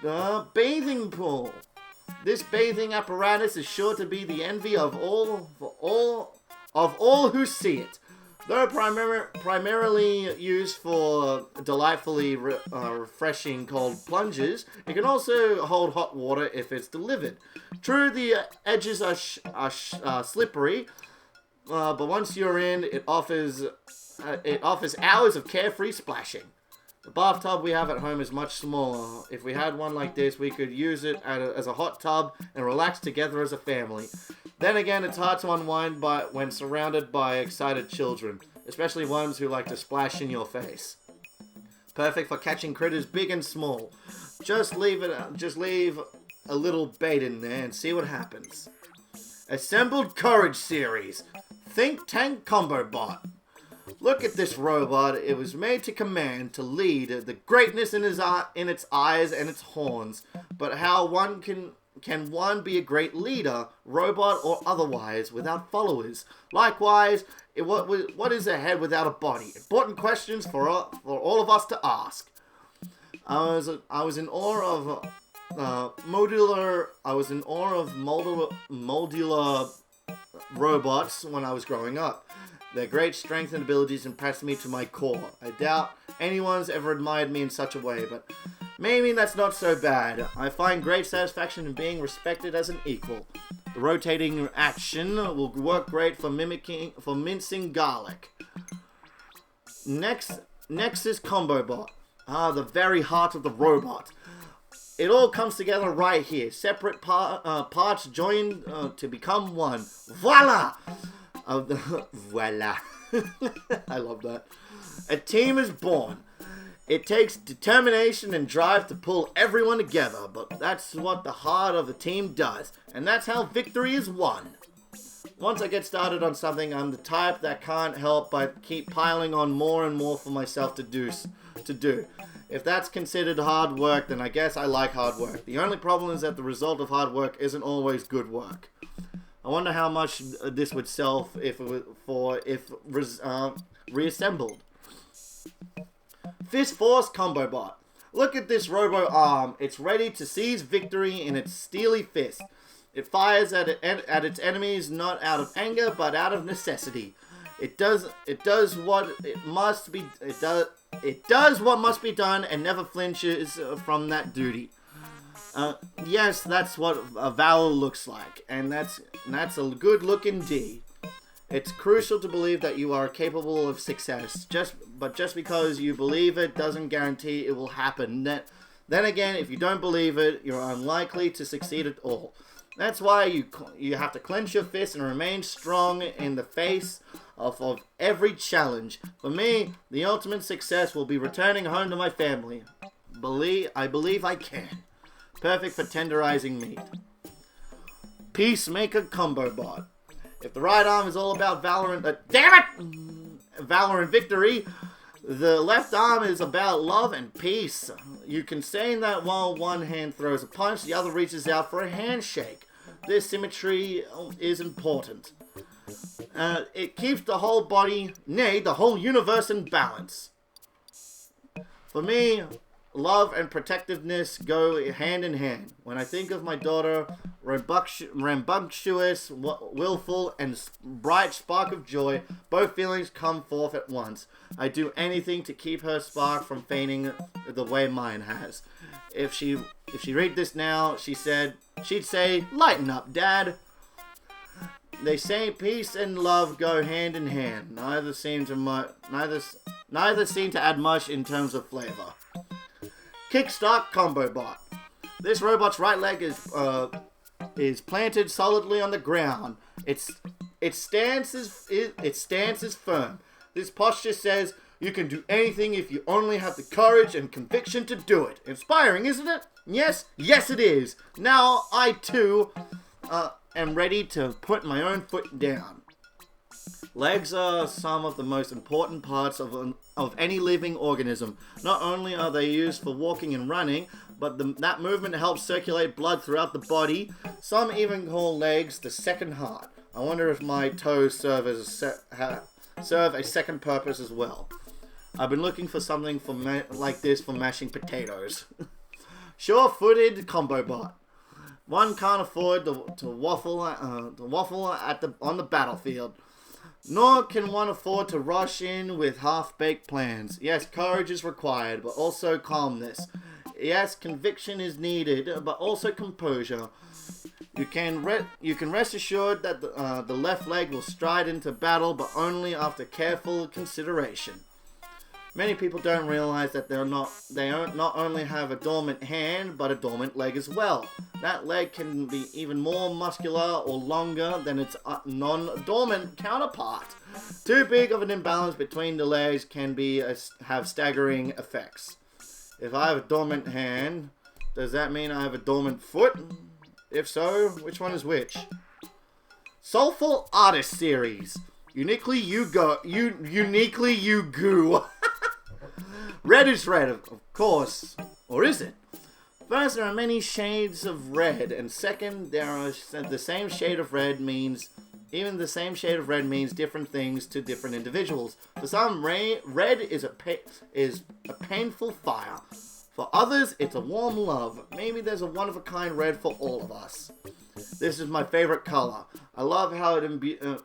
The bathing pool. This bathing apparatus is sure to be the envy of all who see it. Though primarily used for delightfully refreshing cold plunges, it can also hold hot water if it's delivered. True, the edges are slippery, but once you're in, it offers hours of carefree splashing. The bathtub we have at home is much smaller. If we had one like this, we could use it as a hot tub and relax together as a family. Then again, it's hard to unwind when surrounded by excited children, especially ones who like to splash in your face. Perfect for catching critters big and small. Just leave a little bait in there and see what happens. Assembled Courage Series. Think Tank Combo Bot. Look at this robot. It was made to command, to lead, the greatness in its eyes and its horns. But how can one be a great leader, robot or otherwise, without followers? Likewise, what is a head without a body? Important questions for all of us to ask. I was in awe of modular robots when I was growing up. Their great strength and abilities impressed me to my core. I doubt anyone's ever admired me in such a way, but maybe that's not so bad. I find great satisfaction in being respected as an equal. The rotating action will work great for mincing garlic. Next is Combo Bot. The very heart of the robot. It all comes together right here. Separate parts joined to become one. Voila! Voila. I love that. A team is born. It takes determination and drive to pull everyone together, but that's what the heart of the team does, and that's how victory is won. Once I get started on something, I'm the type that can't help but keep piling on more and more for myself to do. If that's considered hard work, then I guess I like hard work. The only problem is that the result of hard work isn't always good work. I wonder how much this would sell if reassembled. Fist Force Combo Bot. Look at this robo arm. It's ready to seize victory in its steely fist. It fires at its enemies not out of anger but out of necessity. It does what must be done and never flinches from that duty. Yes, that's what a valor looks like, and that's a good look indeed. It's crucial to believe that you are capable of success. But just because you believe it doesn't guarantee it will happen. Then again, if you don't believe it, you're unlikely to succeed at all. That's why you have to clench your fist and remain strong in the face of every challenge. For me, the ultimate success will be returning home to my family. I believe I can. Perfect for tenderizing meat. Peacemaker Combo Bot. If the right arm is all about valor and valor and victory, the left arm is about love and peace. You can say that while one hand throws a punch, the other reaches out for a handshake. This symmetry is important. It keeps the whole body, nay, the whole universe in balance. For me, love and protectiveness go hand in hand. When I think of my daughter, rambunctious, willful, and bright spark of joy, both feelings come forth at once. I do anything to keep her spark from fading the way mine has. If she read this now, she'd say, "Lighten up, Dad." They say peace and love go hand in hand. Neither seem to add much in terms of flavor. Kickstart Combo Bot. This robot's right leg is planted solidly on the ground. Its stance is firm. This posture says you can do anything if you only have the courage and conviction to do it. Inspiring, isn't it? Yes, it is. Now I too am ready to put my own foot down. Legs are some of the most important parts of any living organism. Not only are they used for walking and running, but that movement helps circulate blood throughout the body. Some even call legs the second heart. I wonder if my toes serve a second purpose as well. I've been looking for something like this for mashing potatoes. Sure-footed Combo Bot. One can't afford to waffle on the battlefield. Nor can one afford to rush in with half-baked plans. Yes, courage is required, but also calmness. Yes, conviction is needed, but also composure. You can rest assured that the left leg will stride into battle, but only after careful consideration. Many people don't realize that they not only have a dormant hand, but a dormant leg as well. That leg can be even more muscular or longer than its non-dormant counterpart. Too big of an imbalance between the legs can have staggering effects. If I have a dormant hand, does that mean I have a dormant foot? If so, which one is which? Soulful Artist Series. Uniquely you goo. Red is red, of course. Or is it? First, there are many shades of red, and second, the same shade of red means different things to different individuals. For some, red is a painful fire. For others, it's a warm love. Maybe there's a one-of-a-kind red for all of us. This is my favorite color. I love how it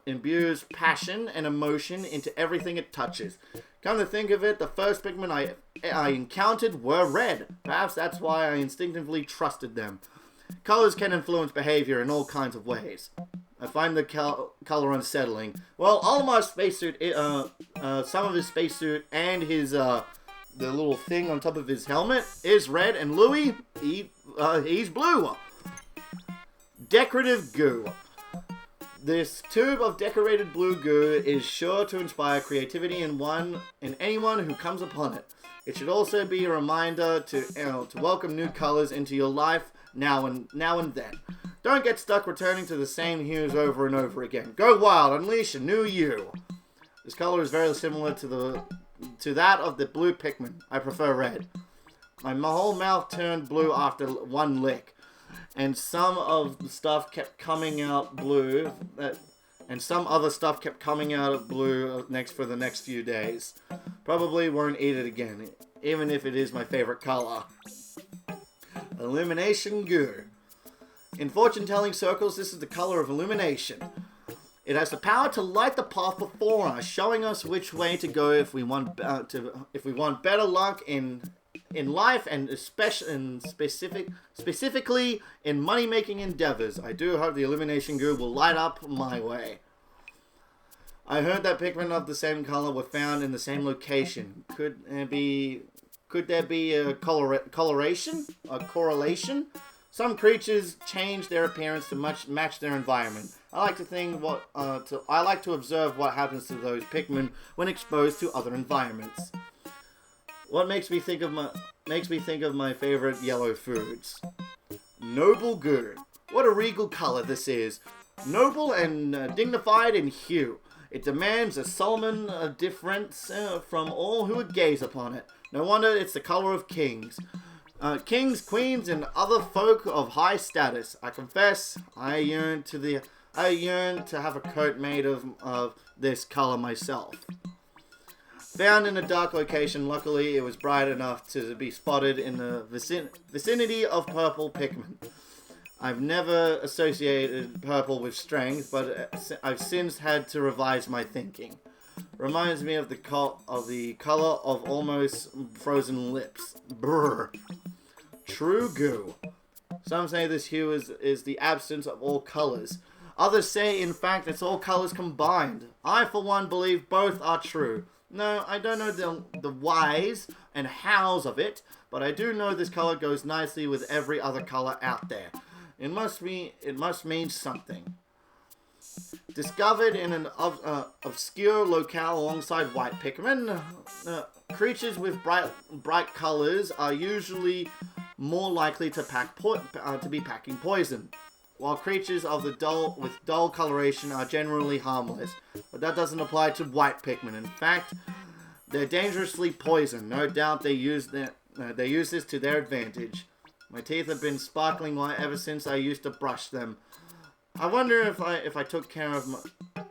imbues passion and emotion into everything it touches. Come to think of it, the first Pikmin I encountered were red. Perhaps that's why I instinctively trusted them. Colors can influence behavior in all kinds of ways. I find the color unsettling. Well, Olimar's spacesuit, some of his spacesuit and his the little thing on top of his helmet is red, and Louis, he's blue. Decorative goo. This tube of decorated blue goo is sure to inspire creativity in anyone who comes upon it. It should also be a reminder to welcome new colors into your life now and then. Don't get stuck returning to the same hues over and over again. Go wild, unleash a new you. This color is very similar to that of the blue Pikmin. I prefer red. My whole mouth turned blue after one lick. And some of the stuff kept coming out blue, and some other stuff kept coming out of blue for the next few days. Probably won't eat it again, even if it is my favorite color. Illumination goo. In fortune-telling circles, this is the color of illumination. It has the power to light the path before us, showing us which way to go if we want better luck in life, and specifically in money-making endeavors. I do hope the illumination goo will light up my way. I heard that Pikmin of the same color were found in the same location. Could there be a correlation? Some creatures change their appearance to match their environment. I like to observe what happens to those Pikmin when exposed to other environments. What makes me think of my favorite yellow foods? Noble goo. What a regal color this is. Noble and dignified in hue. It demands a solemn difference from all who would gaze upon it. No wonder it's the color of kings. Kings, queens, and other folk of high status. I confess, I yearn to have a coat made of this color myself. Found in a dark location, luckily it was bright enough to be spotted in the vicinity of purple Pikmin. I've never associated purple with strength, but I've since had to revise my thinking. Reminds me of the color of almost frozen lips. Brr. True goo. Some say this hue is the absence of all colors. Others say, in fact, it's all colors combined. I, for one, believe both are true. No, I don't know the whys and hows of it, but I do know this color goes nicely with every other color out there. It must mean something. Discovered in an obscure locale alongside white Pikmin, creatures with bright colors are usually more likely to be packing poison, while creatures with dull coloration are generally harmless. But that doesn't apply to white Pikmin. In fact, they're dangerously poisoned. No doubt they use this to their advantage. My teeth have been sparkling white ever since I used to brush them. I wonder if I took care of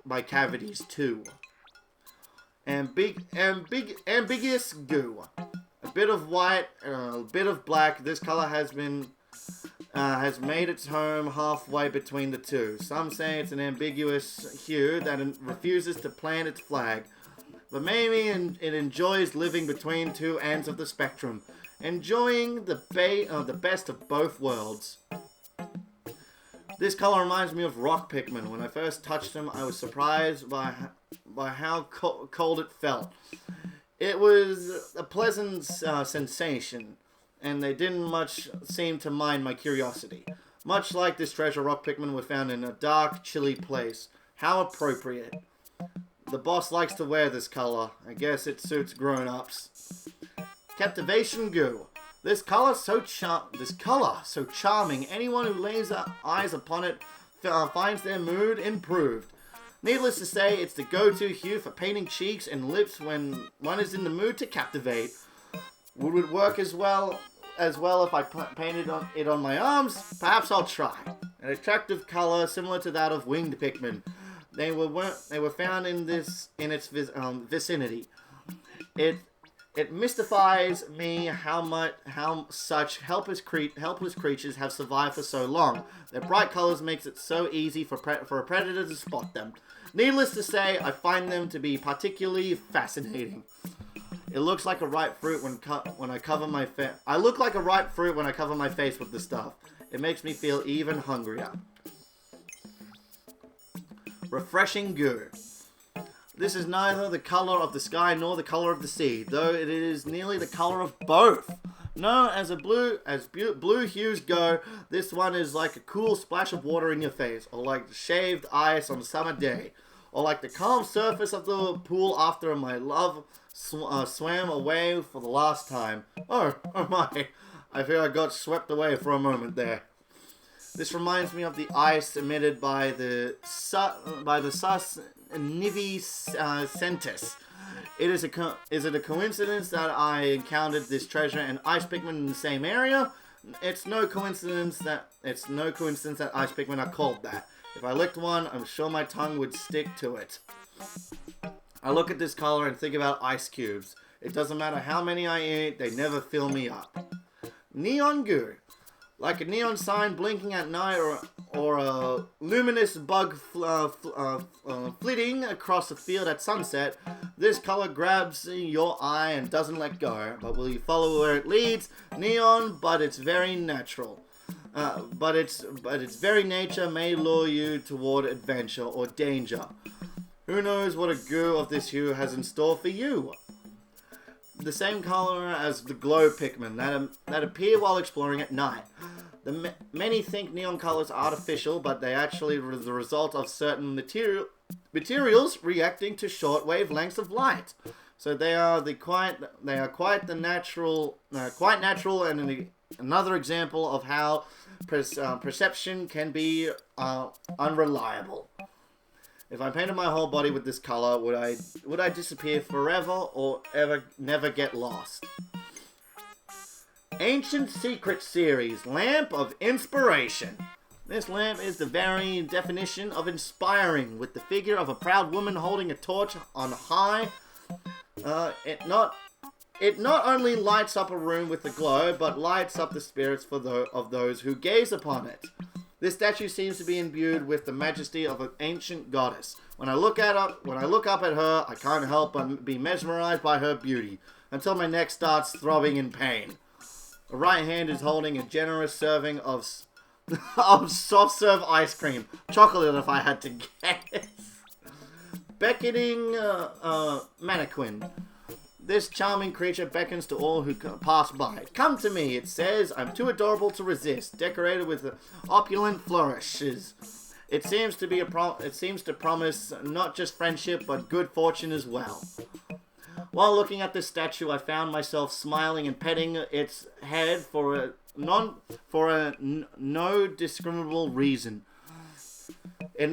my cavities too. Ambiguous goo. A bit of white, a bit of black. This color has made its home halfway between the two. Some say it's an ambiguous hue that refuses to plant its flag, but maybe it enjoys living between two ends of the spectrum, enjoying the best of both worlds. This color reminds me of rock Pikmin. When I first touched them, I was surprised by how cold it felt. It was a pleasant sensation, and they didn't much seem to mind my curiosity. Much like this treasure, rock Pikmin were found in a dark, chilly place. How appropriate. The boss likes to wear this color. I guess it suits grown-ups. Captivation goo. This color so charming. Anyone who lays eyes upon it finds their mood improved. Needless to say, it's the go-to hue for painting cheeks and lips when one is in the mood to captivate. Would it work as well if I painted it on my arms? Perhaps I'll try. An attractive color similar to that of winged Pikmin. They were found in its vicinity. It mystifies me how such helpless creatures have survived for so long. Their bright colors makes it so easy for a predator to spot them. Needless to say, I find them to be particularly fascinating. It looks like a ripe fruit when I cover my face. I look like a ripe fruit when I cover my face with the stuff. It makes me feel even hungrier. Refreshing goo. This is neither the color of the sky nor the color of the sea, though it is nearly the color of both. No, blue hues go, this one is like a cool splash of water in your face, or like shaved ice on a summer day, or like the calm surface of the pool after my love swam away for the last time. Oh my, I feel I got swept away for a moment there. This reminds me of the ice emitted by the Sus Nivi Centis. Is it a coincidence that I encountered this treasure and ice Pikmin in the same area? It's no coincidence that ice Pikmin are called that. If I licked one, I'm sure my tongue would stick to it. I look at this color and think about ice cubes. It doesn't matter how many I eat, they never fill me up. Neon goo. Like a neon sign blinking at night or a luminous bug flitting across a field at sunset, this color grabs your eye and doesn't let go. But will you follow where it leads? Neon, but it's very natural. But its very nature may lure you toward adventure or danger. Who knows what a goo of this hue has in store for you? The same color as the glow Pikmin that appear while exploring at night. Many think neon colors are artificial, but they actually are the result of certain materials reacting to short wavelengths of light. So they are quite natural, and another example of how perception can be unreliable. If I painted my whole body with this color, would I disappear forever or never get lost? Ancient Secret Series, Lamp of Inspiration. This lamp is the very definition of inspiring, with the figure of a proud woman holding a torch on high. It not only lights up a room with a glow, but lights up the spirits of those who gaze upon it. This statue seems to be imbued with the majesty of an ancient goddess. When I look up at her, I can't help but be mesmerized by her beauty, until my neck starts throbbing in pain. The right hand is holding a generous serving of soft serve ice cream, chocolate if I had to guess. Beckoning mannequin. This charming creature beckons to all who pass by. Come to me, it says. I'm too adorable to resist. Decorated with opulent flourishes. It seems to promise not just friendship, but good fortune as well. While looking at this statue, I found myself smiling and petting its head for a no discriminable reason. It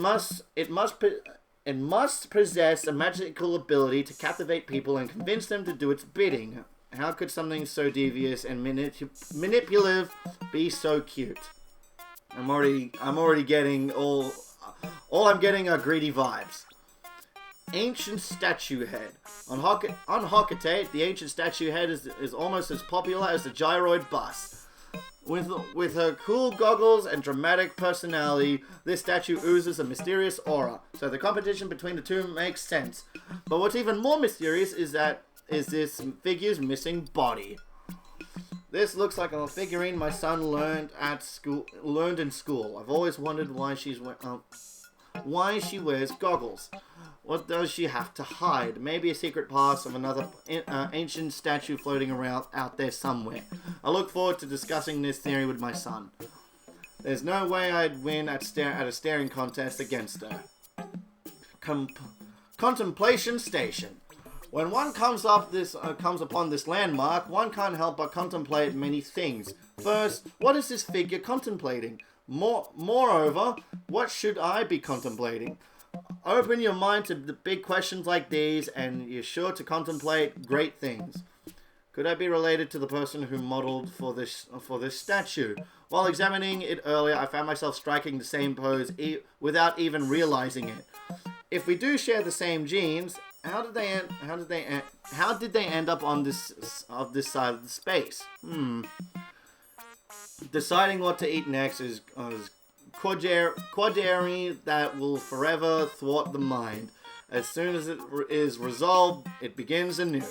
must possess a magical ability to captivate people and convince them to do its bidding. How could something so devious and manipulative be so cute? I'm already getting all I'm getting are greedy vibes. Ancient statue head. On Hocate, the ancient statue head is almost as popular as the gyroid bus. With her cool goggles and dramatic personality, this statue oozes a mysterious aura, so the competition between the two makes sense. But what's even more mysterious is this figure's missing body. This looks like a figurine my son learned in school. I've always wondered why she wears goggles. What does she have to hide? Maybe a secret past of another ancient statue floating around out there somewhere. I look forward to discussing this theory with my son. There's no way I'd win at a staring contest against her. Contemplation Station. When one comes upon this landmark, one can't help but contemplate many things. First, what is this figure contemplating? Moreover, what should I be contemplating? Open your mind to the big questions like these, and you're sure to contemplate great things. Could I be related to the person who modeled for this statue? While examining it earlier, I found myself striking the same pose without even realizing it. If we do share the same genes, how did they end up on this side of the space? Deciding what to eat next is quadary that will forever thwart the mind. As soon as it is resolved, it begins anew.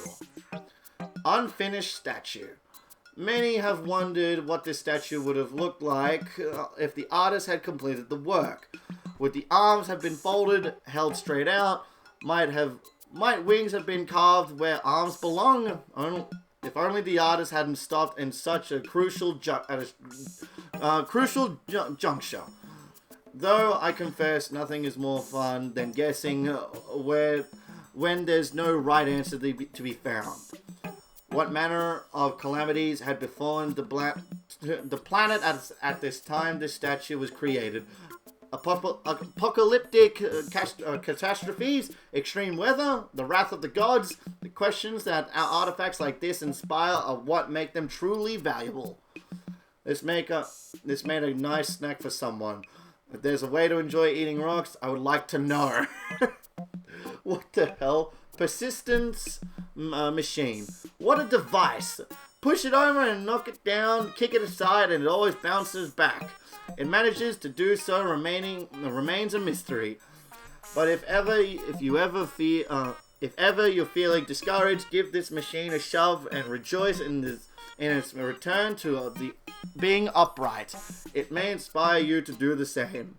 Unfinished statue. Many have wondered what this statue would have looked like if the artist had completed the work. Would the arms have been folded, held straight out? Might wings have been carved where arms belong? If only the artist hadn't stopped in such a crucial juncture. Though I confess, nothing is more fun than guessing when there's no right answer to be found. What manner of calamities had befallen the planet at this time this statue was created? Apocalyptic catastrophes, extreme weather, the wrath of the gods. The questions that artifacts like this inspire are what make them truly valuable. This made a nice snack for someone. If there's a way to enjoy eating rocks, I would like to know. What the hell? Persistence machine. What a device. Push it over and knock it down, kick it aside, and it always bounces back. It manages to do so, remains a mystery. But if ever you're feeling discouraged, give this machine a shove and rejoice in its return to being upright. It may inspire you to do the same.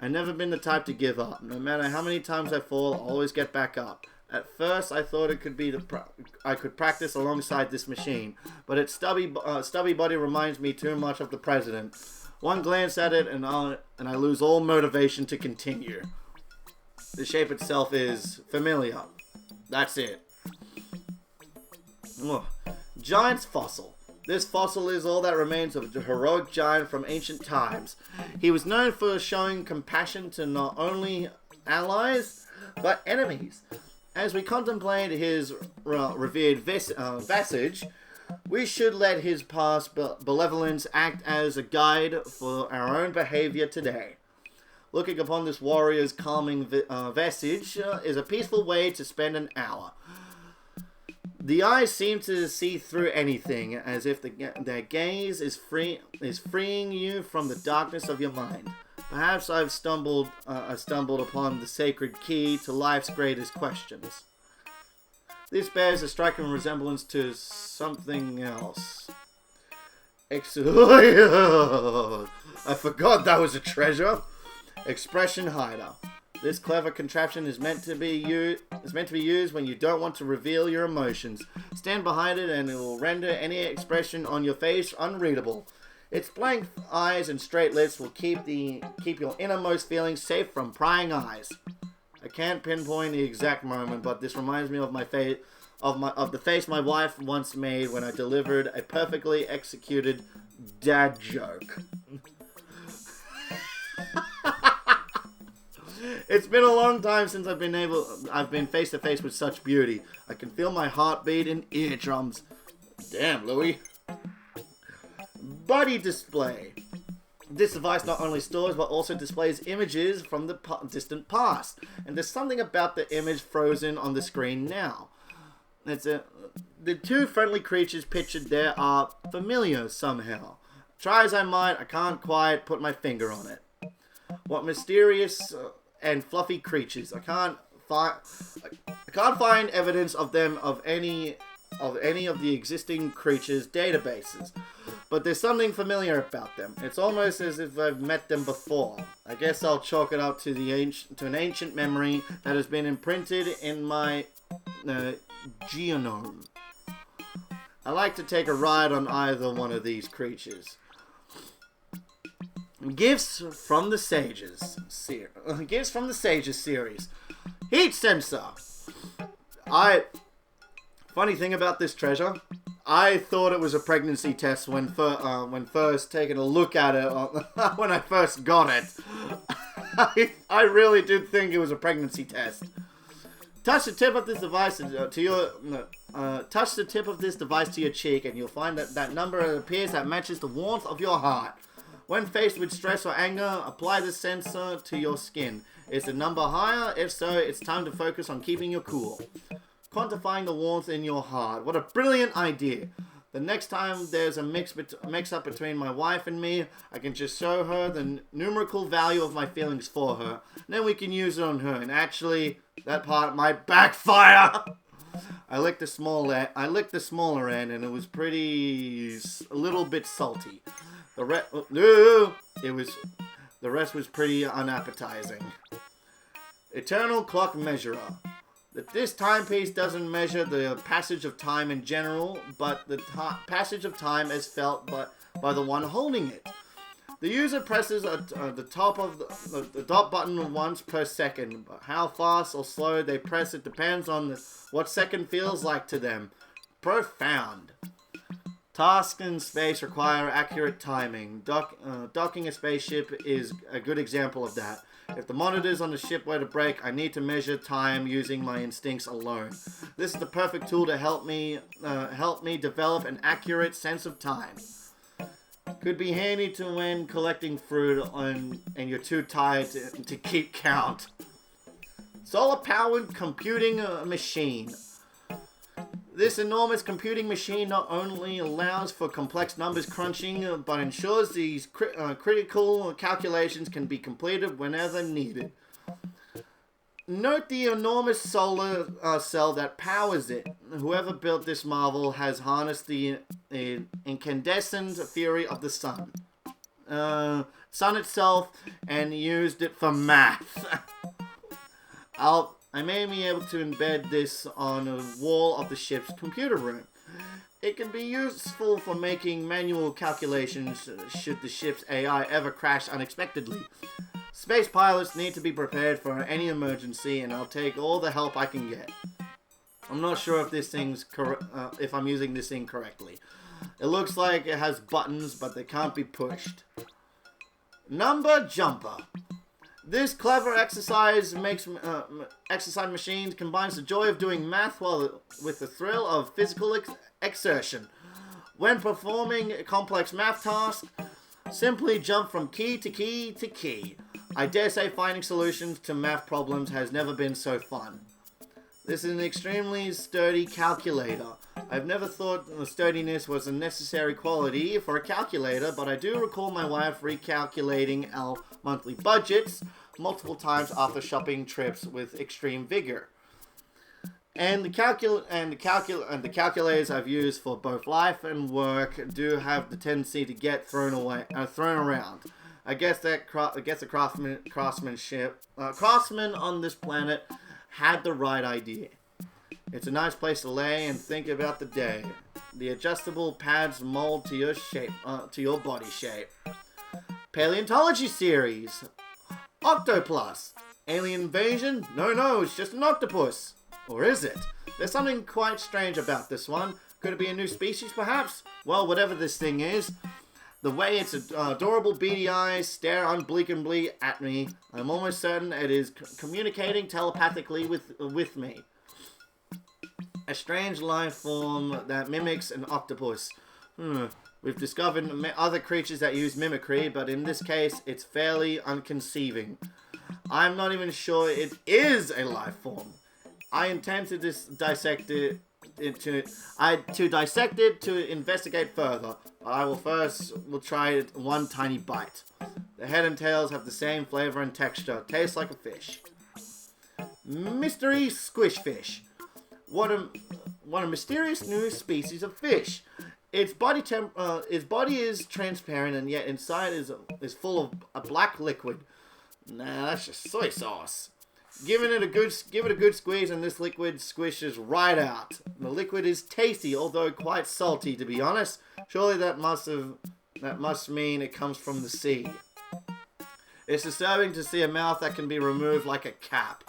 I've never been the type to give up. No matter how many times I fall, I always get back up. At first, I thought it could be I could practice alongside this machine, but its stubby body reminds me too much of the president. One glance at it, and I lose all motivation to continue. The shape itself is familiar. That's it. Oh. Giant's fossil. This fossil is all that remains of a heroic giant from ancient times. He was known for showing compassion to not only allies, but enemies. As we contemplate his revered visage, we should let his past benevolence act as a guide for our own behavior today. Looking upon this warrior's calming visage is a peaceful way to spend an hour. The eyes seem to see through anything, as if their gaze is freeing you from the darkness of your mind. Perhaps I've stumbled upon the sacred key to life's greatest questions. This bears a striking resemblance to something else. I forgot that was a treasure. Expression hider. This clever contraption is meant to be used when you don't want to reveal your emotions. Stand behind it and it will render any expression on your face unreadable. Its blank eyes and straight lips will keep your innermost feelings safe from prying eyes. I can't pinpoint the exact moment, but this reminds me of the face my wife once made when I delivered a perfectly executed dad joke. It's been a long time since I've been face to face with such beauty. I can feel my heartbeat in eardrums. Damn, Louis. Body display. This device not only stores but also displays images from the distant past. And there's something about the image frozen on the screen now. The two friendly creatures pictured there are familiar somehow. Try as I might, I can't quite put my finger on it. What mysterious and fluffy creatures. I can't find evidence of them of any of the existing creatures' databases. But there's something familiar about them. It's almost as if I've met them before. I guess I'll chalk it up to an ancient memory that has been imprinted in my genome. I like to take a ride on either one of these creatures. Gifts from the Sages series. Heat sensor. Funny thing about this treasure, I thought it was a pregnancy test when first taking a look at it when I first got it. I really did think it was a pregnancy test. Touch the tip of this device to your cheek, and you'll find that number appears that matches the warmth of your heart. When faced with stress or anger, apply the sensor to your skin. Is the number higher? If so, it's time to focus on keeping you cool. Quantifying the warmth in your heart. What a brilliant idea. The next time there's a mix-up between my wife and me, I can just show her the numerical value of my feelings for her. And then we can use it on her. And actually, that part might backfire. I licked the smaller end, and it was a little bit salty. The rest was pretty unappetizing. Eternal Clock Measurer. that this timepiece doesn't measure the passage of time in general, but the passage of time as felt by the one holding it. The user presses the top of the dot button once per second, but how fast or slow they press it depends on what second feels like to them. Profound. Tasks in space require accurate timing. Docking a spaceship is a good example of that. If the monitors on the ship were to break, I need to measure time using my instincts alone. This is the perfect tool to help me develop an accurate sense of time. Could be handy to when collecting fruit and you're too tired to keep count. Solar-powered computing machine. This enormous computing machine not only allows for complex numbers crunching, but ensures these critical calculations can be completed whenever needed. Note the enormous solar cell that powers it. Whoever built this marvel has harnessed the incandescent fury of the sun itself, and used it for math. I may be able to embed this on a wall of the ship's computer room. It can be useful for making manual calculations should the ship's AI ever crash unexpectedly. Space pilots need to be prepared for any emergency, and I'll take all the help I can get. I'm not sure if if I'm using this thing correctly. It looks like it has buttons, but they can't be pushed. Number jumper. This clever exercise machine combines the joy of doing math with the thrill of physical exertion. When performing complex math tasks, simply jump from key to key to key. I dare say finding solutions to math problems has never been so fun. This is an extremely sturdy calculator. I've never thought sturdiness was a necessary quality for a calculator, but I do recall my wife recalculating our monthly budgets multiple times after shopping trips with extreme vigor. And the calculators I've used for both life and work do have the tendency to get thrown around. I guess the craftsman on this planet had the right idea. It's a nice place to lay and think about the day. The adjustable pads mold to your shape, to your body shape. Paleontology series. Octoplus. Alien invasion? No, it's just an octopus. Or is it? There's something quite strange about this one. Could it be a new species, perhaps? Well, whatever this thing is, the way its adorable beady eyes stare unblinkingly at me, I'm almost certain it is communicating telepathically with me. A strange life form that mimics an octopus. We've discovered other creatures that use mimicry, but in this case, it's fairly unconceiving. I'm not even sure it is a life form. I intend to dissect it to investigate further. But we'll try one tiny bite. The head and tails have the same flavor and texture. Tastes like a fish. Mystery squish fish. What a mysterious new species of fish. Its body is transparent, and yet inside is full of a black liquid. Nah, that's just soy sauce. Give it a good squeeze, and this liquid squishes right out. The liquid is tasty, although quite salty, to be honest. Surely that must mean it comes from the sea. It's disturbing to see a mouth that can be removed like a cap.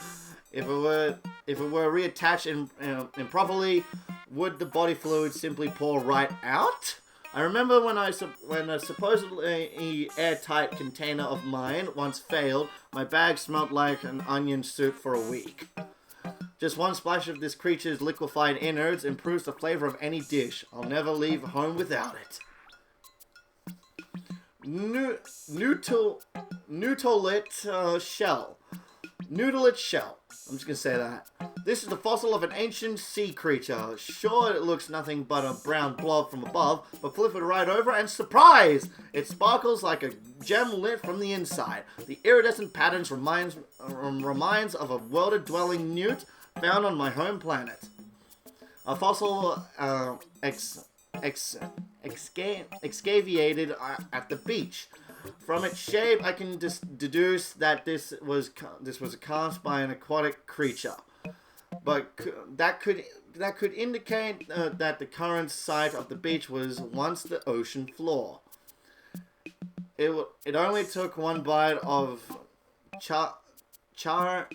If it were reattached improperly, would the body fluid simply pour right out? I remember when a supposedly airtight container of mine once failed, my bag smelled like an onion soup for a week. Just one splash of this creature's liquefied innards improves the flavor of any dish. I'll never leave home without it. Nutolit shell. Nutolit shell. I'm just going to say that. This is the fossil of an ancient sea creature. Sure, it looks nothing but a brown blob from above, but flip it right over and surprise! It sparkles like a gem lit from the inside. The iridescent patterns reminds of a world-dwelling newt found on my home planet. A fossil excavated at the beach. From its shape, I can deduce that this was cast by an aquatic creature. but that could indicate that the current site of the beach was once the ocean floor. It only took one bite of charred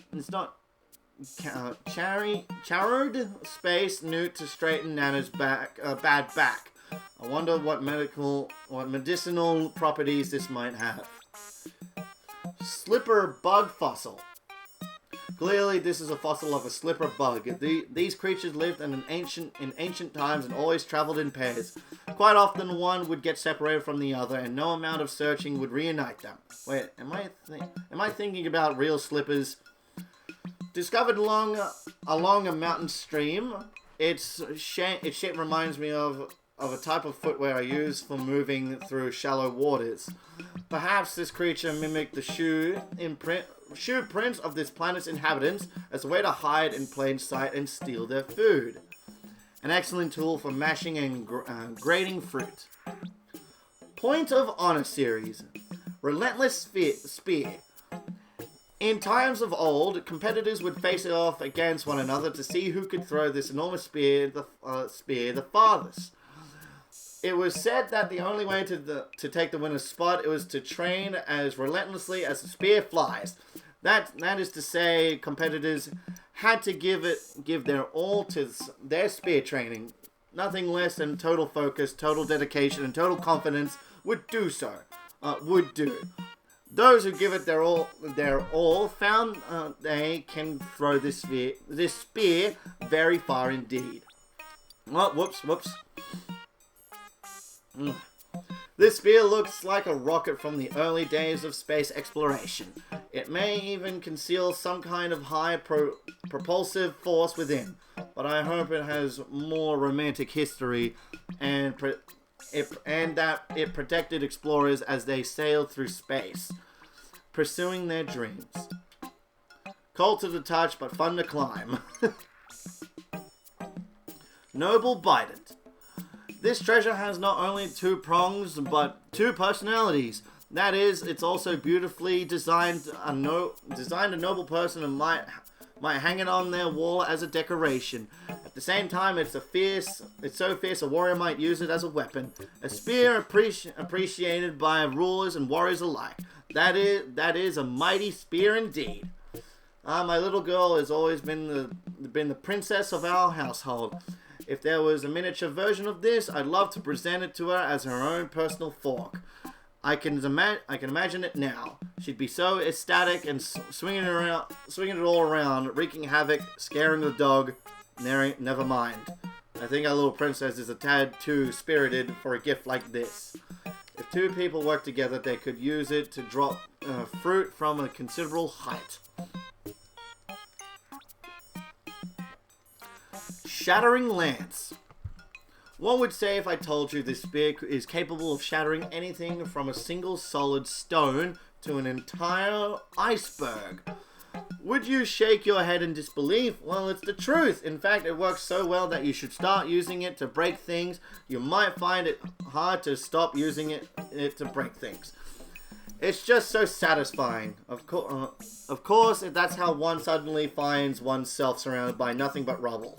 space newt to straighten Nana's bad back. I wonder what medicinal properties this might have. Slipper bug fossil. Clearly, this is a fossil of a slipper bug. These creatures lived in ancient times and always traveled in pairs. Quite often, one would get separated from the other, and no amount of searching would reunite them. Wait, am I thinking about real slippers? Discovered along a mountain stream, its shape reminds me of a type of footwear I use for moving through shallow waters. Perhaps this creature mimicked the shoe prints of this planet's inhabitants as a way to hide in plain sight and steal their food. An excellent tool for mashing and grating fruit. Point of Honor series. Relentless spear. In times of old, competitors would face it off against one another to see who could throw this enormous spear the farthest. It was said that the only way to take the winner's spot was to train as relentlessly as the spear flies. That is to say, competitors had to give their all to their spear training. Nothing less than total focus, total dedication, and total confidence would do. Those who give it their all found they can throw this spear very far indeed. Oh, whoops. This spear looks like a rocket from the early days of space exploration. It may even conceal some kind of high propulsive force within, but I hope it has more romantic history and that it protected explorers as they sailed through space, pursuing their dreams. Cold to the touch, but fun to climb. Noble Bident. This treasure has not only two prongs, but two personalities. That is, it's also beautifully designed a noble person and might hang it on their wall as a decoration. At the same time, it's so fierce a warrior might use it as a weapon. A spear appreciated by rulers and warriors alike. That is a mighty spear indeed. My little girl has always been the princess of our household. If there was a miniature version of this, I'd love to present it to her as her own personal fork. I can imagine it now. She'd be so ecstatic and swinging it all around, wreaking havoc, scaring the dog. Never mind. I think our little princess is a tad too spirited for a gift like this. If two people work together, they could use it to drop fruit from a considerable height. Shattering Lance. One would say if I told you this spear is capable of shattering anything from a single solid stone to an entire iceberg. Would you shake your head in disbelief? Well, it's the truth. In fact, it works so well that you should start using it to break things. You might find it hard to stop using it to break things. It's just so satisfying. Of course, that's how one suddenly finds oneself surrounded by nothing but rubble.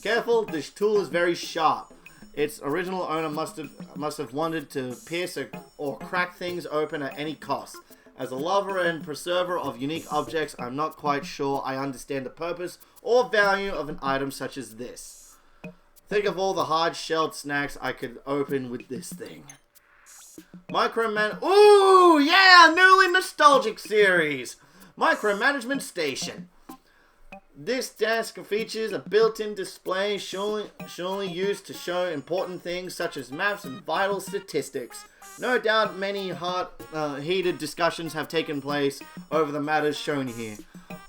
Careful, this tool is very sharp. Its original owner must have wanted to pierce or crack things open at any cost. As a lover and preserver of unique objects, I'm not quite sure I understand the purpose or value of an item such as this. Think of all the hard-shelled snacks I could open with this thing. Ooh, yeah, newly nostalgic series. Micromanagement Station. This desk features a built-in display surely used to show important things such as maps and vital statistics. No doubt many heated discussions have taken place over the matters shown here.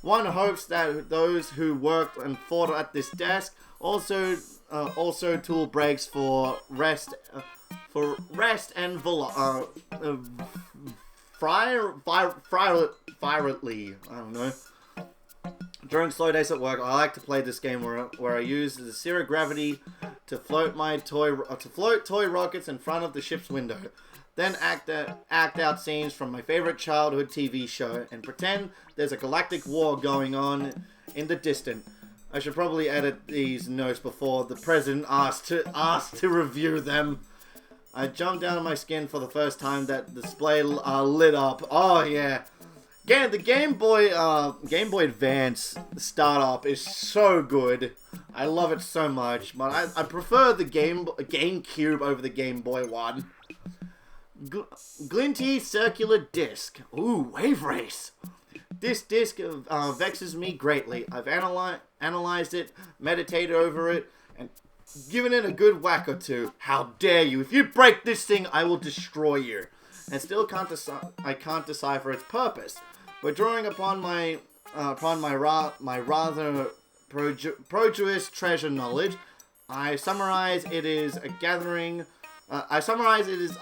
One hopes that those who worked and fought at this desk also tool breaks for rest and virally. I don't know. During slow days at work, I like to play this game where I use the zero gravity to float toy rockets in front of the ship's window, then act out scenes from my favorite childhood TV show and pretend there's a galactic war going on in the distance. I should probably edit these notes before the president asked to review them. I jumped down on my skin for the first time. That display lit up. Oh yeah. Again, the Game Boy Advance startup is so good. I love it so much, but I prefer the GameCube over the Game Boy one. Glinty circular disc. Ooh, Wave Race. This disc vexes me greatly. I've analyzed it, meditated over it, and given it a good whack or two. How dare you! If you break this thing, I will destroy you. And still I can't decipher its purpose. But drawing upon my rather produce treasure knowledge, I summarize it is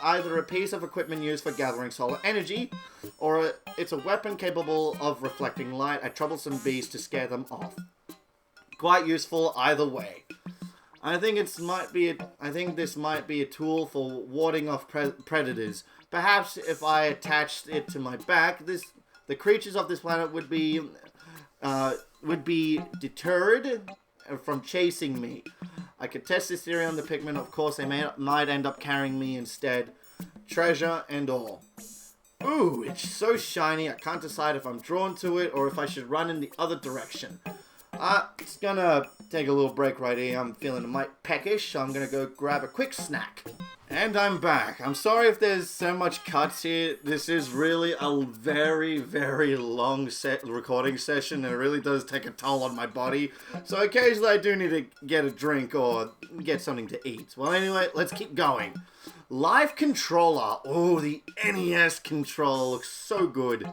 either a piece of equipment used for gathering solar energy, or it's a weapon capable of reflecting light at troublesome beasts to scare them off. Quite useful either way. I think this might be a tool for warding off predators. Perhaps if I attached it to my back, the creatures of this planet would be deterred from chasing me. I could test this theory on the Pikmin. Of course, they might end up carrying me instead. Treasure and all. Ooh, it's so shiny. I can't decide if I'm drawn to it or if I should run in the other direction. It's gonna take a little break right here. I'm feeling a mite peckish, so I'm gonna go grab a quick snack. And I'm back. I'm sorry if there's so much cuts here. This is really a very, very long recording session, and it really does take a toll on my body. So occasionally I do need to get a drink or get something to eat. Well, anyway, let's keep going. Live controller. Oh, the NES controller looks so good.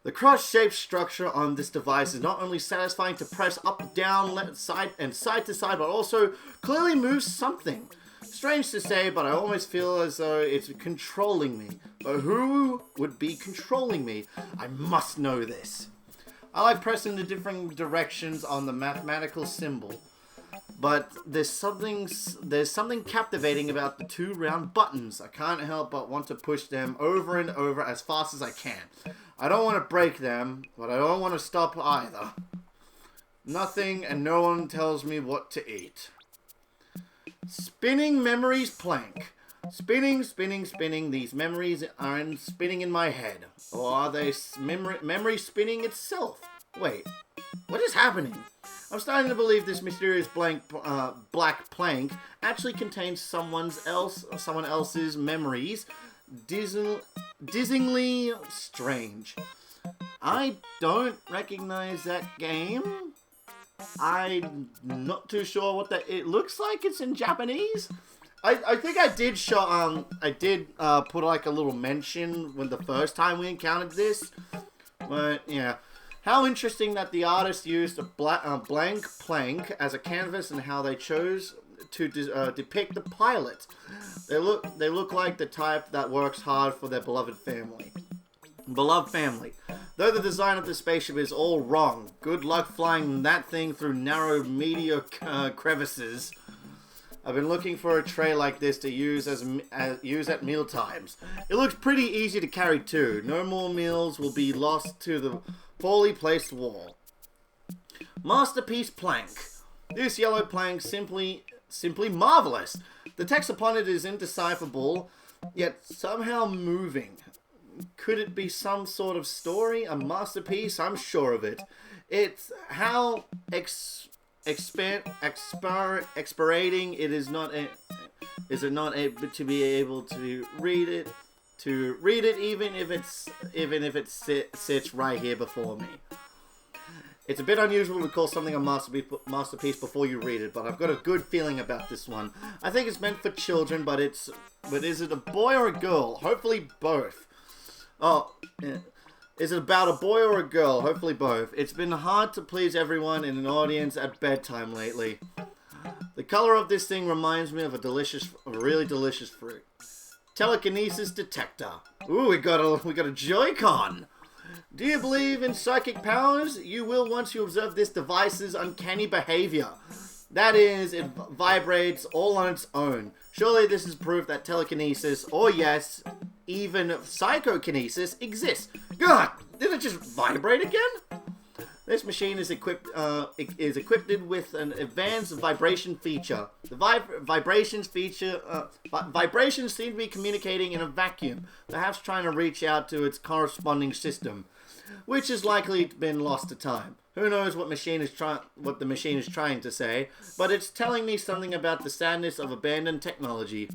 The cross-shaped structure on this device is not only satisfying to press up, down, left, side, and side to side, but also clearly moves something. Strange to say, but I almost feel as though it's controlling me. But who would be controlling me? I must know this. I like pressing the different directions on the mathematical symbol, but there's something captivating about the two round buttons. I can't help but want to push them over and over as fast as I can. I don't want to break them, but I don't want to stop either. Nothing and no one tells me what to eat. Spinning memories plank. Spinning, spinning, spinning. These memories are spinning in my head. Or are they memory spinning itself? Wait, what is happening? I'm starting to believe this mysterious black plank actually contains someone else's memories. Dizzyingly strange. I don't recognize that game. I'm not too sure what that. It looks like it's in Japanese. I think I did show. I did put like a little mention when the first time we encountered this. But yeah, how interesting that the artist used a blank plank as a canvas and how they chose to depict the pilot. They look like the type that works hard for their beloved family. Though the design of the spaceship is all wrong, good luck flying that thing through narrow meteor crevices. I've been looking for a tray like this to use at meal times. It looks pretty easy to carry too. No more meals will be lost to the poorly placed wall. Masterpiece plank. This yellow plank simply marvelous. The text upon it is indecipherable, yet somehow moving. Could it be some sort of story? A masterpiece? I'm sure of it. It's how expirating it is not is it not able to be able to read it even if it sits right here before me. It's a bit unusual to call something a masterpiece before you read it, but I've got a good feeling about this one. I think it's meant for children, but is it a boy or a girl? Hopefully both. Oh, yeah. Is it about a boy or a girl? Hopefully both. It's been hard to please everyone in an audience at bedtime lately. The color of this thing reminds me of a really delicious fruit. Telekinesis detector. Ooh, we got a Joy-Con. Do you believe in psychic powers? You will once you observe this device's uncanny behavior. That is, it vibrates all on its own. Surely this is proof that telekinesis, or yes, even psychokinesis exists. God, did it just vibrate again? This machine is equipped with an advanced vibration feature. The vibrations seem to be communicating in a vacuum, perhaps trying to reach out to its corresponding system, which has likely been lost to time. Who knows what the machine is trying to say, but it's telling me something about the sadness of abandoned technology.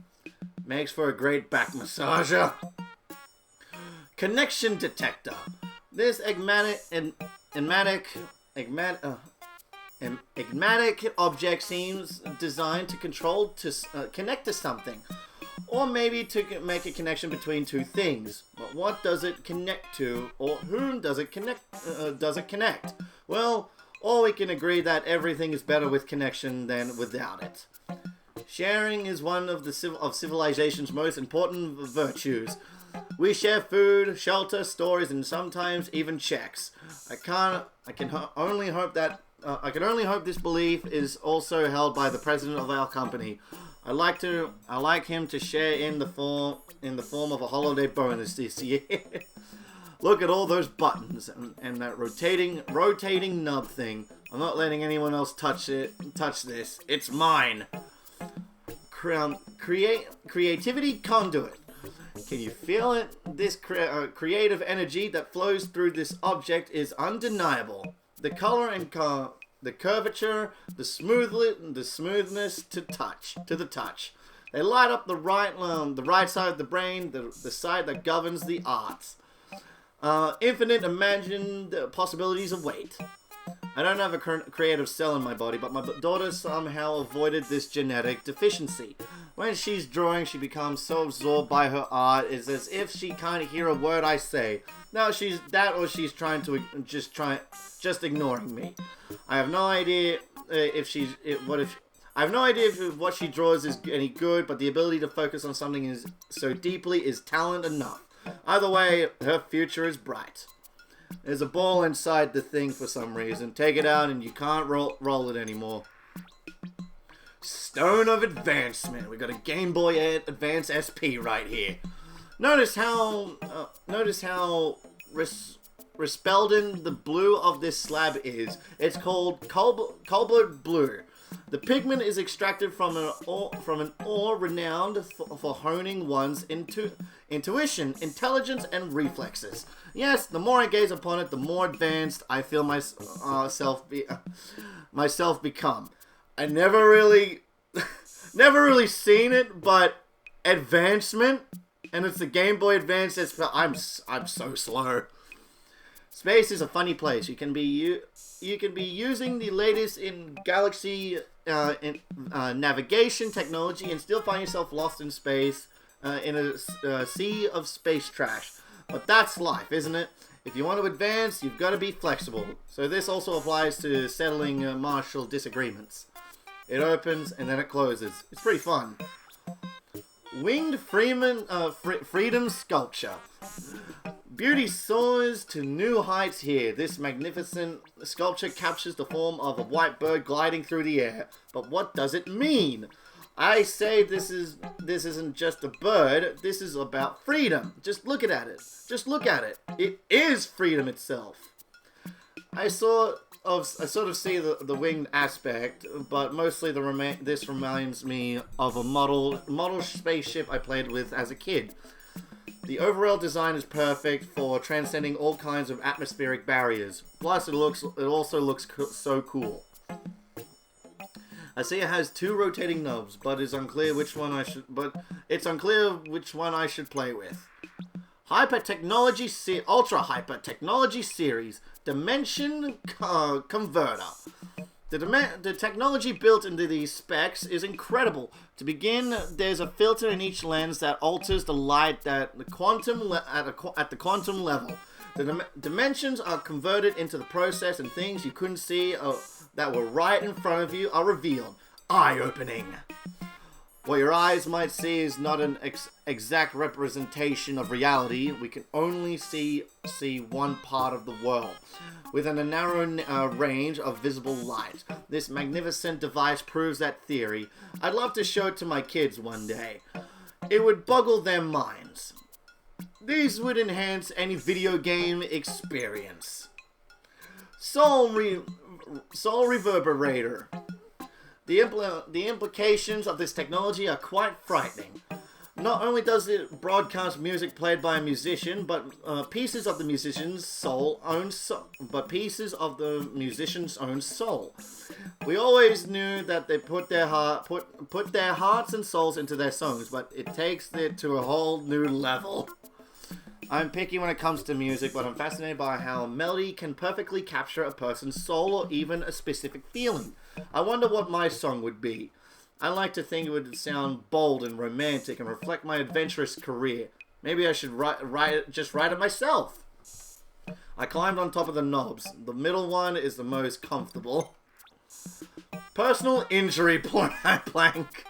Makes for a great back massager. Connection detector. This enigmatic object seems designed to connect to something, or maybe to make a connection between two things. But what does it connect to, or whom does it connect? Well, all we can agree that everything is better with connection than without it. Sharing is one of civilization's most important virtues. We share food, shelter, stories, and sometimes even checks. I can only hope this belief is also held by the president of our company. I like him to share in the form of a holiday bonus this year. Look at all those buttons and that rotating nub thing. I'm not letting anyone else touch this. It's mine. Creativity conduit. Can you feel it? This creative energy that flows through this object is undeniable. The color and the curvature, the smoothness to the touch. They light up the right side of the brain, the side that governs the arts. Infinite imagined possibilities await. I don't have a creative cell in my body, but my daughter somehow avoided this genetic deficiency. When she's drawing, she becomes so absorbed by her art, it's as if she can't hear a word I say. Now she's trying to just ignoring me. I have no idea if what she draws is any good, but the ability to focus on something so deeply is talent enough. Either way, her future is bright. There's a ball inside the thing for some reason. Take it out and you can't roll it anymore. Stone of Advancement. We got a Game Boy Advance SP right here. Notice how resplendent the blue of this slab is. It's called cobalt blue. The pigment is extracted from an ore renowned for honing one's intuition, intelligence, and reflexes. Yes, the more I gaze upon it, the more advanced I feel myself become. I never really seen it, but advancement, and it's the Game Boy Advance. I'm so slow. Space is a funny place. You can be using the latest in galaxy navigation technology and still find yourself lost in space in a sea of space trash. But that's life, isn't it? If you want to advance, you've got to be flexible. So this also applies to settling martial disagreements. It opens and then it closes. It's pretty fun. Winged Freedom Sculpture. Beauty soars to new heights here. This magnificent sculpture captures the form of a white bird gliding through the air. But what does it mean? I say this isn't just a bird. This is about freedom. Just look at it. Just look at it. It is freedom itself. I sort of see the winged aspect, but mostly this reminds me of a model spaceship I played with as a kid. The overall design is perfect for transcending all kinds of atmospheric barriers. Plus, it also looks so cool. I see it has 2 rotating knobs, but it's unclear which one I should play with. Ultra Hyper Technology Series Dimension Converter. The technology built into these specs is incredible. To begin, there's a filter in each lens that alters the light at the quantum level. The dimensions are converted into the process, and things you couldn't see that were right in front of you are revealed. Eye-opening. What your eyes might see is not an exact representation of reality. We can only see one part of the world, within a narrow range of visible light. This magnificent device proves that theory. I'd love to show it to my kids one day. It would boggle their minds. These would enhance any video game experience. Soul Reverberator. The implications of this technology are quite frightening. Not only does it broadcast music played by a musician, but pieces of the musician's own soul. We always knew that they put their hearts and souls into their songs, but it takes it to a whole new level. I'm picky when it comes to music, but I'm fascinated by how a melody can perfectly capture a person's soul or even a specific feeling. I wonder what my song would be. I like to think it would sound bold and romantic and reflect my adventurous career. Maybe I should write it myself. I climbed on top of the knobs. The middle one is the most comfortable. Personal injury plank.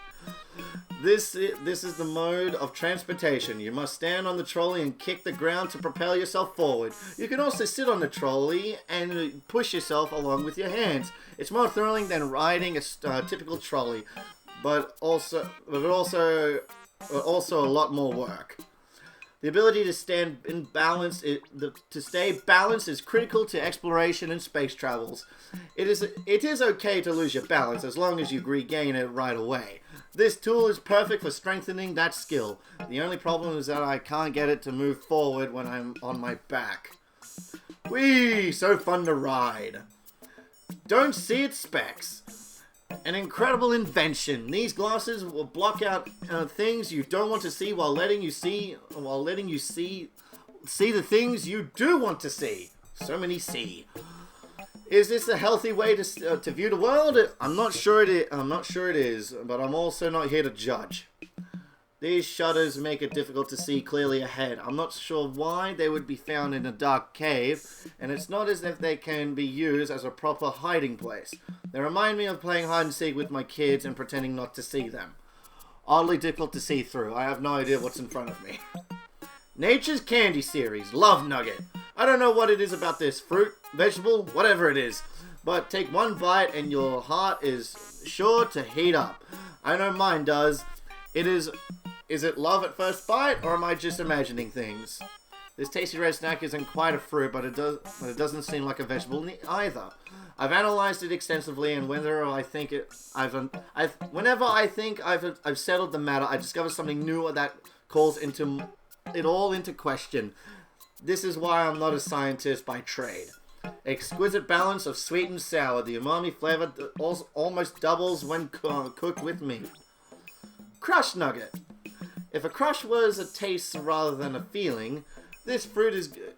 This is the mode of transportation. You must stand on the trolley and kick the ground to propel yourself forward. You can also sit on the trolley and push yourself along with your hands. It's more thrilling than riding a typical trolley, but also a lot more work. The ability to stay balanced is critical to exploration and space travels. It is okay to lose your balance as long as you regain it right away. This tool is perfect for strengthening that skill. The only problem is that I can't get it to move forward when I'm on my back. Whee! So fun to ride. Don't see its specs. An incredible invention. These glasses will block out things you don't want to see while letting you see the things you do want to see. So many see. Is this a healthy way to view the world? I'm not sure it is, but I'm also not here to judge. These shutters make it difficult to see clearly ahead. I'm not sure why they would be found in a dark cave, and it's not as if they can be used as a proper hiding place. They remind me of playing hide and seek with my kids and pretending not to see them. Oddly difficult to see through. I have no idea what's in front of me. Nature's Candy Series. Love Nugget. I don't know what it is about this fruit, vegetable, whatever it is, but take one bite and your heart is sure to heat up. I know mine does. Is it love at first bite, or am I just imagining things? This tasty red snack isn't quite a fruit, but it doesn't seem like a vegetable either. I've analyzed it extensively, and whenever I think I've settled the matter, I discover something new that calls it all into question. This is why I'm not a scientist by trade. Exquisite balance of sweet and sour. The umami flavor almost doubles when cooked with meat. Crush Nugget. If a crush was a taste rather than a feeling, this fruit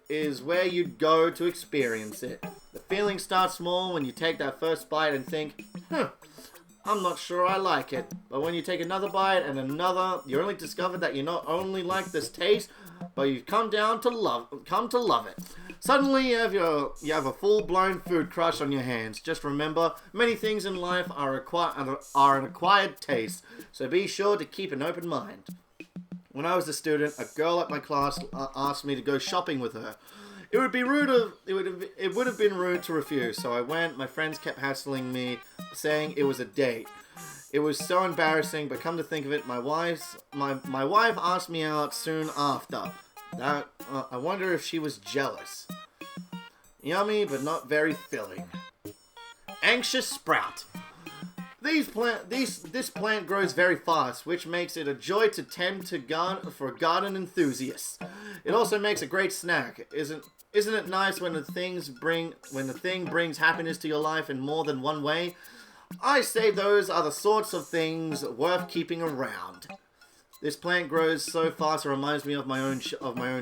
is where you'd go to experience it. The feeling starts small when you take that first bite and think, I'm not sure I like it. But when you take another bite and another, you only discover that you not only like this taste, but you've come to love it. Suddenly you have a full-blown food crush on your hands. Just remember, many things in life are an acquired taste, so be sure to keep an open mind. When I was a student, a girl at my class asked me to go shopping with her. It would have been rude to refuse, so I went. My friends kept hassling me, saying it was a date. It was so embarrassing, but come to think of it, my wife asked me out soon after. I wonder if she was jealous. Yummy, but not very filling. Anxious Sprout. This plant grows very fast, which makes it a joy to tend for garden enthusiasts. It also makes a great snack. Isn't it nice when the thing brings happiness to your life in more than one way? I say those are the sorts of things worth keeping around. This plant grows so fast it reminds me of my own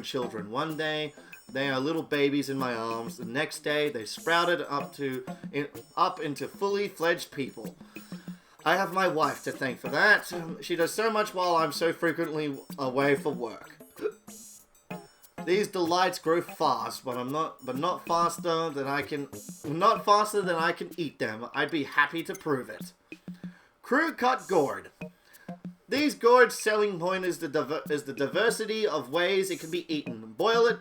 children. One day they are little babies in my arms. The next day they sprouted up into fully fledged people. I have my wife to thank for that. She does so much while I'm so frequently away for work. These delights grow fast, but not faster than I can eat them. I'd be happy to prove it. Crew cut gourd. These gourds' selling point is the diversity of ways it can be eaten. Boil it,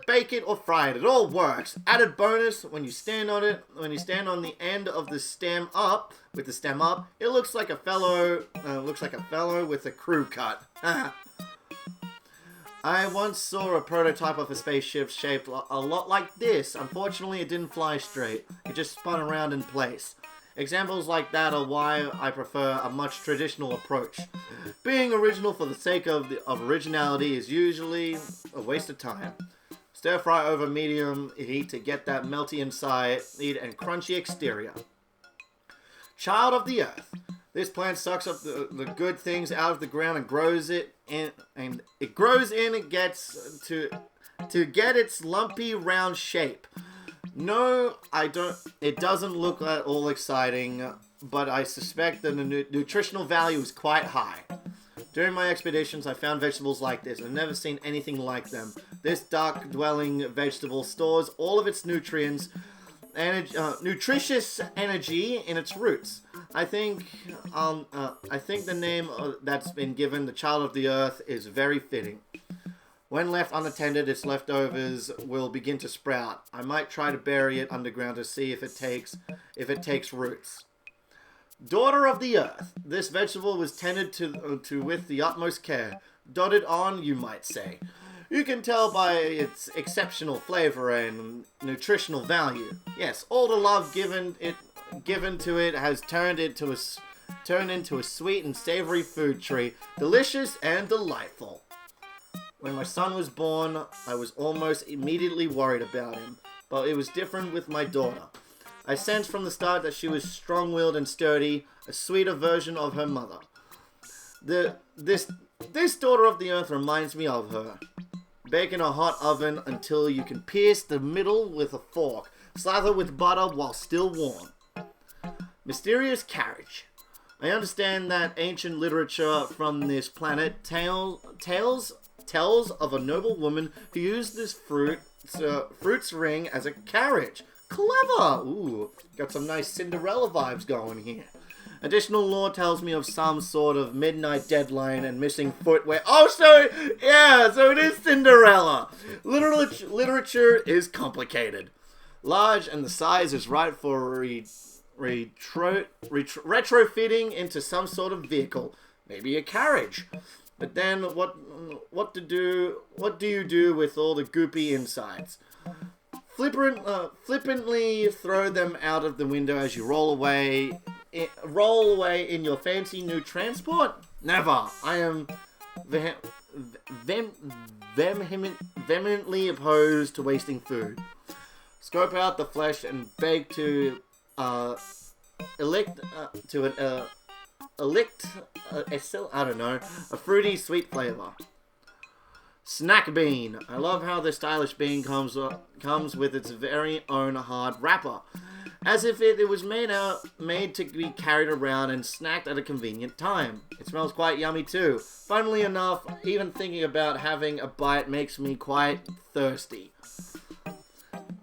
bake it, or fry it. It all works. Added bonus: when you stand on the end of the stem up, it looks like a fellow with a crew cut. I once saw a prototype of a spaceship shaped a lot like this. Unfortunately, it didn't fly straight. It just spun around in place. Examples like that are why I prefer a much traditional approach. Being original for the sake of originality is usually a waste of time. Stir fry over medium heat to get that melty inside and crunchy exterior. Child of the earth. This plant sucks up the good things out of the ground and grows it in, and it grows in and gets to get its lumpy round shape. No, I don't. It doesn't look at all exciting, but I suspect the nutritional value is quite high. During my expeditions, I found vegetables like this. I've never seen anything like them. This dark-dwelling vegetable stores all of its nutrients and nutritious energy in its roots. I think the name that's been given, the Child of the Earth, is very fitting. When left unattended, its leftovers will begin to sprout. I might try to bury it underground to see if it takes roots. Daughter of the Earth. This vegetable was tended to with the utmost care. Dotted on, you might say. You can tell by its exceptional flavor and nutritional value. Yes, all the love given to it has turned into a sweet and savory food tree, delicious and delightful. When my son was born, I was almost immediately worried about him, but it was different with my daughter. I sensed from the start that she was strong-willed and sturdy, a sweeter version of her mother. This Daughter of the Earth reminds me of her. Bake in a hot oven until you can pierce the middle with a fork. Slather with butter while still warm. Mysterious carriage. I understand that ancient literature from this planet tells of a noble woman who used this fruit's ring as a carriage. Clever! Ooh, got some nice Cinderella vibes going here. Additional lore tells me of some sort of midnight deadline and missing footwear. Oh, so it is Cinderella. Literature is complicated. Large and the size is right for retrofitting into some sort of vehicle. Maybe a carriage. But then what do you do with all the goopy insides? Flippantly throw them out of the window as you roll away in your fancy new transport? Never. I am vehemently opposed to wasting food. Scope out the flesh and bake to a fruity sweet flavor. Snack bean. I love how the stylish bean comes with its very own hard wrapper, as if it was made to be carried around and snacked at a convenient time. It smells quite yummy too. Funnily enough, even thinking about having a bite makes me quite thirsty.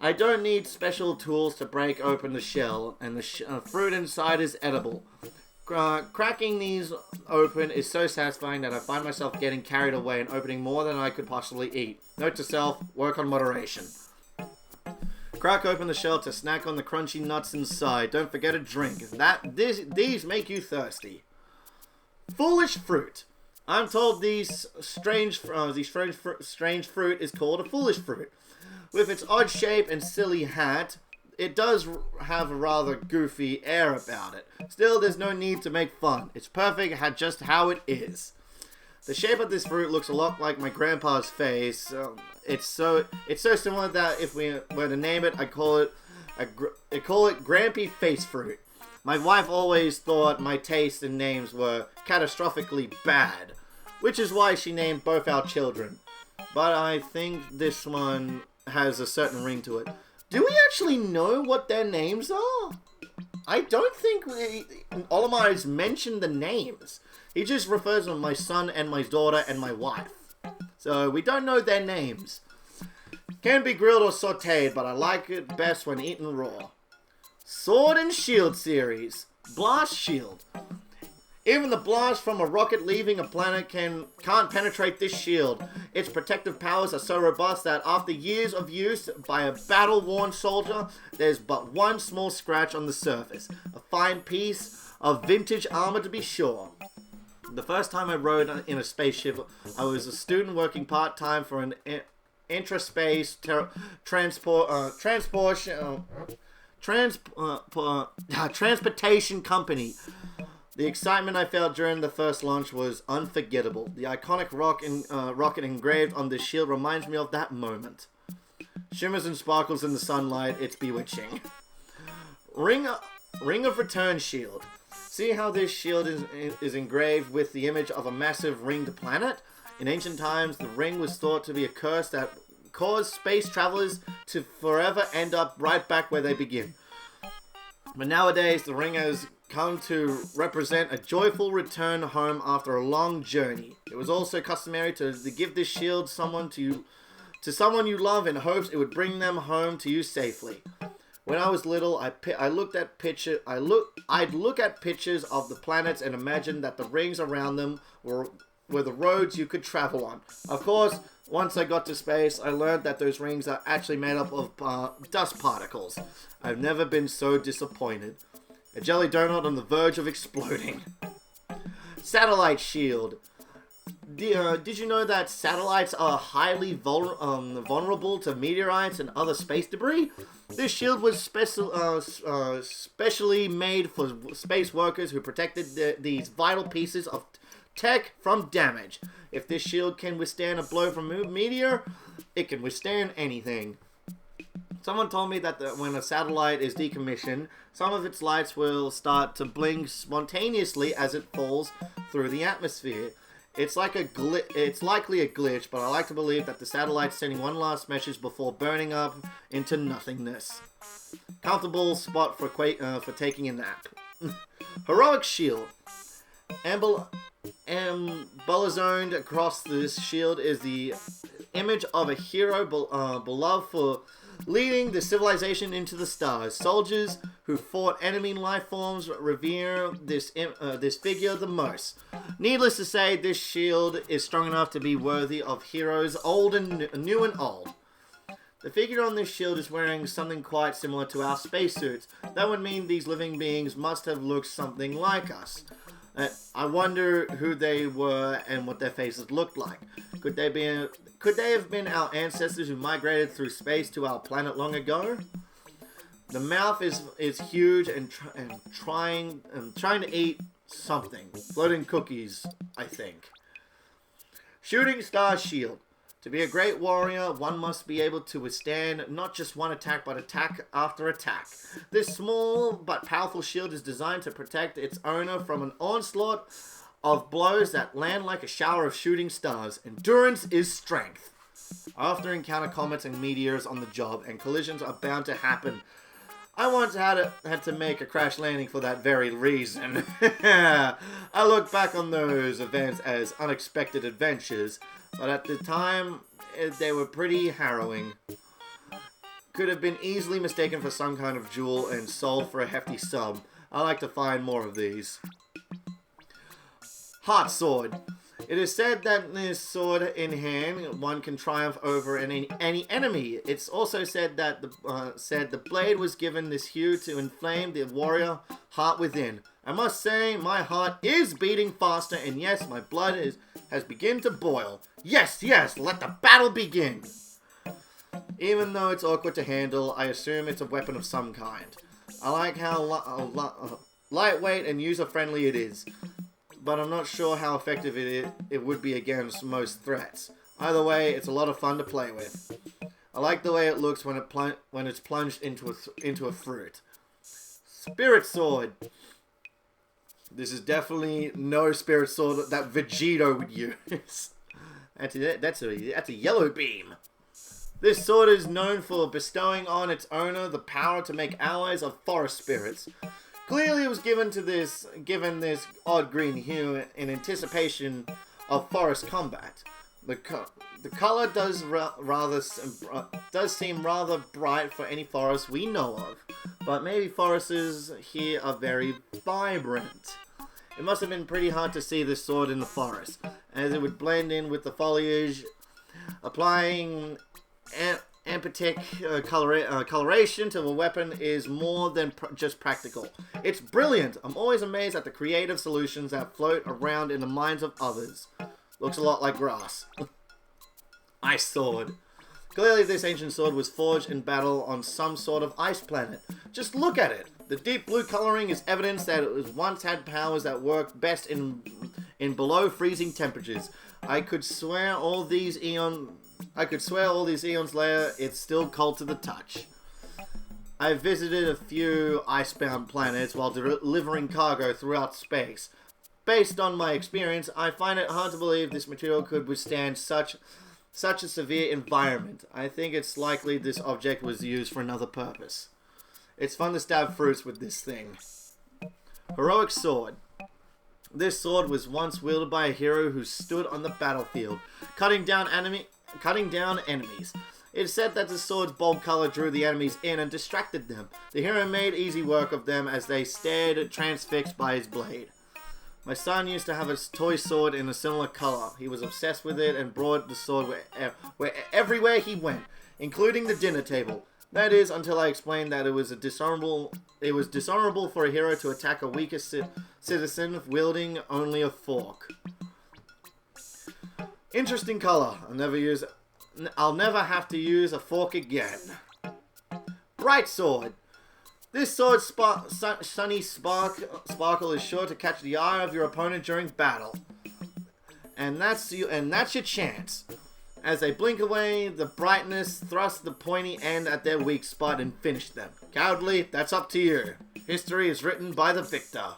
I don't need special tools to break open the shell, and the fruit inside is edible. Cracking these open is so satisfying that I find myself getting carried away and opening more than I could possibly eat. Note to self, work on moderation. Crack open the shell to snack on the crunchy nuts inside. Don't forget a drink. These make you thirsty. Foolish fruit. I'm told these strange fruit is called a foolish fruit. With its odd shape and silly hat, it does have a rather goofy air about it. Still, there's no need to make fun. It's perfect just how it is. The shape of this fruit looks a lot like my grandpa's face. It's so similar that if we were to name it, I call it Grampy Face Fruit. My wife always thought my taste in names were catastrophically bad, which is why she named both our children. But I think this one has a certain ring to it. Do we actually know what their names are? I don't think Olimar has mentioned the names. He just refers to my son and my daughter and my wife. So we don't know their names. Can be grilled or sauteed, but I like it best when eaten raw. Sword and Shield series. Blast Shield. Even the blast from a rocket leaving a planet can't penetrate this shield. Its protective powers are so robust that after years of use by a battle-worn soldier, there's but one small scratch on the surface. A fine piece of vintage armor to be sure. The first time I rode in a spaceship, I was a student working part-time for an intraspace transportation company. The excitement I felt during the first launch was unforgettable. The iconic rocket engraved on the shield reminds me of that moment. Shimmers and sparkles in the sunlight, it's bewitching. Ring of Return shield. See how this shield is engraved with the image of a massive ringed planet? In ancient times, the ring was thought to be a curse that caused space travelers to forever end up right back where they begin. But nowadays, the ring has come to represent a joyful return home after a long journey. It was also customary to give this shield to someone you love in hopes it would bring them home to you safely. When I was little, I'd look at pictures of the planets and imagine that the rings around them were the roads you could travel on. Of course, once I got to space, I learned that those rings are actually made up of dust particles. I've never been so disappointed. A jelly donut on the verge of exploding. Satellite shield. Did you know that satellites are highly vulnerable to meteorites and other space debris? This shield was specially made for space workers who protected these vital pieces of tech from damage. If this shield can withstand a blow from a meteor, it can withstand anything. Someone told me that when a satellite is decommissioned, some of its lights will start to blink spontaneously as it falls through the atmosphere. It's likely a glitch, but I like to believe that the satellite's sending one last message before burning up into nothingness. Comfortable spot for taking a nap. Heroic shield. Emblazoned across this shield is the image of a hero beloved for leading the civilization into the stars. Soldiers who fought enemy life forms revere this figure the most. Needless to say, this shield is strong enough to be worthy of heroes old and new and old. The figure on this shield is wearing something quite similar to our spacesuits. That would mean these living beings must have looked something like us. I wonder who they were and what their faces looked like. Could they have been our ancestors who migrated through space to our planet long ago? The mouth is huge and trying to eat something. Floating cookies, I think. Shooting star shield. To be a great warrior, one must be able to withstand not just one attack, but attack after attack. This small but powerful shield is designed to protect its owner from an onslaught of blows that land like a shower of shooting stars. Endurance is strength. I often encounter comets and meteors on the job, and collisions are bound to happen. I once had to make a crash landing for that very reason. I look back on those events as unexpected adventures, but at the time, they were pretty harrowing. Could have been easily mistaken for some kind of jewel and sold for a hefty sum. I like to find more of these. Heart Sword. It is said that this sword in hand, one can triumph over any enemy. It's also said that the blade was given this hue to inflame the warrior heart within. I must say, my heart is beating faster, and yes, my blood has begun to boil. Yes, let the battle begin. Even though it's awkward to handle, I assume it's a weapon of some kind. I like how lightweight and user-friendly it is, but I'm not sure how effective it would be against most threats. Either way, it's a lot of fun to play with. I like the way it looks when it's plunged into a fruit. Spirit Sword. This is definitely no Spirit Sword that Vegito would use. That's a yellow beam. This sword is known for bestowing on its owner the power to make allies of forest spirits. Clearly, it was given this odd green hue in anticipation of forest combat. The color does seem rather bright for any forest we know of, but maybe forests here are very vibrant. It must have been pretty hard to see this sword in the forest, as it would blend in with the foliage, applying empathetic coloration to the weapon is more than just practical. It's brilliant. I'm always amazed at the creative solutions that float around in the minds of others. Looks a lot like grass. Ice sword. Clearly this ancient sword was forged in battle on some sort of ice planet. Just look at it. The deep blue coloring is evidence that it was once had powers that worked best in below freezing temperatures. I could swear all these eons later, it's still cold to the touch. I visited a few icebound planets while delivering cargo throughout space. Based on my experience, I find it hard to believe this material could withstand such a severe environment. I think it's likely this object was used for another purpose. It's fun to stab fruits with this thing. Heroic sword. This sword was once wielded by a hero who stood on the battlefield, cutting down enemies. It is said that the sword's bold color drew the enemies in and distracted them. The hero made easy work of them as they stared transfixed by his blade. My son used to have a toy sword in a similar color. He was obsessed with it and brought the sword everywhere he went, including the dinner table. That is, until I explained that it was dishonorable for a hero to attack a weaker citizen wielding only a fork. Interesting color. I'll never have to use a fork again. Bright sword. This sword's sunny sparkle is sure to catch the eye of your opponent during battle. And that's your chance. As they blink away, the brightness thrusts the pointy end at their weak spot and finish them. Cowardly, that's up to you. History is written by the victor.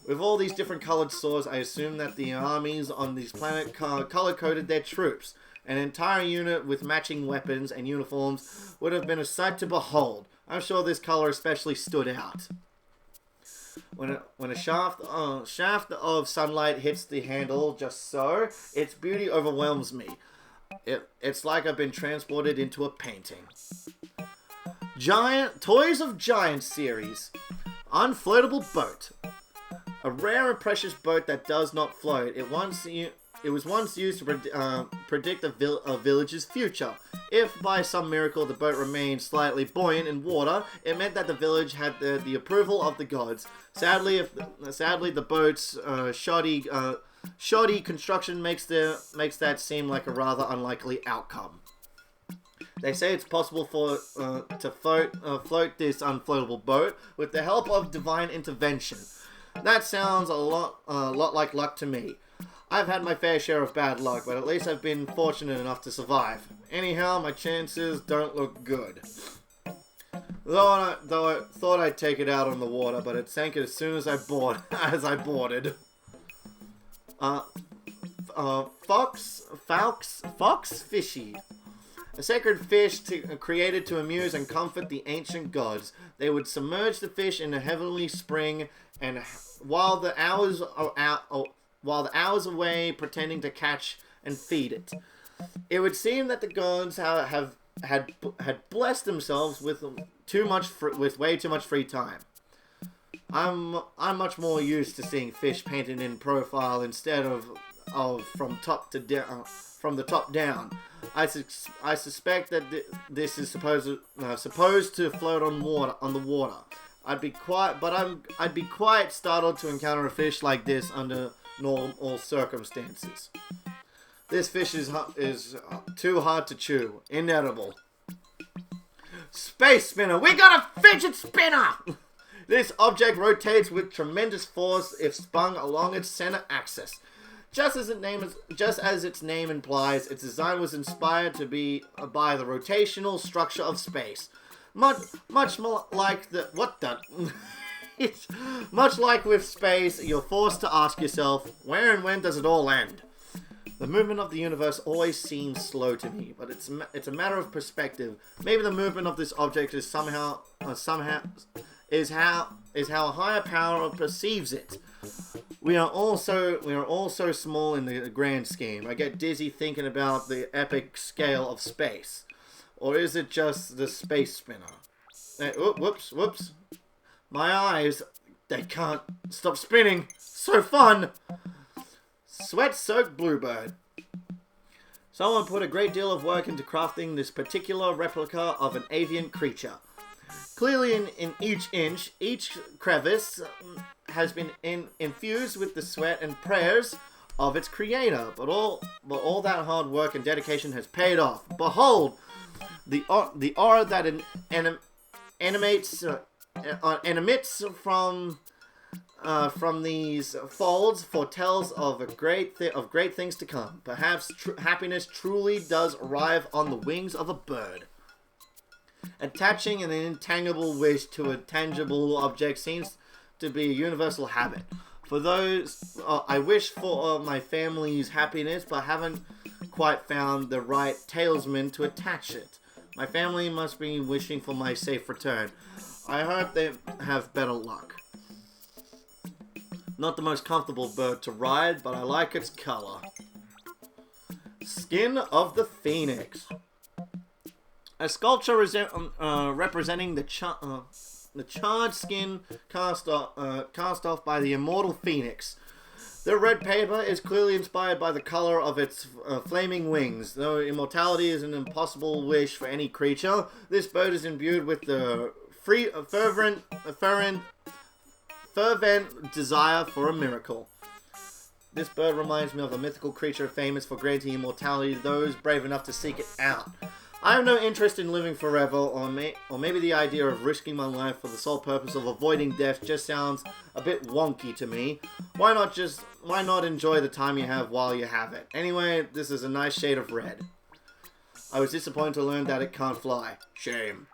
With all these different colored swords, I assume that the armies on this planet color-coded their troops. An entire unit with matching weapons and uniforms would have been a sight to behold. I'm sure this color especially stood out. When a shaft of sunlight hits the handle just so, its beauty overwhelms me. It's like I've been transported into a painting. Toys of Giants series. Unfloatable boat. A rare and precious boat that does not float. It was once used to predict a village's future. If by some miracle the boat remained slightly buoyant in water, it meant that the village had the approval of the gods. Sadly, the boat's shoddy construction makes that seem like a rather unlikely outcome. They say it's possible to float this unfloatable boat with the help of divine intervention. That sounds a lot like luck to me. I've had my fair share of bad luck, but at least I've been fortunate enough to survive. Anyhow, my chances don't look good. Though I thought I'd take it out on the water, but it sank as soon as I boarded. Fox fishy. A sacred fish created to amuse and comfort the ancient gods. They would submerge the fish in a heavenly spring, and while the hours away pretending to catch and feed it. It would seem that the gods had blessed themselves with way too much free time. I'm much more used to seeing fish painted in profile instead of from the top down. I suspect that this is supposed to float on the water. I'd be quite startled to encounter a fish like this under normal circumstances. This fish is too hard to chew. Inedible. Space spinner. We got a fidget spinner! This object rotates with tremendous force if spun along its center axis. Just as its name implies, its design was inspired by the rotational structure of space. Much like with space, you're forced to ask yourself, where and when does it all end? The movement of the universe always seems slow to me, but it's a matter of perspective. Maybe the movement of this object is how a higher power perceives it. We are all so small in the grand scheme. I get dizzy thinking about the epic scale of space. Or is it just the space spinner? Whoops. My eyes, they can't stop spinning. So fun! Sweat-soaked bluebird. Someone put a great deal of work into crafting this particular replica of an avian creature. Clearly in each inch, each crevice has been infused with the sweat and prayers of its creator. But all that hard work and dedication has paid off. Behold, the aura that emanates from these folds foretells of great things to come. Perhaps happiness truly does arrive on the wings of a bird. Attaching an intangible wish to a tangible object seems to be a universal habit. For those, I wish for my family's happiness, but haven't quite found the right talisman to attach it. My family must be wishing for my safe return. I hope they have better luck. Not the most comfortable bird to ride, but I like its color. Skin of the Phoenix. A sculpture representing the charred skin cast off by the immortal Phoenix. The red paper is clearly inspired by the color of its flaming wings. Though immortality is an impossible wish for any creature, this bird is imbued with the fervent desire for a miracle. This bird reminds me of a mythical creature famous for granting immortality to those brave enough to seek it out. I have no interest in living forever, or maybe the idea of risking my life for the sole purpose of avoiding death just sounds a bit wonky to me. Why not enjoy the time you have while you have it? Anyway, this is a nice shade of red. I was disappointed to learn that it can't fly. Shame.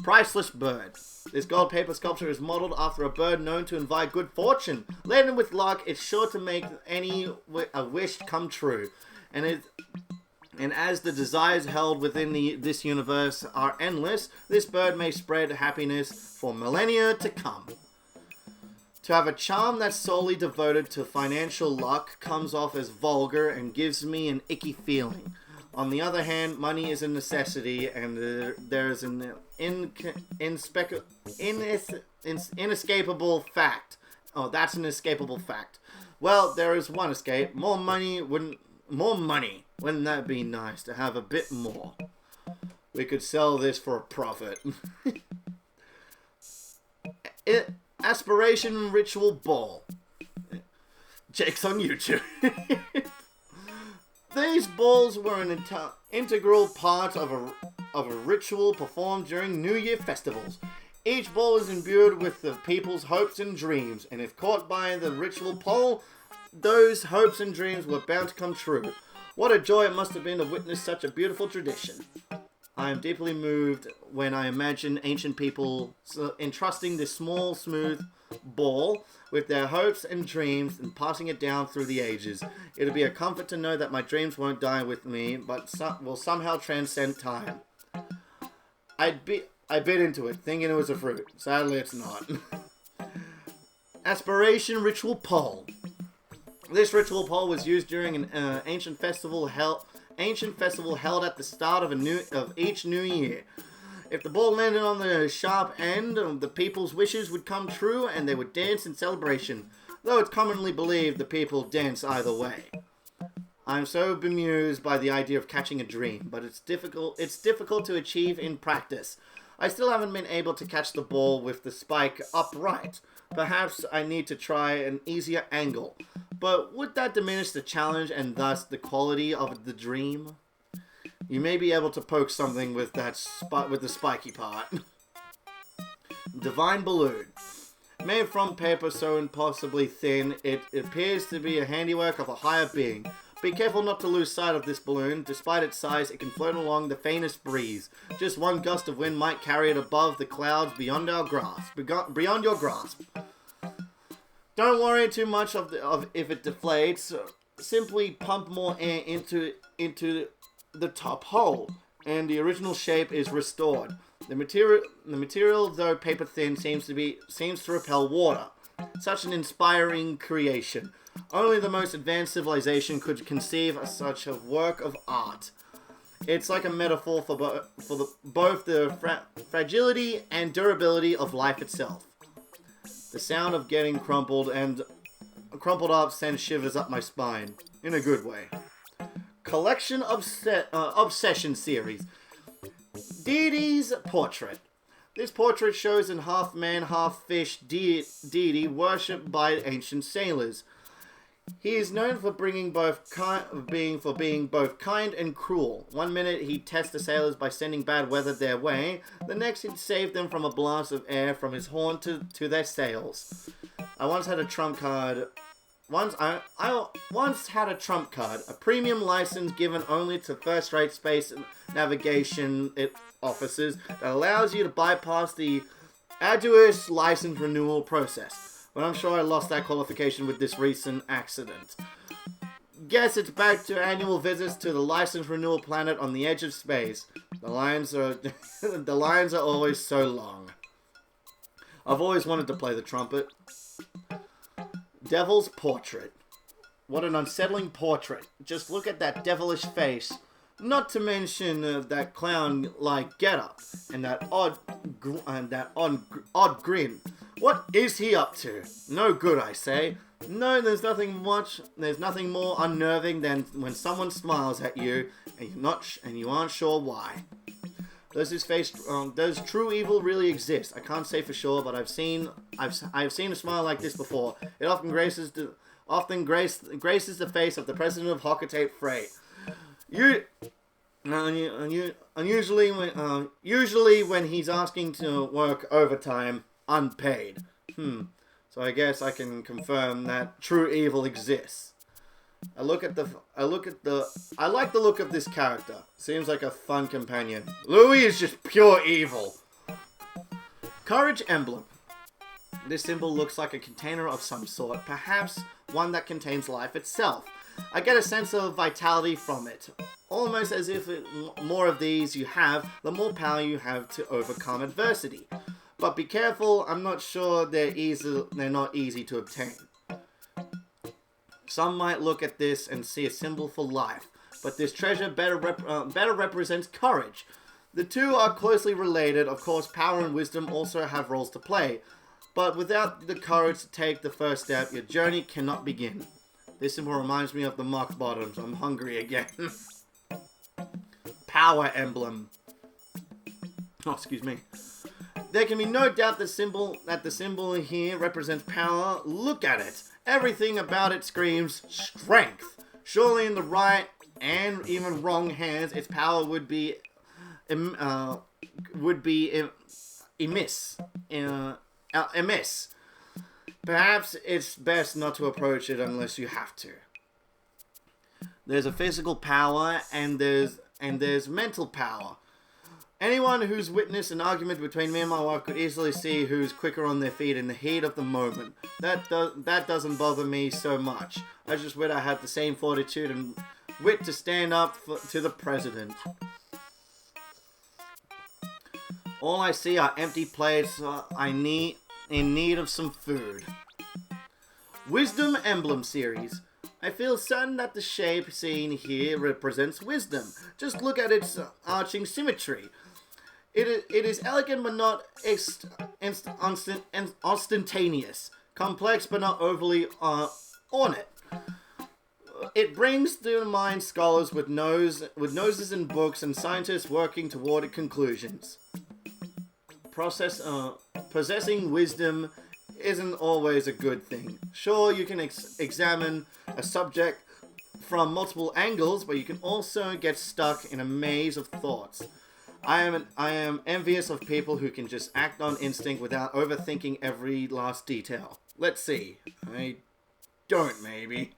Priceless bird. This gold paper sculpture is modeled after a bird known to invite good fortune. Laden with luck, it's sure to make a wish come true. And as the desires held within this universe are endless, this bird may spread happiness for millennia to come. To have a charm that's solely devoted to financial luck comes off as vulgar and gives me an icky feeling. On the other hand, money is a necessity, and there's an inescapable fact. Oh, that's an escapable fact. Well, there is one escape. More money. Wouldn't that be nice to have a bit more? We could sell this for a profit. Aspiration Ritual Ball. Jake's on YouTube. These balls were an integral part of a ritual performed during New Year festivals. Each ball is imbued with the people's hopes and dreams, and if caught by the ritual pole, those hopes and dreams were bound to come true. What a joy it must have been to witness such a beautiful tradition. I am deeply moved when I imagine ancient people entrusting this small, smooth ball with their hopes and dreams and passing it down through the ages. It'll be a comfort to know that my dreams won't die with me, but will somehow transcend time. I bit into it, thinking it was a fruit. Sadly, it's not. Aspiration Ritual Pole. This ritual pole was used during an ancient festival held at the start of each new year. If the ball landed on the sharp end, the people's wishes would come true and they would dance in celebration, though it's commonly believed the people dance either way. I'm so bemused by the idea of catching a dream, but it's difficult to achieve in practice. I still haven't been able to catch the ball with the spike upright. Perhaps I need to try an easier angle. But would that diminish the challenge and thus the quality of the dream? You may be able to poke something with the spiky part. Divine Balloon. Made from paper so impossibly thin, it appears to be a handiwork of a higher being. Be careful not to lose sight of this balloon. Despite its size, it can float along the faintest breeze. Just one gust of wind might carry it above the clouds beyond our grasp. Beyond your grasp. Don't worry too much of if it deflates. Simply pump more air into the top hole, and the original shape is restored. The material, though paper thin, seems to repel water. Such an inspiring creation. Only the most advanced civilization could conceive of such a work of art. It's like a metaphor for both the fragility and durability of life itself. The sound of getting crumpled up sends shivers up my spine, in a good way. collection obsession series. Deity's portrait. This portrait shows an half man, half fish deity worshipped by ancient sailors. He is known for being both kind and cruel. One minute he'd test the sailors by sending bad weather their way. The next he'd save them from a blast of air from his horn to their sails. I once had a trump card. I once had a trump card, a premium license given only to first-rate space navigation officers that allows you to bypass the arduous license renewal process. But I'm sure I lost that qualification with this recent accident. Guess it's back to annual visits to the license renewal planet on the edge of space. The lines are the lines are always so long. I've always wanted to play the trumpet. Devil's portrait. What an unsettling portrait. Just look at that devilish face. Not to mention that clown-like getup and that odd grin. What is he up to? No good, I say. No, there's nothing more unnerving than when someone smiles at you and you aren't sure why. Does true evil really exist? I can't say for sure, but I've seen a smile like this before. It often graces the face of the president of Hockatate Freight. Usually when he's asking to work overtime unpaid. So I guess I can confirm that true evil exists. I like the look of this character. Seems like a fun companion. Louis is just pure evil. Courage emblem. This symbol looks like a container of some sort, perhaps one that contains life itself. I get a sense of vitality from it, almost as if more of these you have, the more power you have to overcome adversity. But be careful, I'm not sure they're not easy to obtain. Some might look at this and see a symbol for life, but this treasure better represents courage. The two are closely related. Of course, power and wisdom also have roles to play, but without the courage to take the first step, your journey cannot begin. This symbol reminds me of the mock bottoms. I'm hungry again. Power emblem. Oh, excuse me. There can be no doubt that the symbol here represents power. Look at it. Everything about it screams strength. Surely in the right and even wrong hands, its power would be amiss. Perhaps it's best not to approach it unless you have to. There's a physical power and there's mental power. Anyone who's witnessed an argument between me and my wife could easily see who's quicker on their feet in the heat of the moment. That doesn't bother me so much. I just wish I had the same fortitude and wit to stand up to the president. All I see are empty plates. In need of some food. Wisdom Emblem Series. I feel certain that the shape seen here represents wisdom. Just look at its arching symmetry. It is elegant but not ostentatious. Complex but not overly ornate. It brings to mind scholars with noses in books and scientists working toward conclusions. Possessing wisdom isn't always a good thing. Sure, you can examine a subject from multiple angles, but you can also get stuck in a maze of thoughts. I am envious of people who can just act on instinct without overthinking every last detail. Let's see. I don't, maybe.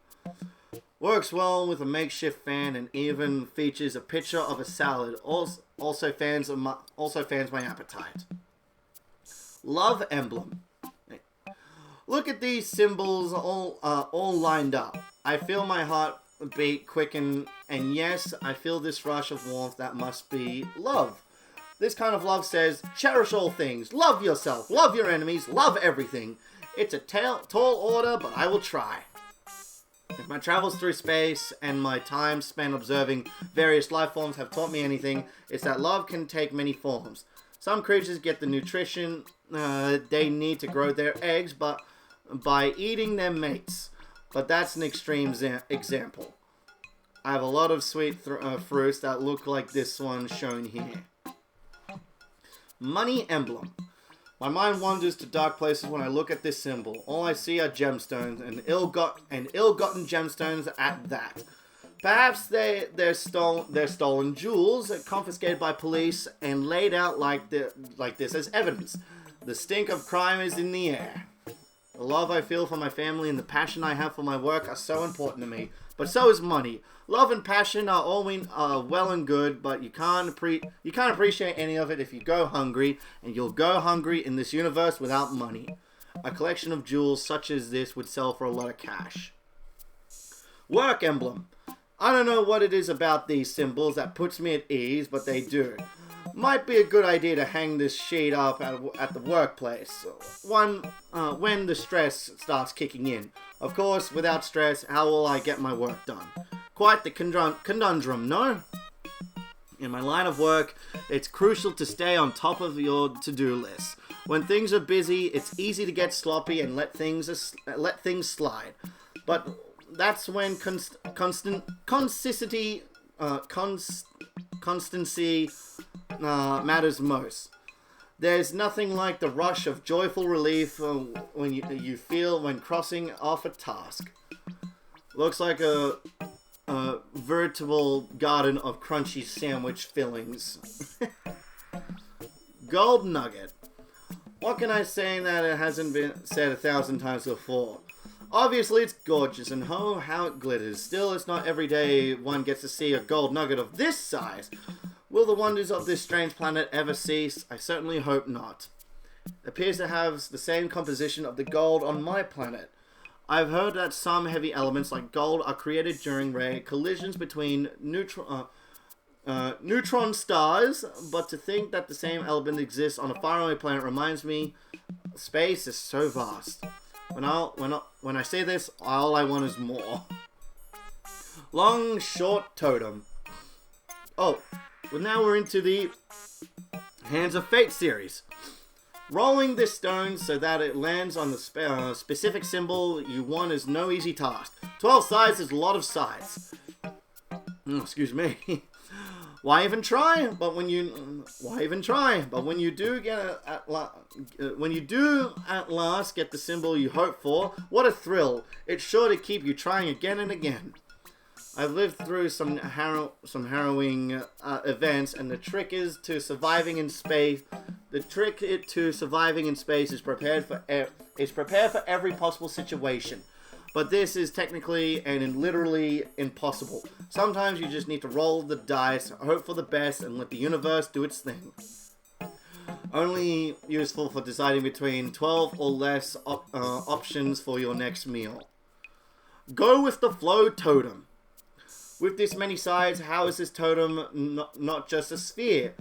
Works well with a makeshift fan and even features a picture of a salad. Also fans my appetite. Love emblem. Look at these symbols all lined up. I feel my heart beat quicken, and yes, I feel this rush of warmth that must be love. This kind of love says, cherish all things, love yourself, love your enemies, love everything. It's a tall order, but I will try. If my travels through space and my time spent observing various life forms have taught me anything, it's that love can take many forms. Some creatures get the nutrition they need to grow their eggs by eating their mates. But that's an extreme example. I have a lot of sweet fruits that look like this one shown here. Money emblem. My mind wanders to dark places when I look at this symbol. All I see are gemstones, and ill-gotten gemstones at that. Perhaps they're stolen jewels, confiscated by police, and laid out like this as evidence. The stink of crime is in the air. The love I feel for my family and the passion I have for my work are so important to me. But so is money. Love and passion are all well and good, but you can't appreciate any of it if you go hungry, and you'll go hungry in this universe without money. A collection of jewels such as this would sell for a lot of cash. Work emblem. I don't know what it is about these symbols that puts me at ease, but they do. Might be a good idea to hang this sheet up at the workplace when the stress starts kicking in. Of course, without stress, how will I get my work done? Quite the conundrum, no? In my line of work, it's crucial to stay on top of your to-do list. When things are busy, it's easy to get sloppy and let things slide. But that's when consistency matters most. There's nothing like the rush of joyful relief when you feel when crossing off a task. Looks like a veritable garden of crunchy sandwich fillings. Gold nugget. What can I say that it hasn't been said 1,000 times before? Obviously, it's gorgeous, and oh, how it glitters. Still, it's not every day one gets to see a gold nugget of this size. Will the wonders of this strange planet ever cease? I certainly hope not. It appears to have the same composition of the gold on my planet. I've heard that some heavy elements like gold are created during rare collisions between neutron stars, but to think that the same element exists on a faraway planet reminds me space is so vast. When I say this, all I want is more. Long short totem. Oh, well now we're into the Hands of Fate series. Rolling this stone so that it lands on the specific symbol you want is no easy task. 12 sides is a lot of sides. Excuse me. Why even try? But when you do at last get the symbol you hope for, what a thrill! It's sure to keep you trying again and again. I've lived through some harrowing events, and the trick to surviving in space is prepared for every possible situation. But this is technically and literally impossible. Sometimes you just need to roll the dice, hope for the best, and let the universe do its thing. Only useful for deciding between 12 or less options for your next meal. Go with the flow totem. With this many sides, how is this totem not just a sphere?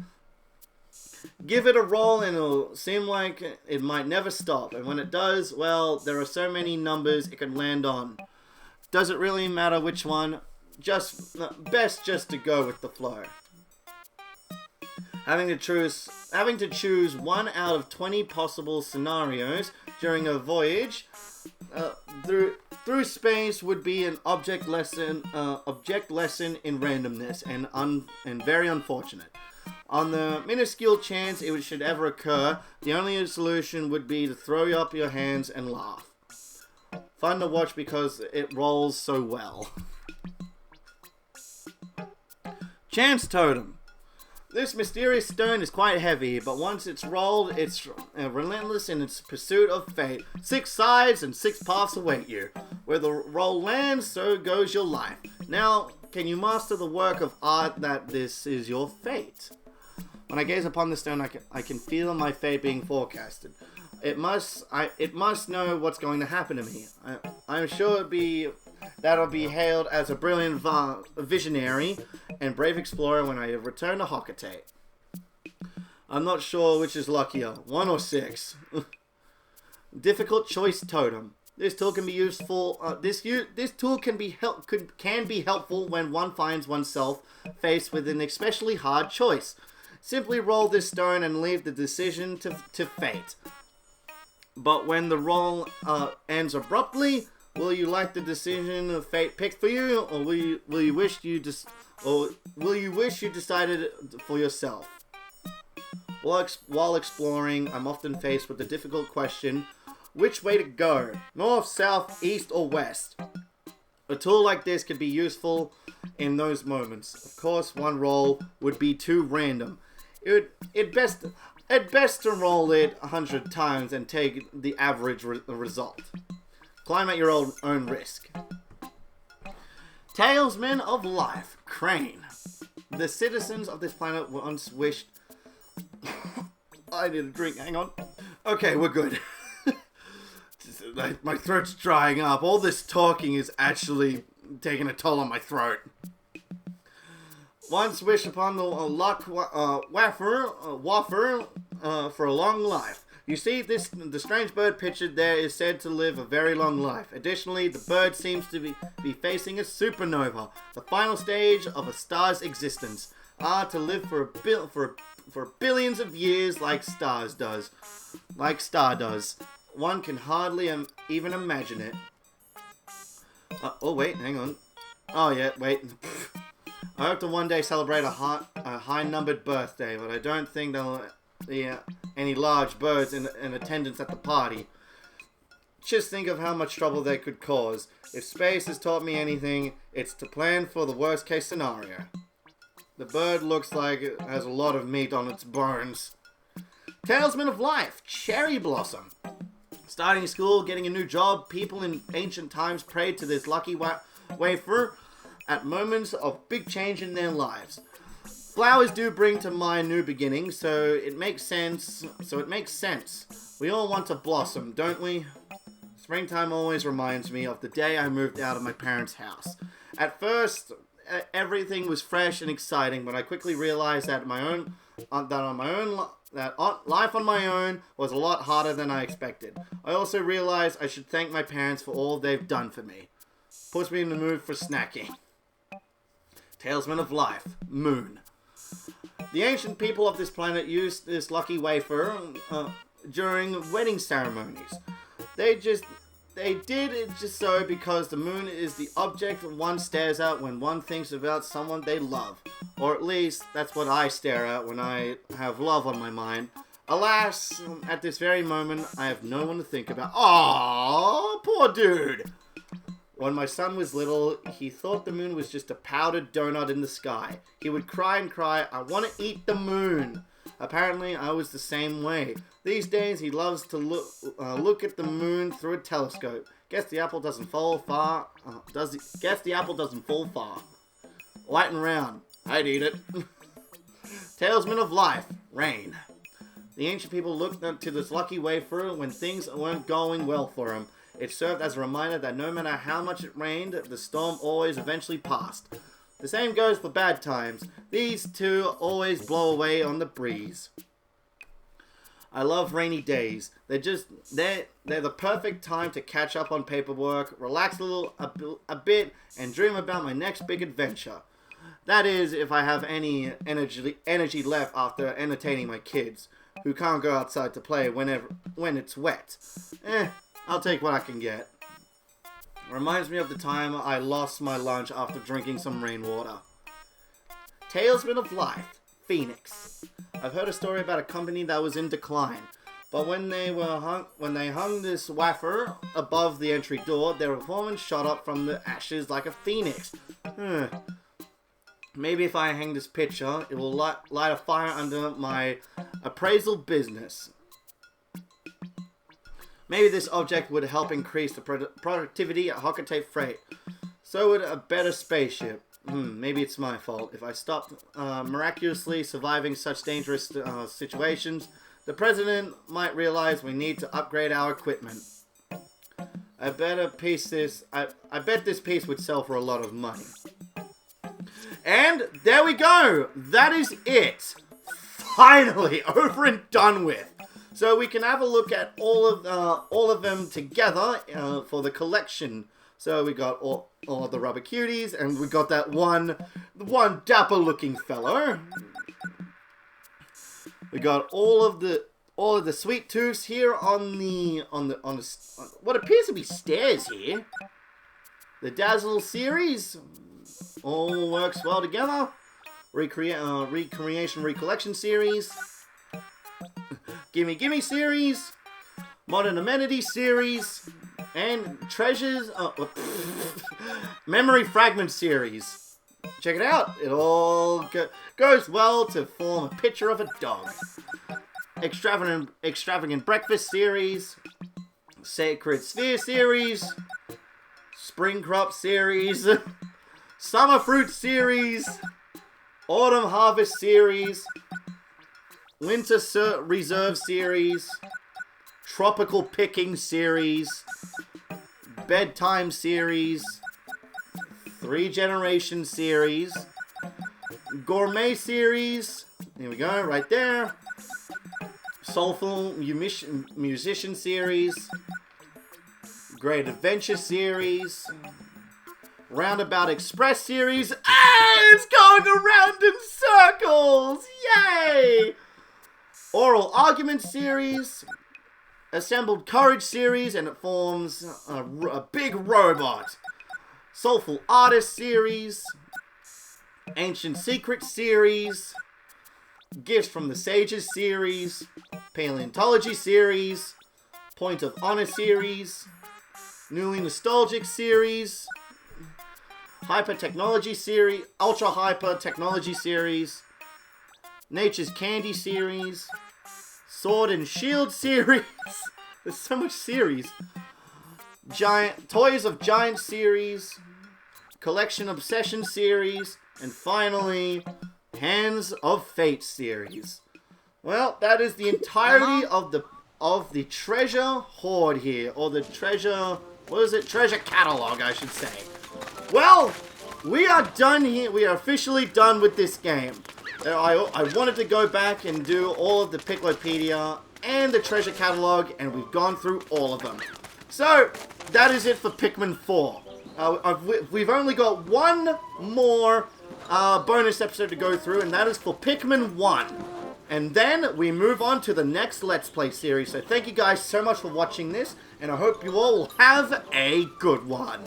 Give it a roll and it'll seem like it might never stop. And when it does, well, there are so many numbers it can land on. Does it really matter which one? Best just to go with the flow. Having to choose one out of 20 possible scenarios during a voyage through space would be an object lesson in randomness and very unfortunate. On the minuscule chance it should ever occur, the only solution would be to throw up your hands and laugh. Fun to watch because it rolls so well. Chance totem. This mysterious stone is quite heavy, but once it's rolled, it's relentless in its pursuit of fate. 6 sides and 6 paths await you. Where the roll lands, so goes your life. Now, can you master the work of art that this is your fate? When I gaze upon the stone, I can feel my fate being forecasted. It must know what's going to happen to me. I'm sure that'll be hailed as a brilliant visionary and brave explorer when I return to Hocate. I'm not sure which is luckier, 1 or 6. Difficult choice totem. This tool can be useful. This tool can be helpful when one finds oneself faced with an especially hard choice. Simply roll this stone and leave the decision to fate. But when the roll ends abruptly, Will you like the decision of fate picked for you, or will you wish you decided for yourself? While exploring, I'm often faced with the difficult question, which way to go? North, south, east, or west? A tool like this could be useful in those moments. Of course, one roll would be too random. It best to roll it 100 times and take the average result. Climb at your own risk. Talesman of Life, Crane. The citizens of this planet once wished... I need a drink, hang on. Okay, we're good. My throat's drying up. All this talking is actually taking a toll on my throat. Once wish upon the luck wafer for a long life. You see, the strange bird pictured there is said to live a very long life. Additionally, the bird seems to be facing a supernova, the final stage of a star's existence. To live for billions of years like star does. One can hardly even imagine it. Oh wait, hang on. Oh yeah, wait. I hope to one day celebrate a high-numbered birthday, but I don't think there'll be any large birds in attendance at the party. Just think of how much trouble they could cause. If space has taught me anything, it's to plan for the worst-case scenario. The bird looks like it has a lot of meat on its bones. Talesman of Life, Cherry Blossom. Starting school, getting a new job, people in ancient times prayed to this lucky wafer at moments of big change in their lives. Flowers do bring to mind new beginnings, so it makes sense. We all want to blossom, don't we? Springtime always reminds me of the day I moved out of my parents' house. At first, everything was fresh and exciting, but I quickly realized that life on my own was a lot harder than I expected. I also realized I should thank my parents for all they've done for me. Puts me in the mood for snacking. Talesman of Life, Moon. The ancient people of this planet used this lucky wafer during wedding ceremonies. They did it just so because the moon is the object one stares at when one thinks about someone they love. Or at least, that's what I stare at when I have love on my mind. Alas, at this very moment, I have no one to think about. Aww, poor dude! When my son was little, he thought the moon was just a powdered donut in the sky. He would cry and cry, I want to eat the moon. Apparently, I was the same way. These days, he loves to look at the moon through a telescope. Guess the apple doesn't fall far. Guess the apple doesn't fall far. White and round. I'd eat it. Talesman of Life, Rain. The ancient people looked to this lucky wafer when things weren't going well for him. It served as a reminder that no matter how much it rained, the storm always eventually passed. The same goes for bad times. These two always blow away on the breeze. I love rainy days. They're the perfect time to catch up on paperwork, relax a bit, and dream about my next big adventure. That is, if I have any energy left after entertaining my kids, who can't go outside to play when it's wet. I'll take what I can get. Reminds me of the time I lost my lunch after drinking some rainwater. Talesman of Life, Phoenix. I've heard a story about a company that was in decline, but when they hung this wafer above the entry door, their performance shot up from the ashes like a phoenix. Maybe if I hang this picture, it will light a fire under my appraisal business. Maybe this object would help increase the productivity at Hockaday Freight. So would a better spaceship. Maybe it's my fault. If I stopped miraculously surviving such dangerous situations, the president might realize we need to upgrade our equipment. I bet this piece would sell for a lot of money. And there we go. That is it. Finally, over and done with. So we can have a look at all of them together for the collection. So we got all of the rubber cuties, and we got that one dapper looking fellow. We got all all of the sweet tooths here on what appears to be stairs here. The Dazzle series all works well together. Recreation Recollection series. Gimme Gimme series. Modern Amenity series. And Treasures... Memory Fragment series. Check it out. It all goes well to form a picture of a dog. Extravagant Breakfast series. Sacred Sphere series. Spring Crop series. Summer Fruit series. Autumn Harvest series. Winter Reserve series. Tropical Picking series. Bedtime series. 3 Generation series. Gourmet series. Here we go, right there. Soulful Musician series. Great Adventure series. Roundabout Express series. It's going around in circles! Yay! Oral Argument series. Assembled Courage series, and it forms a big robot. Soulful Artist series. Ancient Secret series. Gifts from the Sages series. Paleontology series. Point of Honor series. Newly Nostalgic series. Hyper Technology series. Ultra Hyper Technology series. Nature's Candy series. Sword and Shield series. There's so much series. Toys of Giant series. Collection Obsession series. And finally, Hands of Fate series. Well, that is the entirety of the treasure hoard here. Or the treasure... What is it? Treasure catalog, I should say. Well, we are done here. We are officially done with this game. I wanted to go back and do all of the Piclopedia and the treasure catalog, and we've gone through all of them. So, that is it for Pikmin 4. We've only got one more bonus episode to go through, and that is for Pikmin 1. And then we move on to the next Let's Play series. So thank you guys so much for watching this, and I hope you all will have a good one.